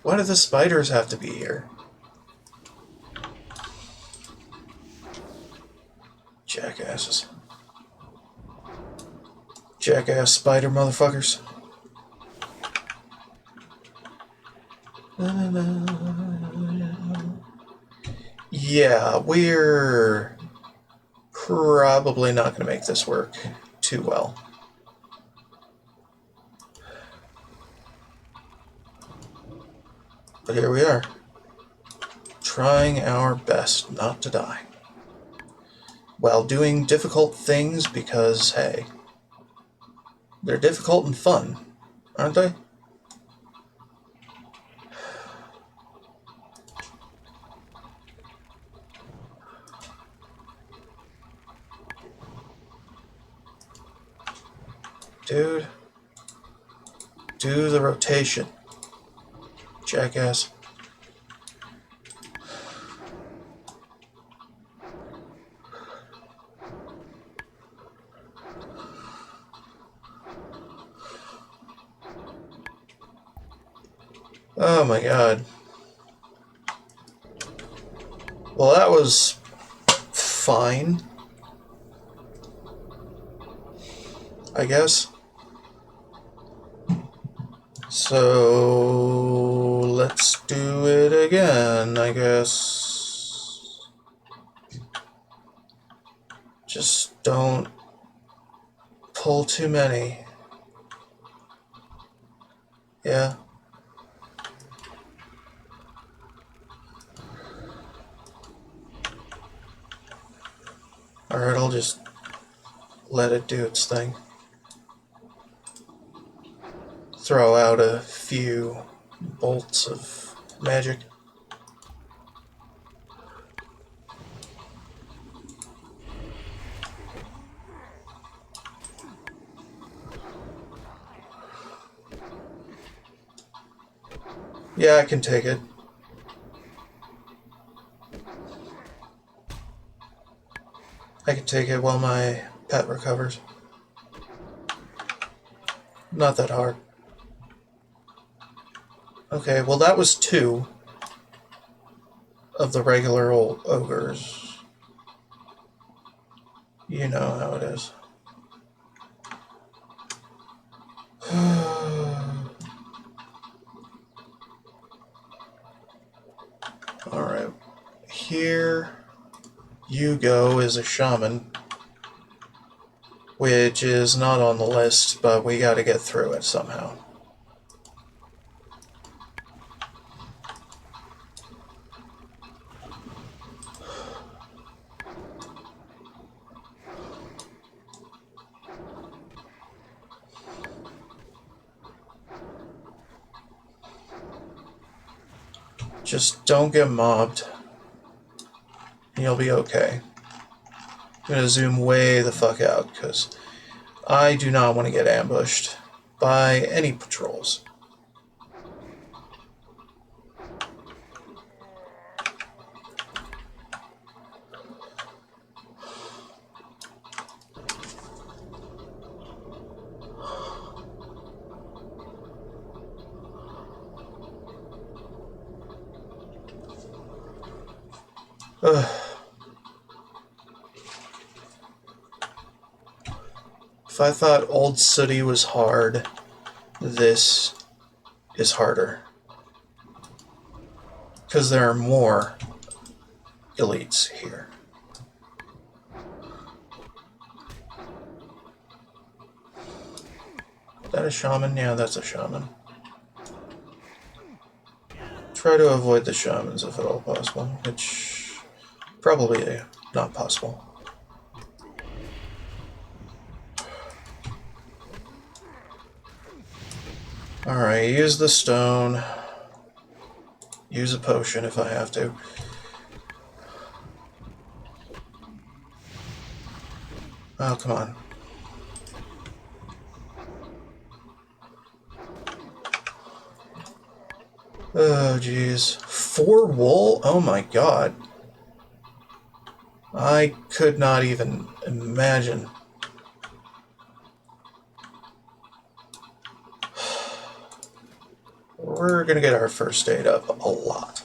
Why do the spiders have to be here? Jackasses. Jackass spider motherfuckers. Yeah, we're probably not going to make this work too well. But here we are, trying our best not to die. While doing difficult things because, hey, they're difficult and fun, aren't they? Dude, do the rotation, jackass. Oh my god. Well, that was fine, I guess. So let's do it again, I guess. Just don't pull too many. Yeah. Alright, I'll just let it do its thing. Throw out a few bolts of magic. Yeah, I can take it. I can take it while my pet recovers. Not that hard. Okay, well that was 2 of the regular old ogres. You know how it is. Alright. Here you go is a shaman, which is not on the list, but we gotta get through it somehow. Just don't get mobbed. You'll be okay. I'm gonna zoom way the fuck out, because I do not want to get ambushed by any patrols. Ugh. If I thought Old Sooty was hard, this is harder. Because there are more elites here. Is that a shaman? Yeah, that's a shaman. Try to avoid the shamans if at all possible, which probably not possible. Alright, use the stone. Use a potion if I have to. Oh, come on. Oh, jeez. 4 wool? Oh my god. I could not even imagine. We're gonna get our first aid up a lot.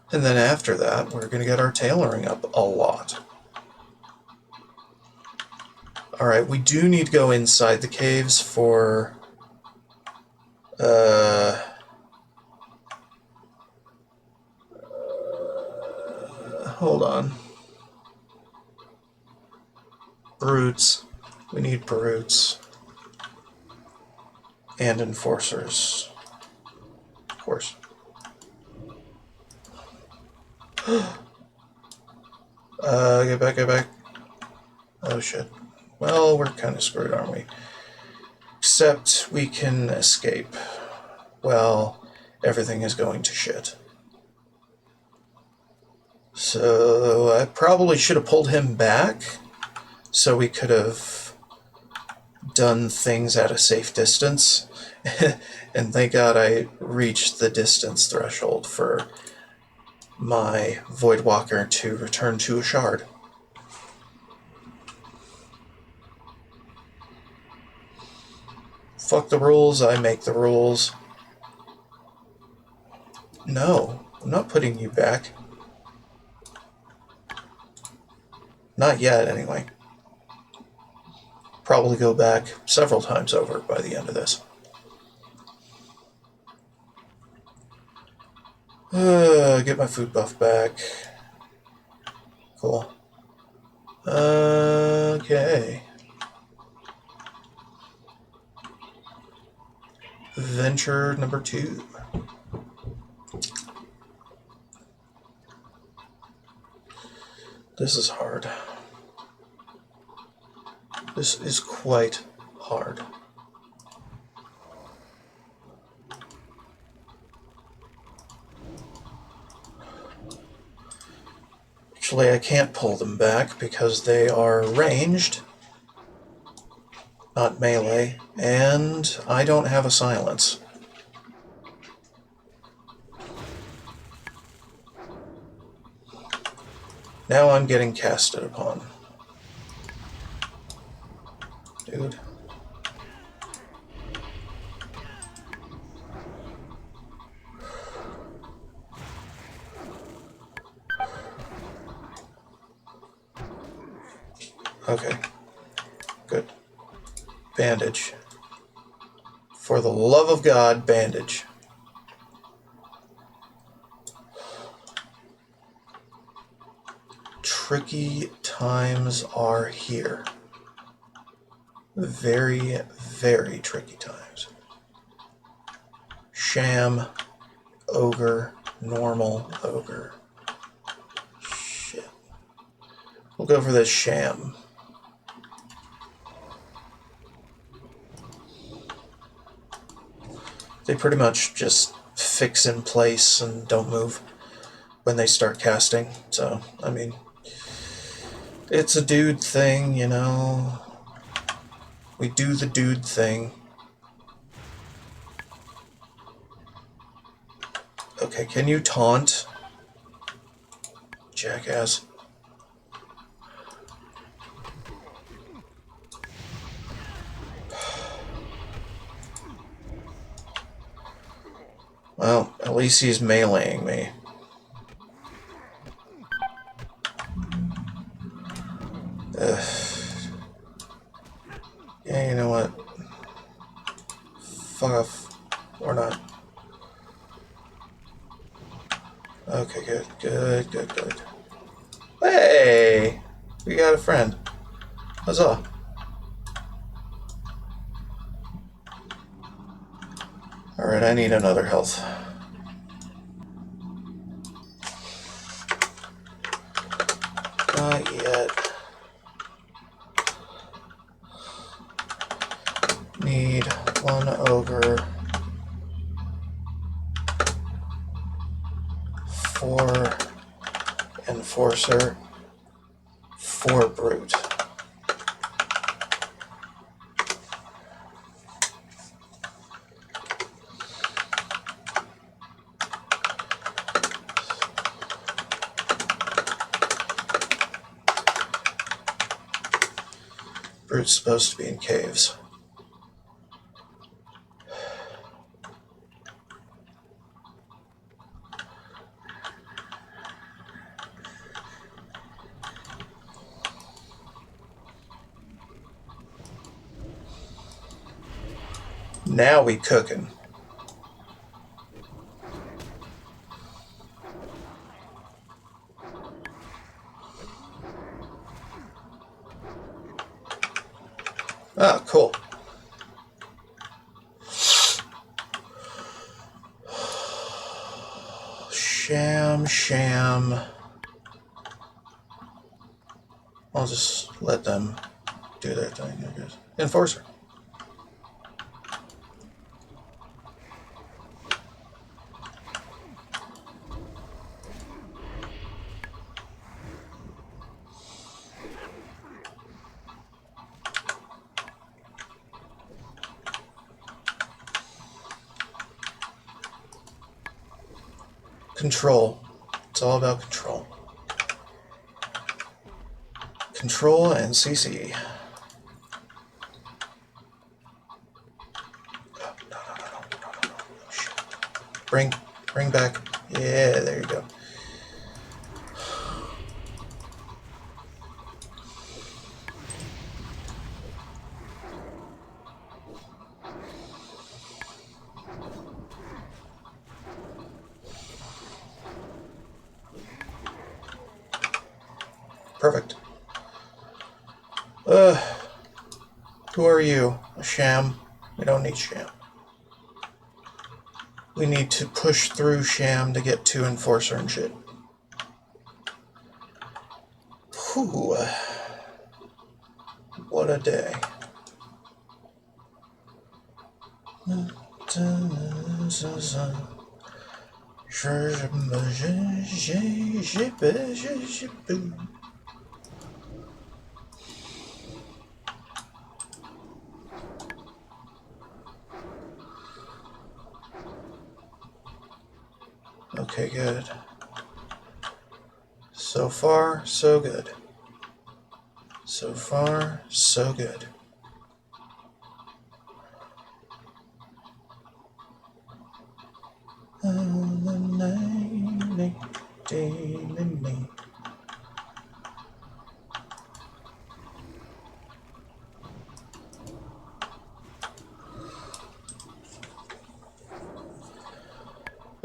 And then after that, we're gonna get our tailoring up a lot. Alright, we do need to go inside the caves for... hold on. Brutes. We need brutes. And enforcers. Of course. Get back, get back. Oh shit. Well, we're kind of screwed, aren't we? Except we can escape. Well, everything is going to shit. So I probably should have pulled him back so we could have done things at a safe distance. And thank God I reached the distance threshold for my Voidwalker to return to a shard. Fuck the rules, I make the rules. No, I'm not putting you back. Not yet, anyway. Probably go back several times over by the end of this. Get my food buff back. Cool. Okay. Venture number 2. This is hard. This is quite hard. Actually, I can't pull them back because they are ranged, not melee, and I don't have a silence. Now I'm getting casted upon. Dude. Okay. Good. Bandage. For the love of God, bandage. Tricky times are here. Very, very tricky times. Sham, ogre, normal, ogre. Shit. We'll go for this sham. They pretty much just fix in place and don't move when they start casting. So, I mean, it's a dude thing, you know. We do the dude thing. Okay, can you taunt? Jackass. Well, at least he's meleeing me. Ugh. Yeah, you know what? Fuck off. Or not. Okay, good, good, good, good. Hey! We got a friend. Huzzah. Alright, I need another health. Not yet. Need one ogre. 4 Enforcer, 4 Brute. Brute's supposed to be in caves. Now we cooking. Ah, cool. Sham. I'll just let them do their thing, I guess. Enforcer. Control. It's all about control. Control and CC. No. Shit. Bring back. Yeah, there you go. Perfect. Who are you? A sham? We don't need sham. We need to push through sham to get to enforcer and shit. Whew. What a day. Okay, good. So far, so good. So far, so good.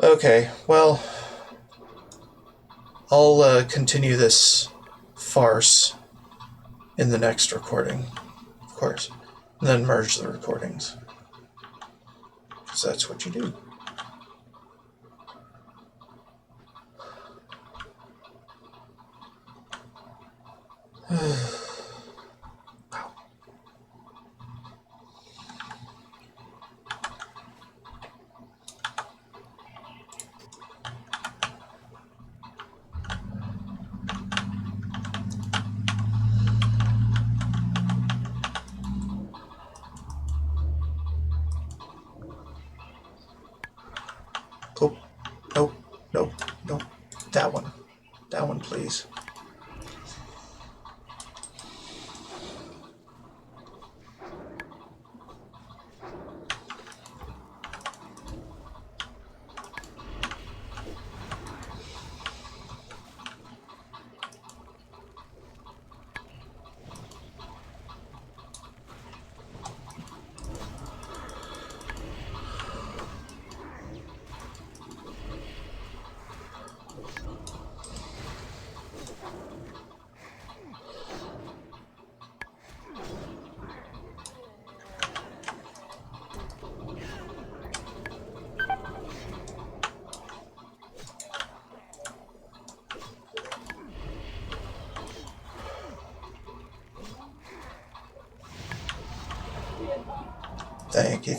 Okay, well, I'll continue this farce in the next recording, of course, and then merge the recordings, because that's what you do. Oh, nope. That one, please.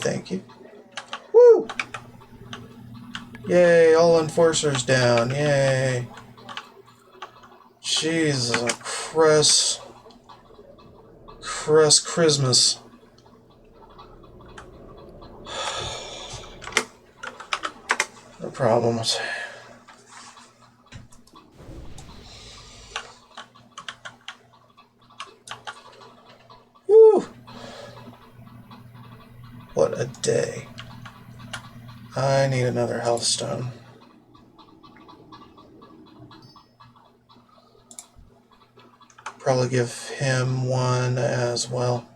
Thank you. Woo! Yay, all enforcers down. Yay. Jesus Christ. Christmas. No problems. Woo! What a day. I need another health stone. Probably give him one as well.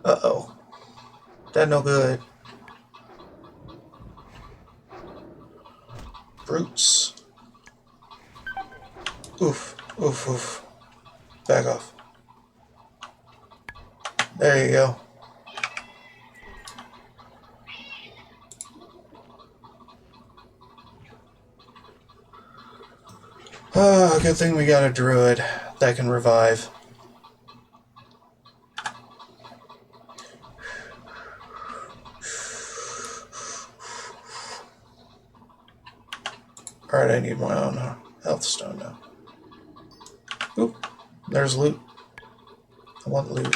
Uh-oh. That no good. Brutes. Oof. Oof, oof. Back off. There you go. Oh, good thing we got a druid that can revive. Alright, I need my own health stone now. Oop, there's loot. I want loot.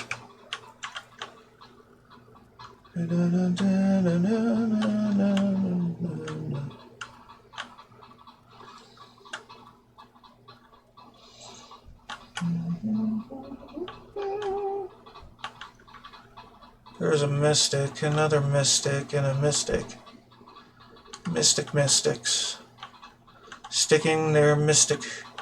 There's a mystic, another mystic, and a mystic. Mystics. Sticking their mysticalness.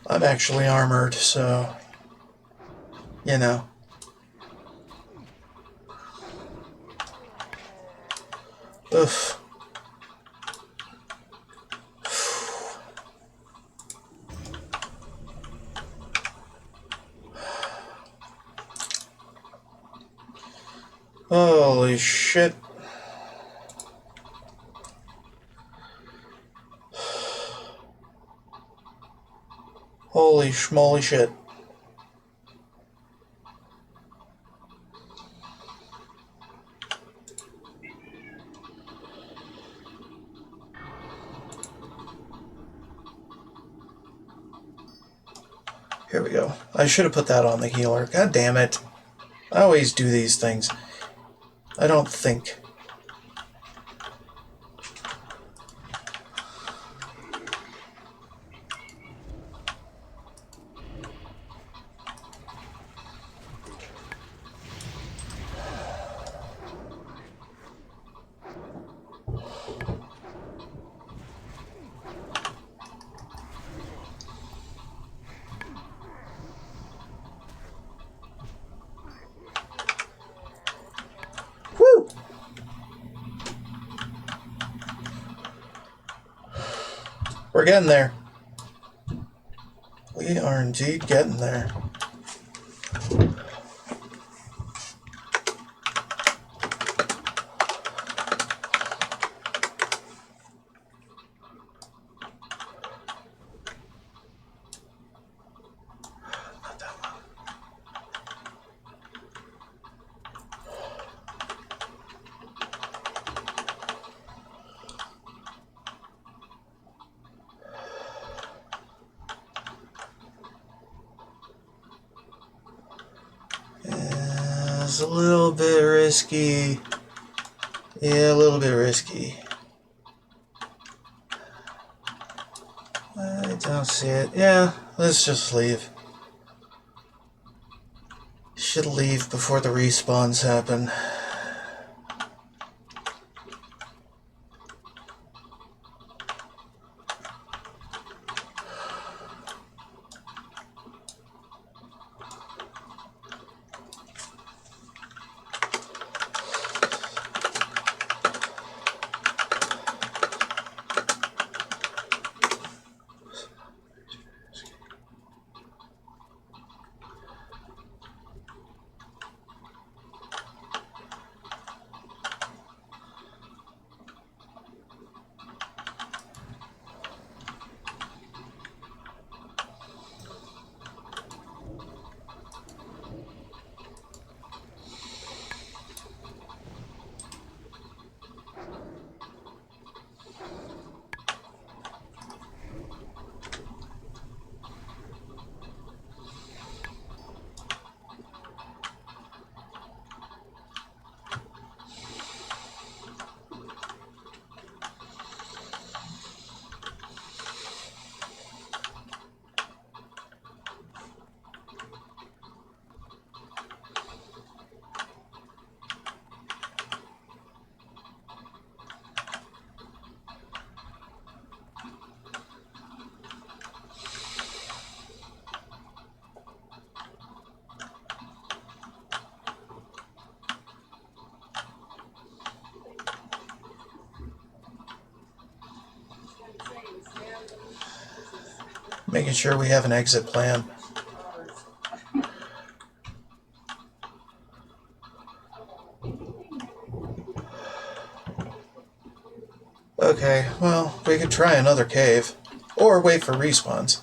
I'm actually armored, so, you know. Oof. Holy shit. Holy schmoly shit. Here we go. I should have put that on the healer. God damn it. I always do these things. I don't think. Woo! We're getting there. We are indeed getting there. Not that one. is a little bit risky. Yeah, a little bit risky. I don't see it. Yeah, let's just leave. Should leave before the respawns happen. Making sure we have an exit plan. Okay, well, we could try another cave. Or wait for respawns.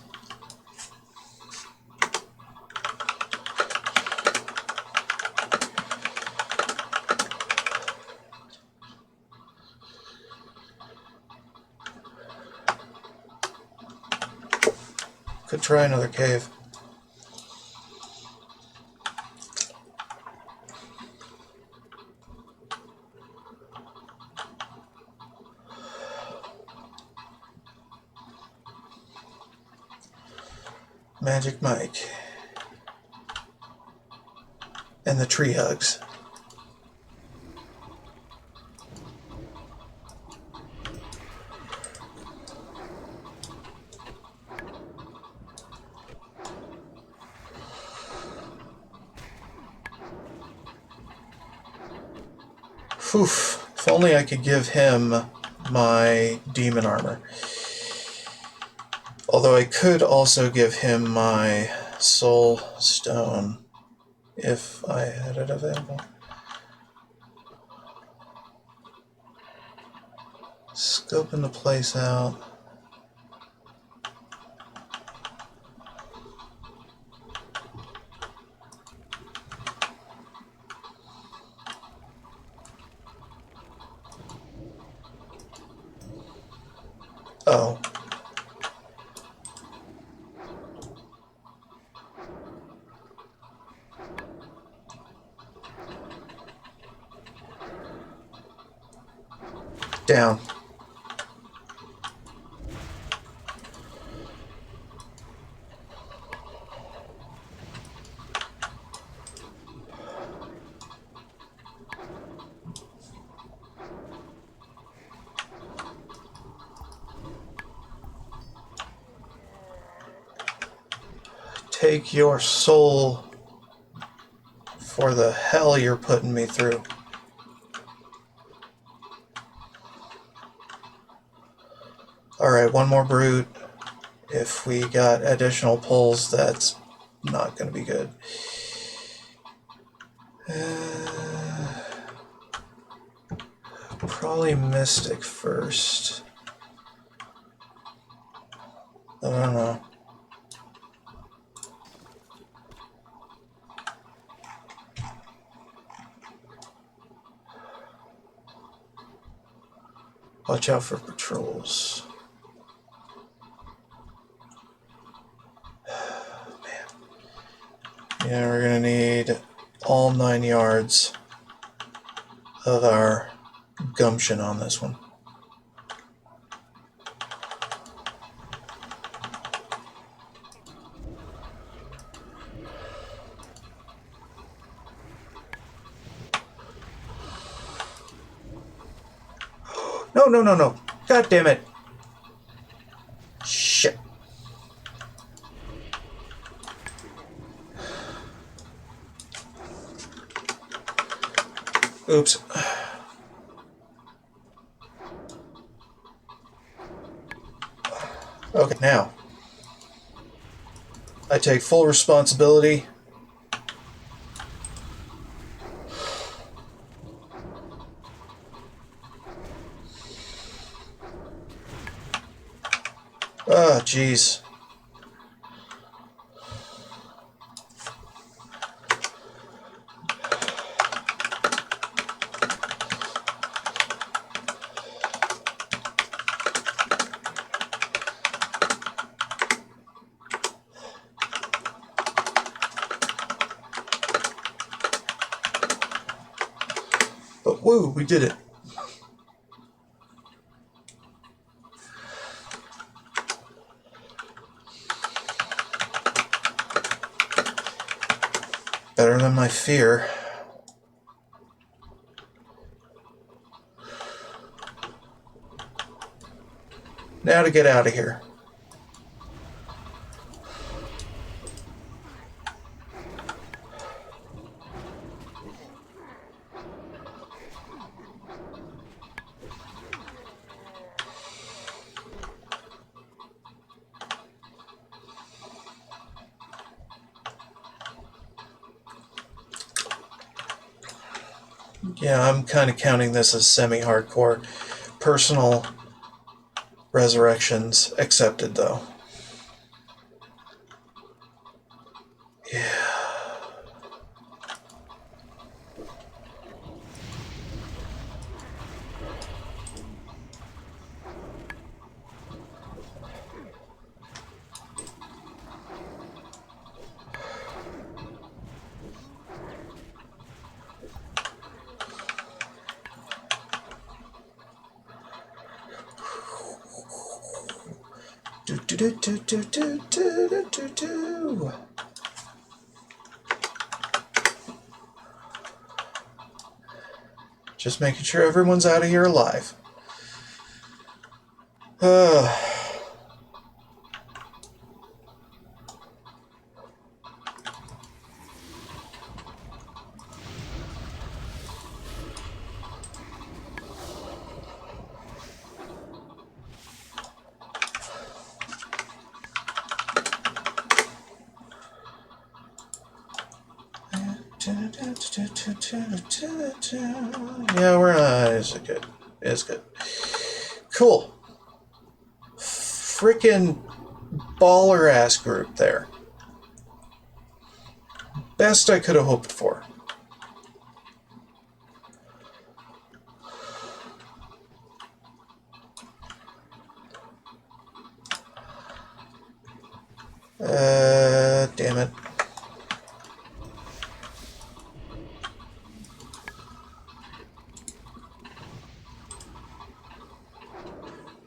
Could try another cave. Magic Mike. And the tree hugs. Oof, if only I could give him my demon armor. Although I could also give him my soul stone if I had it available. Scoping the place out. Oh. Down. Take your soul for the hell you're putting me through. Alright, one more brute. If we got additional pulls, that's not going to be good. Probably Mystic first. I don't know. Watch out for patrols. Man. Yeah, we're gonna need all 9 yards of our gumption on this one. No, no, no, no. God damn it. Shit. Oops. Okay, now. I take full responsibility. Oh, jeez. But woo, we did it. Better than my fear. Now to get out of here. Yeah, I'm kind of counting this as semi-hardcore. Personal resurrections accepted, though. Yeah. Do do do do do do do do do. Just making sure everyone's out of here alive. Yeah, we're not. It's good. It's good. Cool. Frickin' baller ass group there. Best I could have hoped for. Damn it.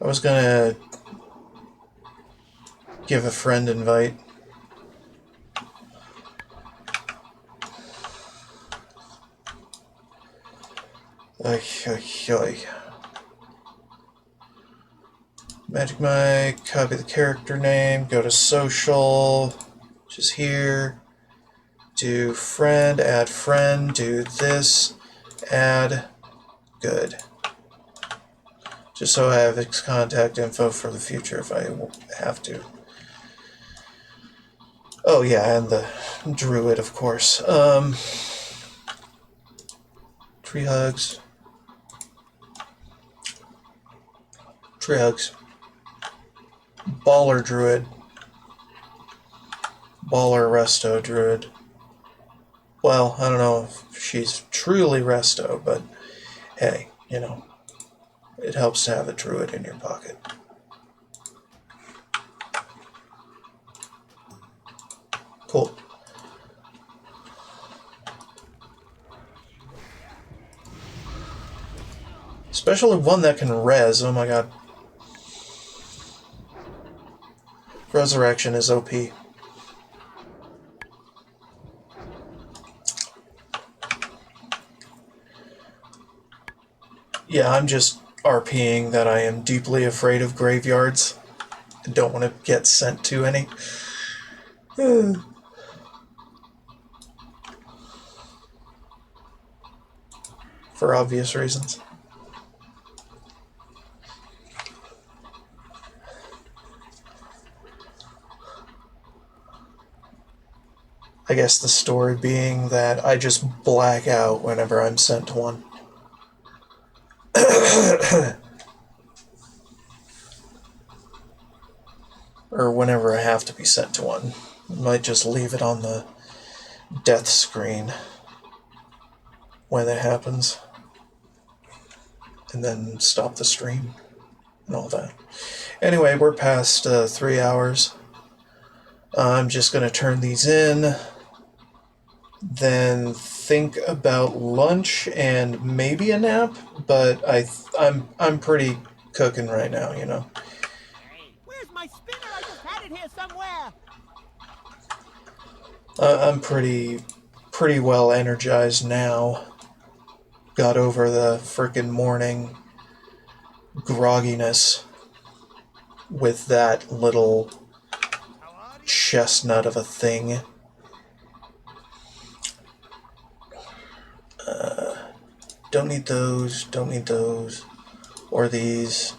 I was gonna give a friend invite. Magic Mike, copy the character name, go to social, which is here. Do friend, add friend, do this, add, good. Just so I have his contact info for the future if I have to. Oh yeah, and the druid, of course. Tree hugs. Tree hugs. Baller druid. Baller resto druid. Well, I don't know if she's truly resto, but hey, you know, it helps to have a druid in your pocket. Cool. Especially one that can res. Oh my god. Resurrection is OP. Yeah, I'm just RPing that I am deeply afraid of graveyards. I don't want to get sent to any. For obvious reasons. I guess the story being that I just black out whenever I'm sent to one. Or whenever I have to be sent to one. I might just leave it on the death screen when it happens. And then stop the stream and all that. Anyway, we're past 3 hours. I'm just going to turn these in, then think about lunch and maybe a nap, but I'm pretty cooking right now, you know. Hey, where's my spinner? I just had it here somewhere. I'm pretty well energized now. Got over the frickin' morning grogginess with that little chestnut of a thing. Don't need those, don't need those, or these.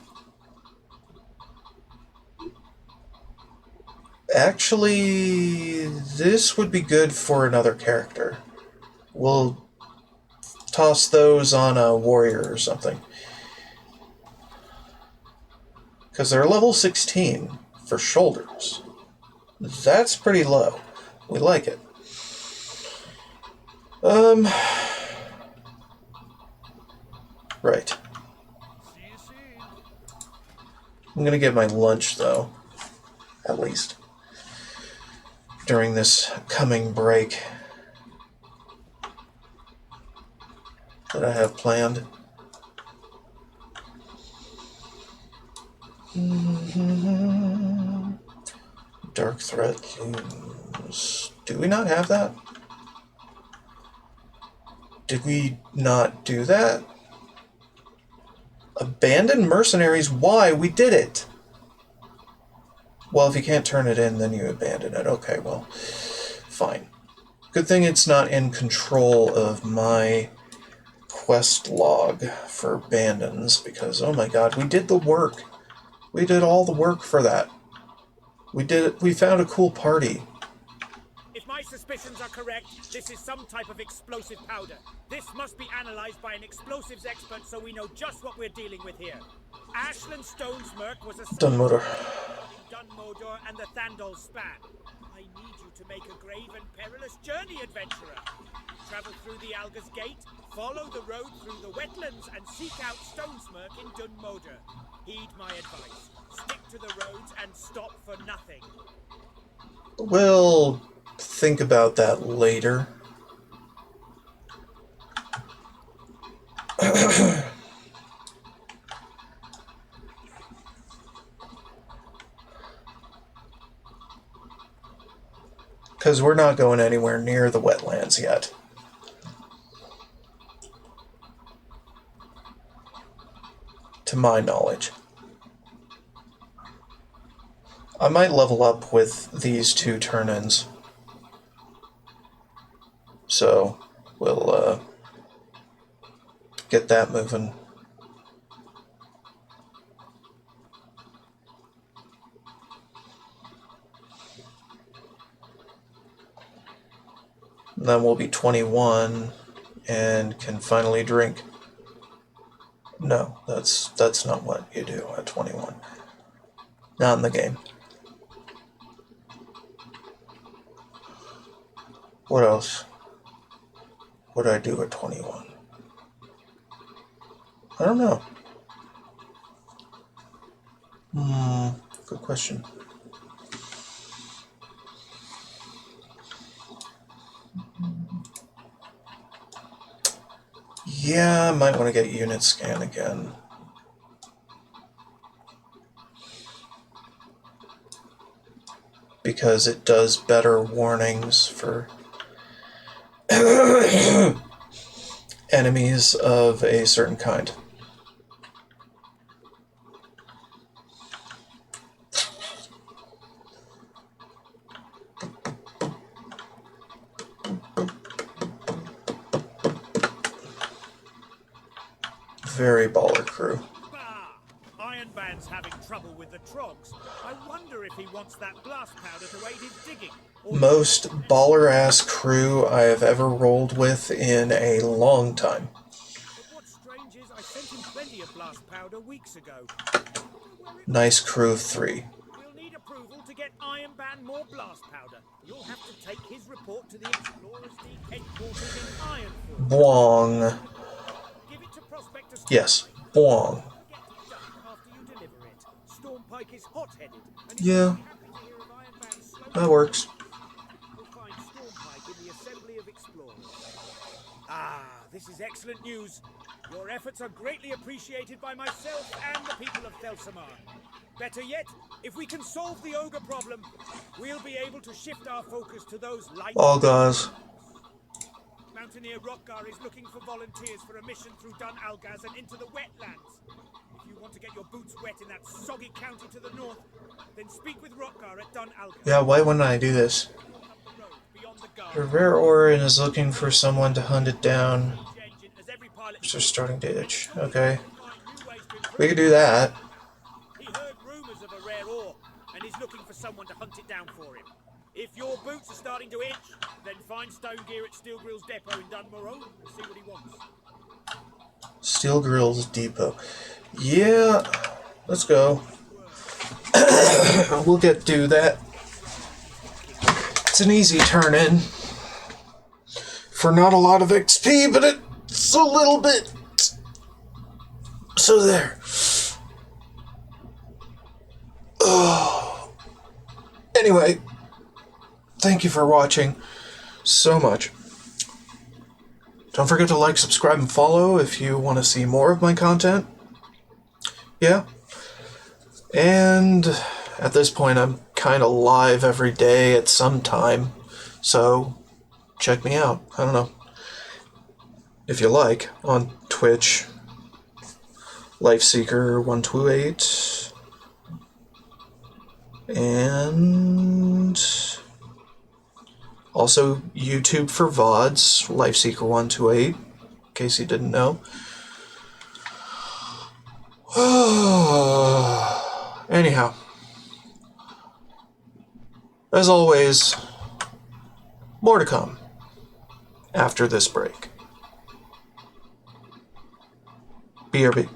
Actually, this would be good for another character. We'll toss those on a warrior or something. Because they're level 16 for shoulders. That's pretty low. We like it. Right. I'm gonna get my lunch, though. At least. During this coming break that I have planned. Dark Threat Looms. Do we not have that? Did we not do that? Abandoned Mercenaries. Why? We did it! Well, if you can't turn it in, then you abandon it. Okay, well, fine. Good thing it's not in control of my quest log for abandons, because, oh my god, we did the work. We did all the work for that. We found a cool party. If my suspicions are correct, this is some type of explosive powder. This must be analyzed by an explosives expert so we know just what we're dealing with here. Ashland Stonesmirk was a Dunmotor. Dunmotor and the Thandol span. I need you to make a grave and perilous journey, adventurer. Travel through the Alga's Gate, follow the road through the wetlands, and seek out Stonesmirk in Dunmotor. Heed my advice. Stick to the roads and stop for nothing. We'll think about that later. Because we're not going anywhere near the wetlands yet. To my knowledge. I might level up with these two turn-ins. So, we'll get that moving. And then we'll be 21 and can finally drink. No, that's not what you do at 21. Not in the game. What else would I do at 21? I don't know. Good question. Yeah, I might want to get unit scan again. Because it does better warnings for enemies of a certain kind. Very baller crew. Bah! Iron Band's having trouble with the troggs. I wonder if he wants that blast powder to aid his digging. Most baller-ass crew I have ever rolled with in a long time. But what's strange is I sent him plenty of blast powder weeks ago. Nice crew of 3. We'll need approval to get Iron Band more blast powder. You'll have to take his report to the Explorers League headquarters in Ironforge. Bwong. Give it to Prospector Stormpike. Yes, Bwong. Get it done after you deliver it. Stormpike is hot-headed, and he's Yeah, happy to hear of Iron Band's slow. that works. We'll find Stormpike in the Assembly of Explorers. Ah, this is excellent news. Your efforts are greatly appreciated by myself and the people of Thelsamar. Better yet, if we can solve the ogre problem, we'll be able to shift our focus to those light... All guys. Mountaineer Rockgar is looking for volunteers for a mission through Dun Algaz and into the wetlands. If you want to get your boots wet in that soggy county to the north, then speak with Rockgar at Dun Algaz. Yeah, why wouldn't I do this? The rare Orin is looking for someone to hunt it down. It's just starting to itch. Okay. We could do that. He heard rumors of a rare ore and is looking for someone to hunt it down for him. If your boots are starting to itch, then find Stone Gear at Steel Grill's depot in Dunmorrow and see what he wants. Steel Grills Depot. Yeah, let's go. We'll get to that. It's an easy turn in. For not a lot of XP, but it's a little bit. So there. Oh. Anyway, thank you for watching so much. Don't forget to like, subscribe, and follow if you want to see more of my content. Yeah. And at this point, I'm kind of live every day at some time. So check me out. I don't know. If you like, on Twitch, Lifeseeker128, and also YouTube for VODs, Lifeseeker128, in case you didn't know. Anyhow, as always, more to come after this break. BRB.